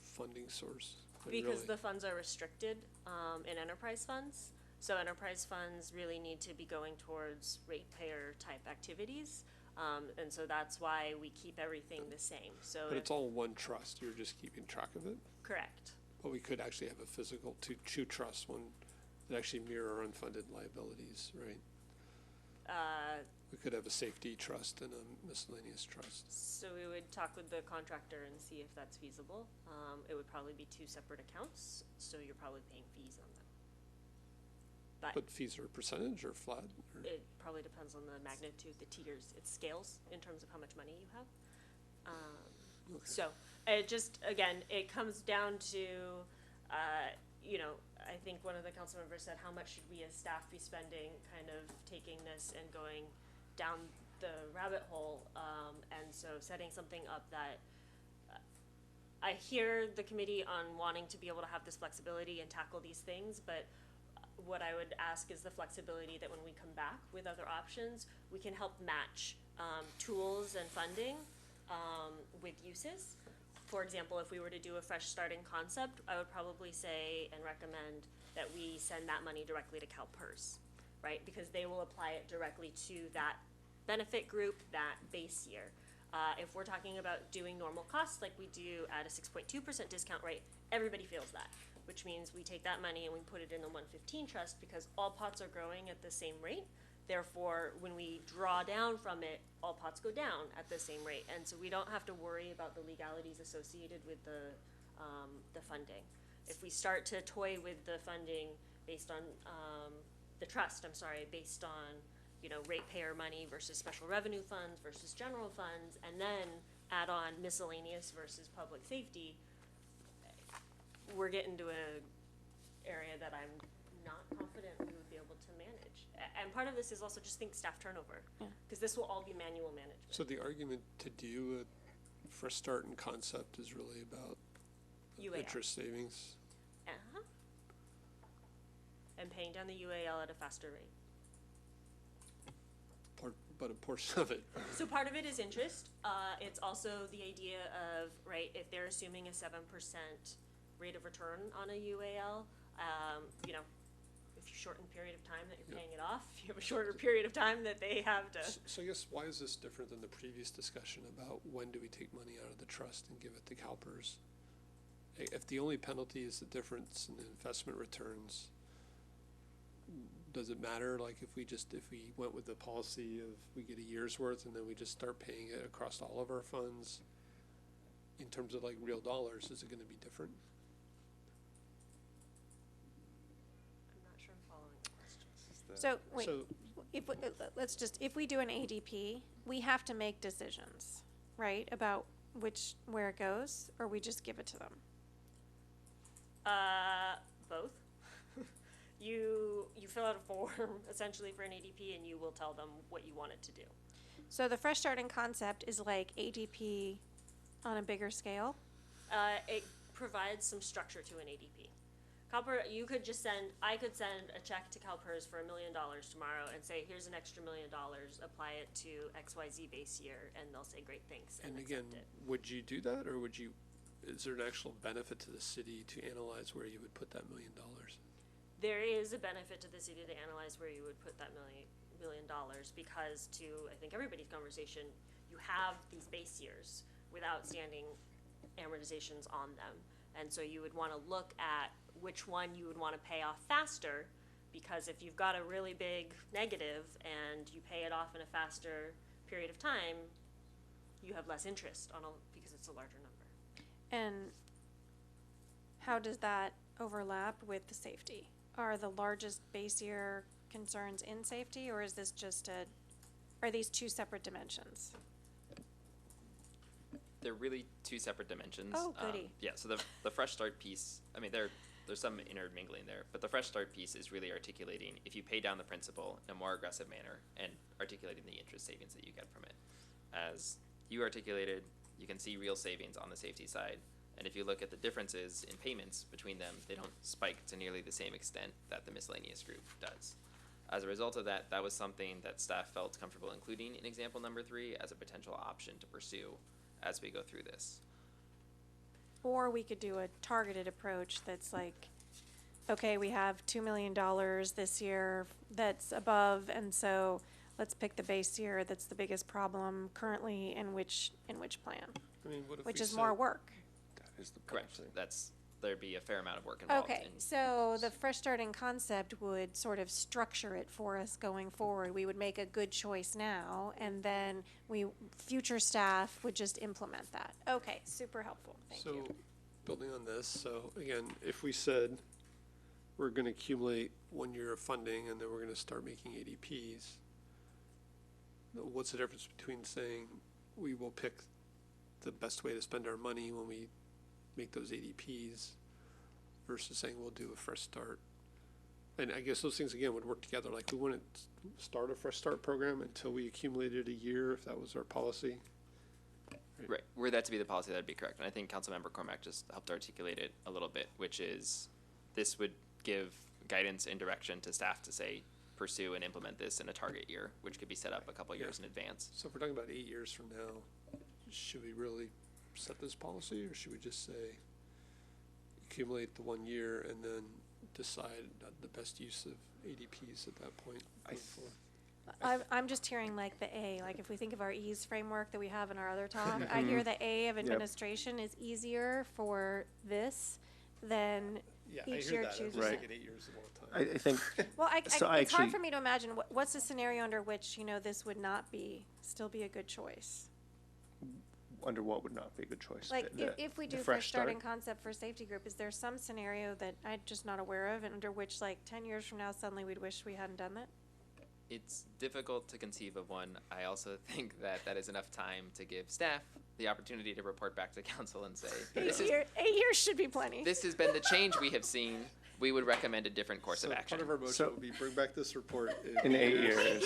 funding source? Like, Because really? the funds are restricted in enterprise funds. So enterprise funds really need to be going towards ratepayer type activities. And so that's why we keep everything the same. So But it's all one trust, you're just keeping track of it? correct. But we could actually have a physical two trusts, one that actually mirror our unfunded liabilities, right? We could have a safety trust and a miscellaneous trust. So we would talk with the contractor and see if that's feasible. It would probably be two separate accounts, so you're probably paying fees on them. But fees are a percentage or flat? Or? It probably depends on the magnitude, the tiers, it scales in terms of how much money you have. Okay. So, it just, again, it comes down to, I think one of the council members said, how much should we as staff be spending, kind of taking this and going down the rabbit hole, and so setting something up that, I hear the committee on wanting to be able to have this flexibility and tackle these things, but what I would ask is the flexibility that when we come back with other options, we can help match tools and funding with uses. For example, if we were to do a fresh starting concept, I would probably say and recommend that we send that money directly to CalPERS, right? Because they will apply it directly to that benefit group, that base year. If we're talking about doing normal costs like we do at a 6.2% discount rate, everybody feels that, which means we take that money and we put it in the 115 trust because all pots are growing at the same rate. Therefore, when we draw down from it, all pots go down at the same rate. And so we don't have to worry about the legalities associated with the funding. If we start to toy with the funding based on, based on, ratepayer money versus special revenue funds versus general funds, and then add on miscellaneous versus public safety, we're getting to an area that I'm not confident we would be able to manage. And part of this is also just think staff turnover, Yeah. because this will all be manual management. So the argument to do a fresh start in concept is really about UAL. interest savings. Uh-huh. And paying down the UAL at a faster rate. But a portion of it. So part of it is interest. It's also the idea of, right, if they're assuming a 7% rate of return on a UAL, you know, if you shorten the period of time that you're paying it off, if you have a shorter period of time that they have to. So I guess why is this different than the previous discussion about when do we take money out of the trust and give it to CalPERS? If the only penalty is the difference in investment returns, does it matter, like, if we went with the policy of we get a year's worth and then we just start paying it across all of our funds, in terms of like real dollars, is it gonna be different? I'm not sure I'm following the question. So, wait, So, if we do an ADP, we have to make decisions, right, about where it goes, or we just give it to them? Both. You fill out a form essentially for an ADP, and you will tell them what you want it to do. So the fresh start in concept is like ADP on a bigger scale? It provides some structure to an ADP. I could send a check to CalPERS for $1 million tomorrow and say, here's an extra $1 million, apply it to XYZ base year, and they'll say, great, thanks, and and again, accept it. would you do that, or is there an actual benefit to the city to analyze where you would put that $1 million? There is a benefit to the city to analyze where you would put that $1 million because, to I think everybody's conversation, you have these base years with outstanding amortizations on them, and so you would want to look at which one you would want to pay off faster, because if you've got a really big negative and you pay it off in a faster period of time, you have less interest because it's a larger number. And how does that overlap with the safety? Are the largest base year concerns in safety, or is this just are these two separate dimensions? They're really two separate dimensions. Oh, goody. Yeah, so the fresh start piece, I mean, there's some intermingling there, but the fresh start piece is really articulating if you pay down the principal in a more aggressive manner and articulating the interest savings that you get from it. As you articulated, you can see real savings on the safety side. And if you look at the differences in payments between them, they don't spike to nearly the same extent that the miscellaneous group does. As a result of that, that was something that staff felt comfortable including in example number 3 as a potential option to pursue as we go through this. Or we could do a targeted approach that's like, okay, we have $2 million this year that's above, and so let's pick the base year that's the biggest problem currently in which plan, I mean, what if which we is more said- work. That is the Correct. policy. There'd be a fair amount of work involved. Okay, so the fresh starting concept would sort of structure it for us going forward. We would make a good choice now, and then future staff would just implement that. Okay, super helpful, thank you. So, building on this, so again, if we said we're gonna accumulate 1 year of funding and then we're gonna start making ADPs, what's the difference between saying we will pick the best way to spend our money when we make those ADPs versus saying we'll do a fresh start? And I guess those things again would work together, like we wouldn't start a fresh start program until we accumulated a year, if that was our policy. Right, were that to be the policy, that'd be correct. And I think Councilmember Cormack just helped articulate it a little bit, which is this would give guidance and direction to staff to say, pursue and implement this in a target year, which could be set up a couple years in advance. So if we're talking about 8 years from now, should we really set this policy, or should we just say accumulate the 1 year and then decide the best use of ADPs at that point? going forward? I'm just hearing like the A, like if we think of our E's framework that we have in our other talk, I hear the A of administration is easier for this than Yeah, I each hear year that. I was choosing. just Right. thinking 8 years is a long time. I think, Well, So I it's hard actually- for me to imagine, what's the scenario under which, this would not still be a good choice? under what would not be a good choice? Like, The- if we the do fresh fresh starting concept for safety group, is there some scenario that I'm just not aware of, and under which, like, 10 years from now, suddenly we'd wish we hadn't done that? It's difficult to conceive of one. I also think that is enough time to give staff the opportunity to report back to council and say, 8 years should be plenty. this has been the change we have seen. we would recommend a different course So of action. part of our motion So- would be bring back this report In 8 years.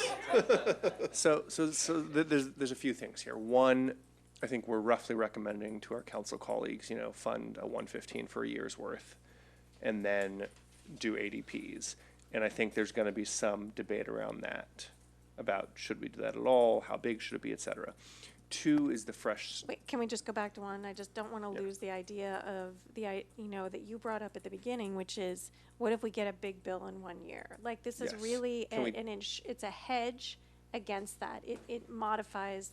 So there's a few things here. One, I think we're roughly recommending to our council colleagues, fund a 115 for a year's worth, and then do ADPs. And I think there's going to be some debate around that, about should we do that at all, how big should it be, et cetera. Two is the fresh. Wait, can we just go back to one? I just don't want to Yeah. lose the idea of that you brought up at the beginning, which is, what if we get a big bill in 1 year? Like, this is Yes. really Can we- it's a hedge against that. It modifies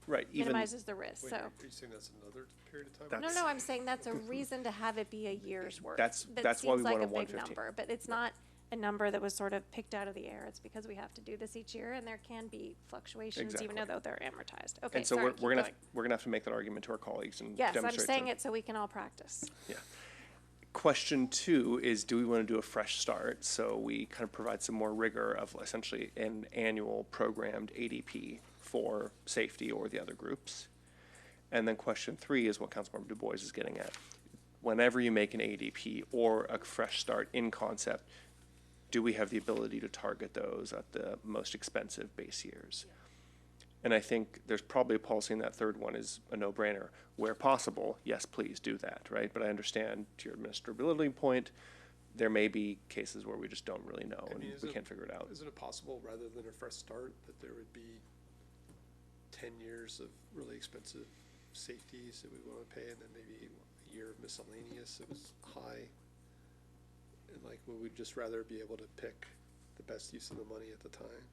Right, even. minimizes the risk, Wait, so. are you saying that's another period of time? That's- No, I'm saying that's a reason to have it be a year's worth. That's That why we seems like want a a big 115. number, but it's not a number that was sort of picked out of the air. It's because we have to do this each year, and there can be fluctuations, even Exactly. though they're amortized. Okay, And so sorry, we're gonna keep we're gonna have to make that argument to our colleagues and going. Yes, I'm demonstrate saying to- it so we can all practice. Yeah. Question two is, do we want to do a fresh start? So we kind of provide some more rigor of essentially an annual programmed ADP for safety or the other groups. And then question three is what Councilmember Du Bois is getting at. Whenever you make an ADP or a fresh start in concept, do we have the ability to target those at the most expensive base years? And I think there's probably a policy in that third one is a no-brainer. Where possible, yes, please do that, right? But I understand to your administrability point, there may be cases where we just don't really know I and mean, we can't figure it out. Isn't it possible, rather than a fresh start, that there would be 10 years of really expensive safeties that we want to pay, and then maybe a year of miscellaneous that was high? And like, we would just rather be able to pick the best use of the money at the time?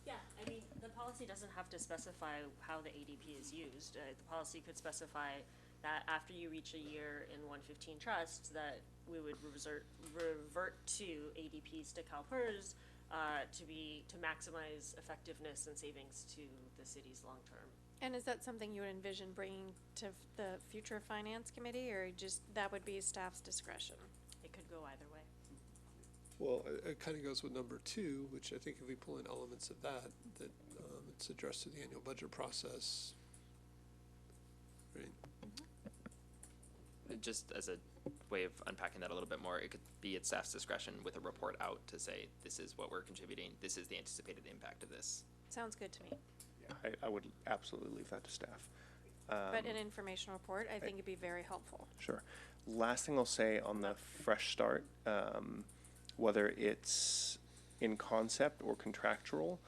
Yeah, I mean, the policy doesn't have to specify how the ADP is used. The policy could specify that after you reach a year in 115 trust, that we would revert to ADPs to CalPERS to maximize effectiveness and savings to the city's long term. And is that something you would envision bringing to the future finance committee, or just, that would be staff's discretion? It could go either way. Well, it kind of goes with number two, which I think if we pull in elements of that it's addressed through the annual budget process, right? Just as a way of unpacking that a little bit more, it could be at staff's discretion with a report out to say, this is what we're contributing, this is the anticipated impact of this. Sounds good to me. Yeah, I would absolutely leave that to staff. But an information report, I think it'd be very helpful. Sure. Last thing I'll say on the fresh start, whether it's in concept or contractual,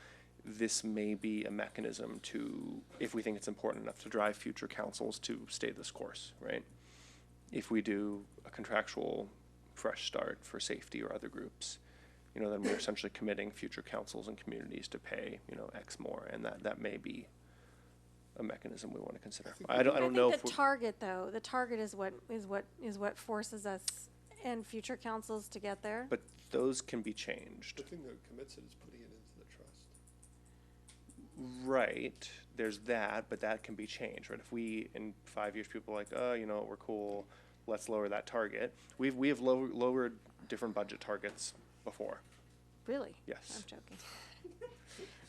this may be a mechanism to, if we think it's important enough, to drive future councils to stay this course, right? If we do a contractual fresh start for safety or other groups, then we're essentially committing future councils and communities to pay, X more, and that may be a mechanism we want to consider. I don't know if the target, though, the target is what forces us and future councils to get there. but those can be changed. The thing that commits it is putting it into the trust. Right, there's that, but that can be changed, right? If we, in 5 years, people are like, we're cool, let's lower that target. We have lowered different budget targets before. Really? Yes. I'm joking.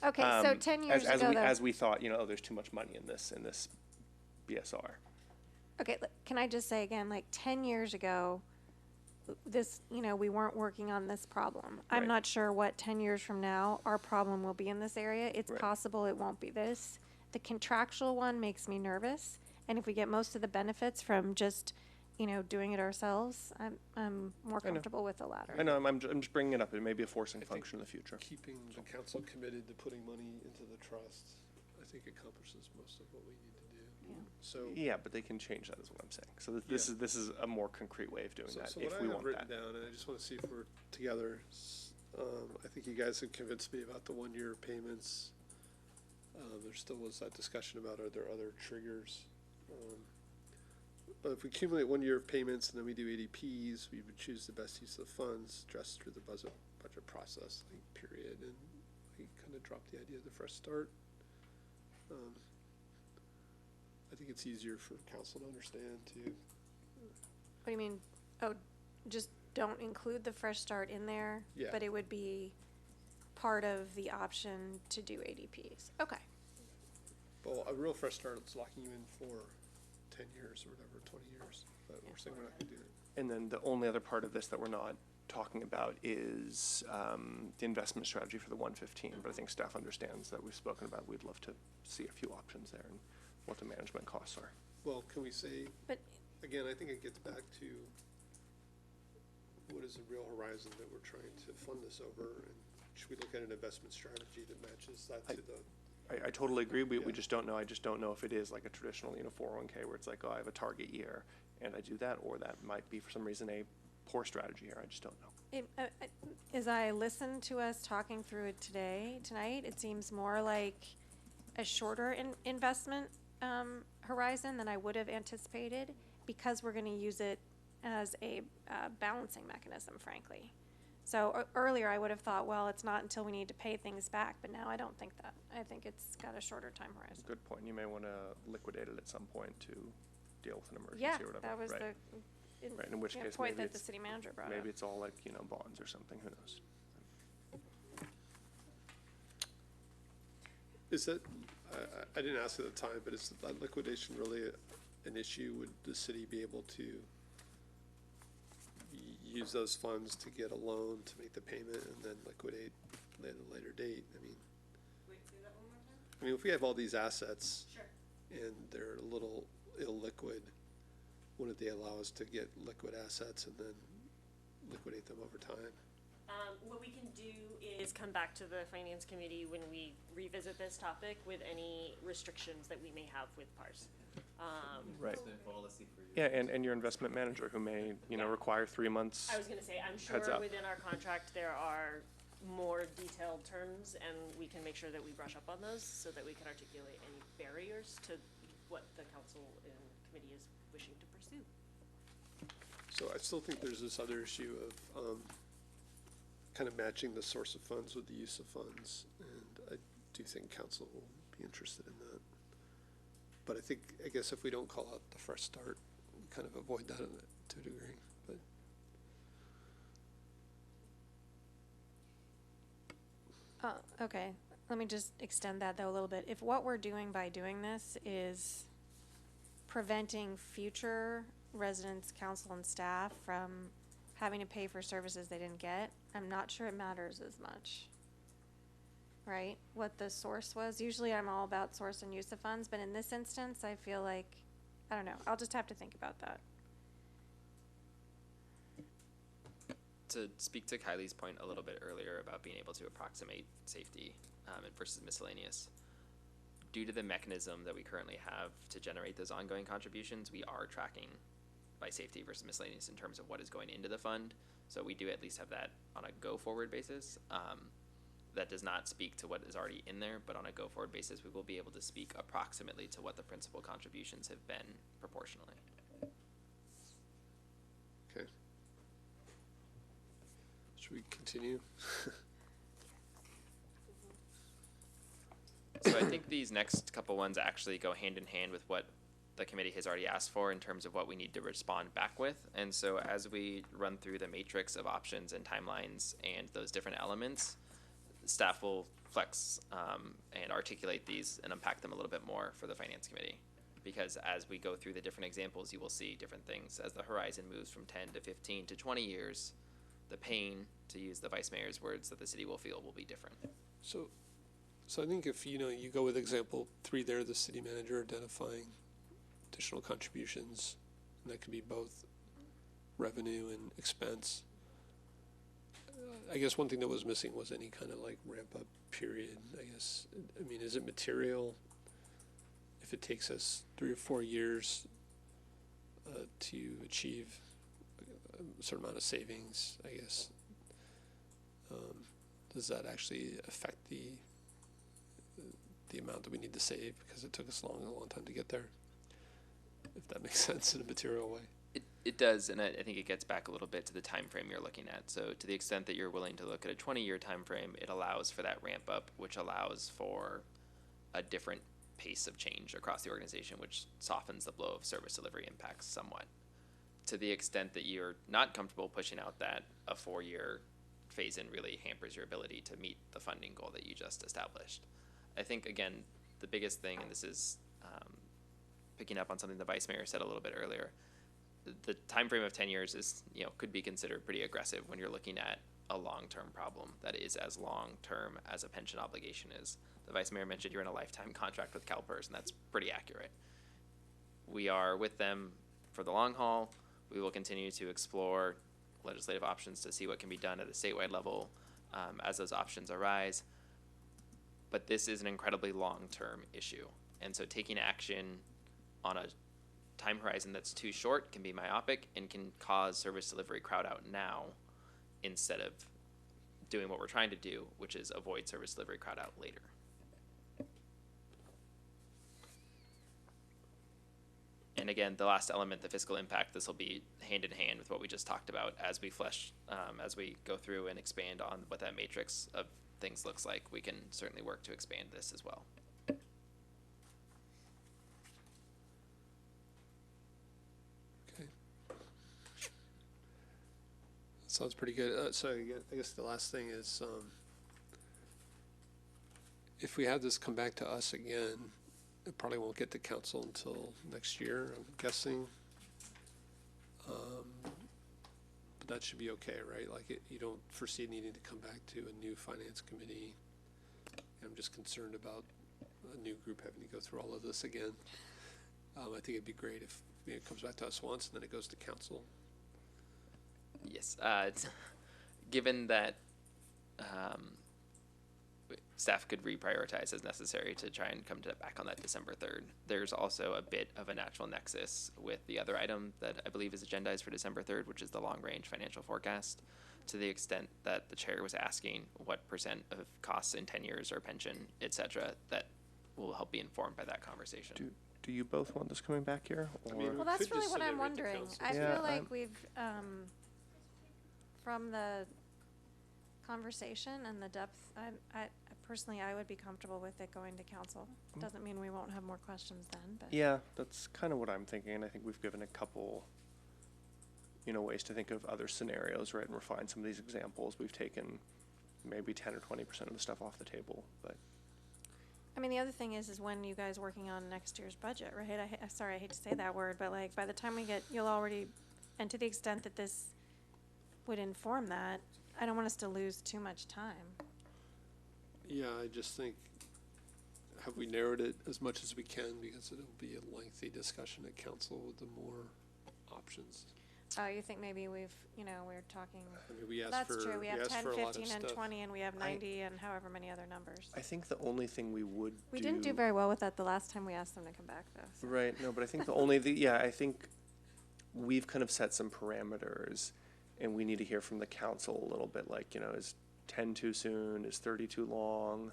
Okay, so 10 years ago, though. As we thought, there's too much money in this BSR. Okay, can I just say again, like 10 years ago, this, we weren't working on this problem. I'm Right. not sure what 10 years from now our problem will be in this area. It's Right. possible it won't be this. The contractual one makes me nervous, and if we get most of the benefits from just, doing it ourselves, I'm more I know. comfortable with the latter. I know, I'm just bringing it up, it may be a forcing I think function in the future. Keeping the council committed to putting money into the trust, I think accomplishes most of what we need to do. Yeah. So, Yeah, but they can change that is what I'm saying. So this is a more concrete way of doing so that, so if what I we have want written that. down, and I just want to see if we're together, I think you guys have convinced me about the 1 year payments. There still was that discussion about, are there other triggers? But if we accumulate 1 year of payments and then we do ADPs, we would choose the best use of funds just through the budget process, period, and we kind of drop the idea of the fresh start. I think it's easier for council to understand too. What do you mean? Oh, just don't include the fresh start in there? Yeah. But it would be part of the option to do ADPs. Okay. Well, a real fresh start is locking you in for 10 years or whatever, 20 years, but we're saying we're not gonna do that. And then the only other part of this that we're not talking about is the investment strategy for the 115. But I think staff understands that we've spoken about. We'd love to see a few options there and what the management costs are. Well, can we say, But again, I think it gets back to what is the real horizon that we're trying to fund this over? And should we look at an investment strategy that matches that to the, I totally agree. We Yeah. just don't know. I just don't know if it is like a traditional, 401k where it's like, oh, I have a target year and I do that, or that might be for some reason a poor strategy here. I just don't know. as I listen to us talking through it tonight, it seems more like a shorter investment horizon than I would have anticipated, because we're going to use it as a balancing mechanism, frankly. So earlier I would have thought, well, it's not until we need to pay things back, but now I don't think that. I think it's got a shorter time horizon. Good point. You may want to liquidate it at some point to deal with an emergency Yeah, or whatever. that was right. Right, in which case point maybe that the city manager brought up. maybe it's all like, bonds or something. Who knows? is that, I didn't ask at the time, but is that liquidation really an issue? Would the city be able to use those funds to get a loan to make the payment and then liquidate at a later date? I mean, Wait, say that one more time? I mean, if we have all these assets Sure. and they're a little illiquid, wouldn't they allow us to get liquid assets and then liquidate them over time? What we can do is come back to the finance committee when we revisit this topic with any restrictions that we may have with PARs. Right. Policy for you. Yeah, and your investment manager who may, Yeah. require 3 months. I was gonna say, I'm Heads sure up. within our contract, there are more detailed terms, and we can make sure that we brush up on those so that we can articulate any barriers to what the council and committee is wishing to pursue. So I still think there's this other issue of kind of matching the source of funds with the use of funds, and I do think council will be interested in that. But I guess if we don't call out the fresh start, we kind of avoid that to a degree, but. Okay, let me just extend that though a little bit. If what we're doing by doing this is preventing future residents, council, and staff from having to pay for services they didn't get, I'm not sure it matters as much. Right? What the source was. Usually I'm all about source and use of funds, but in this instance, I feel like, I don't know, I'll just have to think about that. To speak to Kylie's point a little bit earlier about being able to approximate safety versus miscellaneous, due to the mechanism that we currently have to generate those ongoing contributions, we are tracking by safety versus miscellaneous in terms of what is going into the fund. So we do at least have that on a go-forward basis. That does not speak to what is already in there, but on a go-forward basis, we will be able to speak approximately to what the principal contributions have been proportionally. Okay. Should we continue? So I think these next couple ones actually go hand in hand with what the committee has already asked for in terms of what we need to respond back with. And so as we run through the matrix of options and timelines and those different elements, staff will flex and articulate these and unpack them a little bit more for the finance committee. Because as we go through the different examples, you will see different things. As the horizon moves from 10 to 15 to 20 years, the pain, to use the vice mayor's words, that the city will feel will be different. So I think if, you go with example 3 there, the city manager identifying additional contributions, and that could be both revenue and expense. I guess one thing that was missing was any kind of like ramp up period, I guess. I mean, is it material if it takes us 3 or 4 years to achieve a certain amount of savings, I guess? Does that actually affect the amount that we need to save because it took us a long time to get there? If that makes sense in a material way. It does, and I think it gets back a little bit to the time frame you're looking at. So to the extent that you're willing to look at a 20-year time frame, it allows for that ramp up, which allows for a different pace of change across the organization, which softens the blow of service delivery impacts somewhat. To the extent that you're not comfortable pushing out that, a 4-year phase-in really hampers your ability to meet the funding goal that you just established. I think, again, the biggest thing, and this is picking up on something the vice mayor said a little bit earlier, the time frame of 10 years is, could be considered pretty aggressive when you're looking at a long-term problem that is as long-term as a pension obligation is. The vice mayor mentioned you're in a lifetime contract with CalPERS, and that's pretty accurate. We are with them for the long haul. We will continue to explore legislative options to see what can be done at the statewide level as those options arise. But this is an incredibly long-term issue. And so taking action on a time horizon that's too short can be myopic and can cause service delivery crowd out now instead of doing what we're trying to do, which is avoid service delivery crowd out later. And again, the last element, the fiscal impact, this will be hand in hand with what we just talked about as we as we go through and expand on what that matrix of things looks like. We can certainly work to expand this as well. Okay. Sounds pretty good. So I guess the last thing is, if we have this come back to us again, it probably won't get to council until next year, I'm guessing. But that should be okay, right? Like, you don't foresee needing to come back to a new finance committee. I'm just concerned about a new group having to go through all of this again. I think it'd be great if it comes back to us once and then it goes to council. Yes, given that staff could reprioritize as necessary to try and come back on that December 3rd. There's also a bit of a natural nexus with the other item that I believe is agendized for December 3rd, which is the long-range financial forecast, to the extent that the chair was asking what percent of costs in 10 years or pension, et cetera, that will help be informed by that conversation. Do you both want this coming back here? Or? I mean, Well, that's could really just what send I'm it right to wondering. council. I Yeah, feel like I'm- we've, from the conversation and the depth, I personally, I would be comfortable with it going to council. Doesn't mean we won't have more questions then, but. Yeah, that's kind of what I'm thinking. I think we've given a couple, ways to think of other scenarios, right, and refine some of these examples. We've taken maybe 10 or 20% of the stuff off the table, but. I mean, the other thing is when you guys working on next year's budget, right? Sorry, I hate to say that word, but like by the time we you'll already, and to the extent that this would inform that, I don't want us to lose too much time. Yeah, I just think, have we narrowed it as much as we can, because it'll be a lengthy discussion at council with the more options. Oh, you think maybe we're talking, I mean, we asked that's for, true, we have asked 10, for a lot of 15, and stuff. 20, and we have 90, and however many other numbers. I think the only thing we would We didn't do very well with that the last time we asked them to come back, though. So. Right, no, but I think I think we've kind of set some parameters, and we need to hear from the council a little bit, like, is 10 too soon, is 30 too long,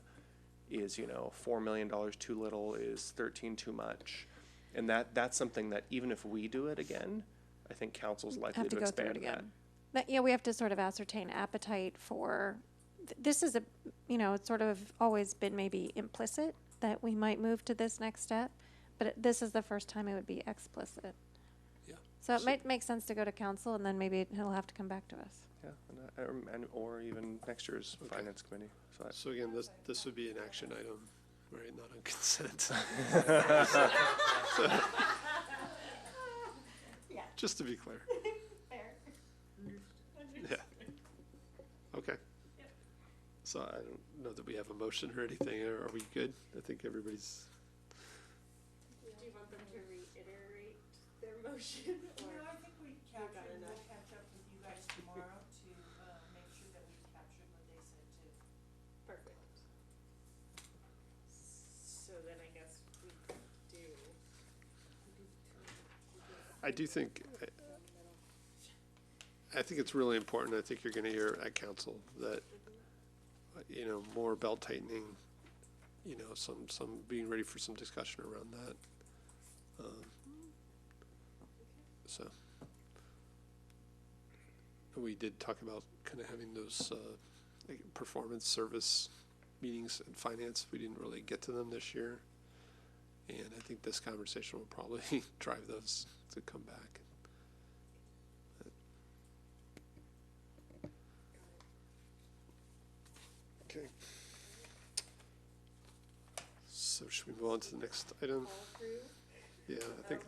is, $4 million too little, is 13 too much? And that's something that even if we do it again, I think council's likely Have to to go through it expand that. again. Yeah, we have to sort of ascertain appetite for, this is it's sort of always been maybe implicit that we might move to this next step, but this is the first time it would be explicit. Yeah. So it might make sense to go to council, and then maybe he'll have to come back to us. Yeah, or even next year's Okay. finance committee. So again, this would be an action item, right, not on consent. Just to be clear. Yeah. Okay. So I don't know that we have a motion or anything. Are we good? I think everybody's. Do you want them to reiterate their motion? No, I think we captured, we'll catch up with you guys tomorrow to make sure that we captured what they said too. Perfect. So then I guess we do. I do think, I think it's really important. I think you're going to hear at council that, more belt tightening, some being ready for some discussion around that. So we did talk about kind of having those like performance service meetings in finance. We didn't really get to them this year. And I think this conversation will probably drive those to come back. Okay. So should we move on to the next item? Yeah, I think,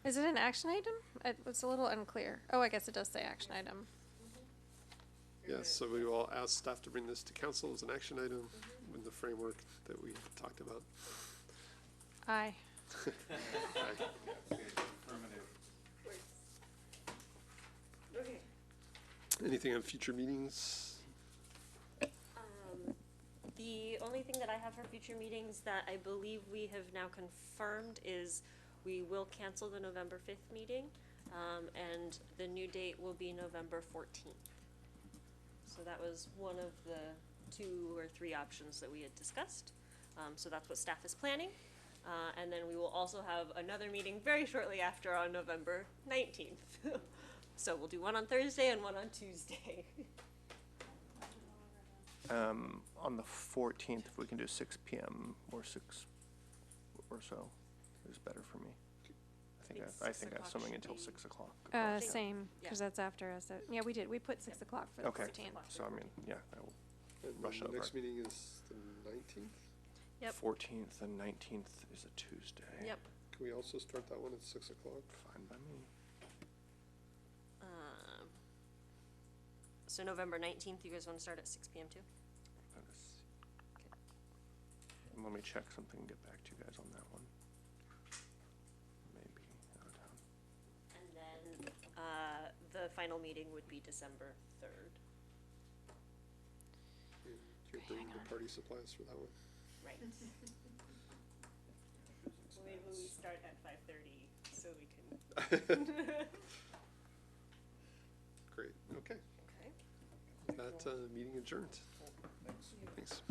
Is it an action item? It was a little unclear. Oh, I guess it does say action item. yes, so we will ask staff to bring this to council as an action item in the framework that we talked about. Aye. Anything on future meetings? The only thing that I have for future meetings that I believe we have now confirmed is we will cancel the November 5th meeting, and the new date will be November 14th. So that was one of the 2 or 3 options that we had discussed. So that's what staff is planning. And then we will also have another meeting very shortly after on November 19th. So we'll do one on Thursday and one on Tuesday. On the 14th, if we can do 6 p.m. or 6 or so, is better for me. I think I have something until 6 o'clock. Same, Yeah. because that's after us. Yeah, we did. We put 6 o'clock for the Okay, 14th. so I mean, yeah, I will. And Rush then the over. next meeting is the 19th? Yep. 14th and 19th is a Tuesday. Yep. Can we also start that one at 6 o'clock? Fine by me. So November 19th, you guys want to start at 6 p.m. too? And let me check something and get back to you guys on that one. Maybe out of town. And then the final meeting would be December 3rd. You're bringing the party supplies for that one? Right. Maybe we start at 5:30 so we can. Great, okay. Okay. That meeting adjourned. Thanks.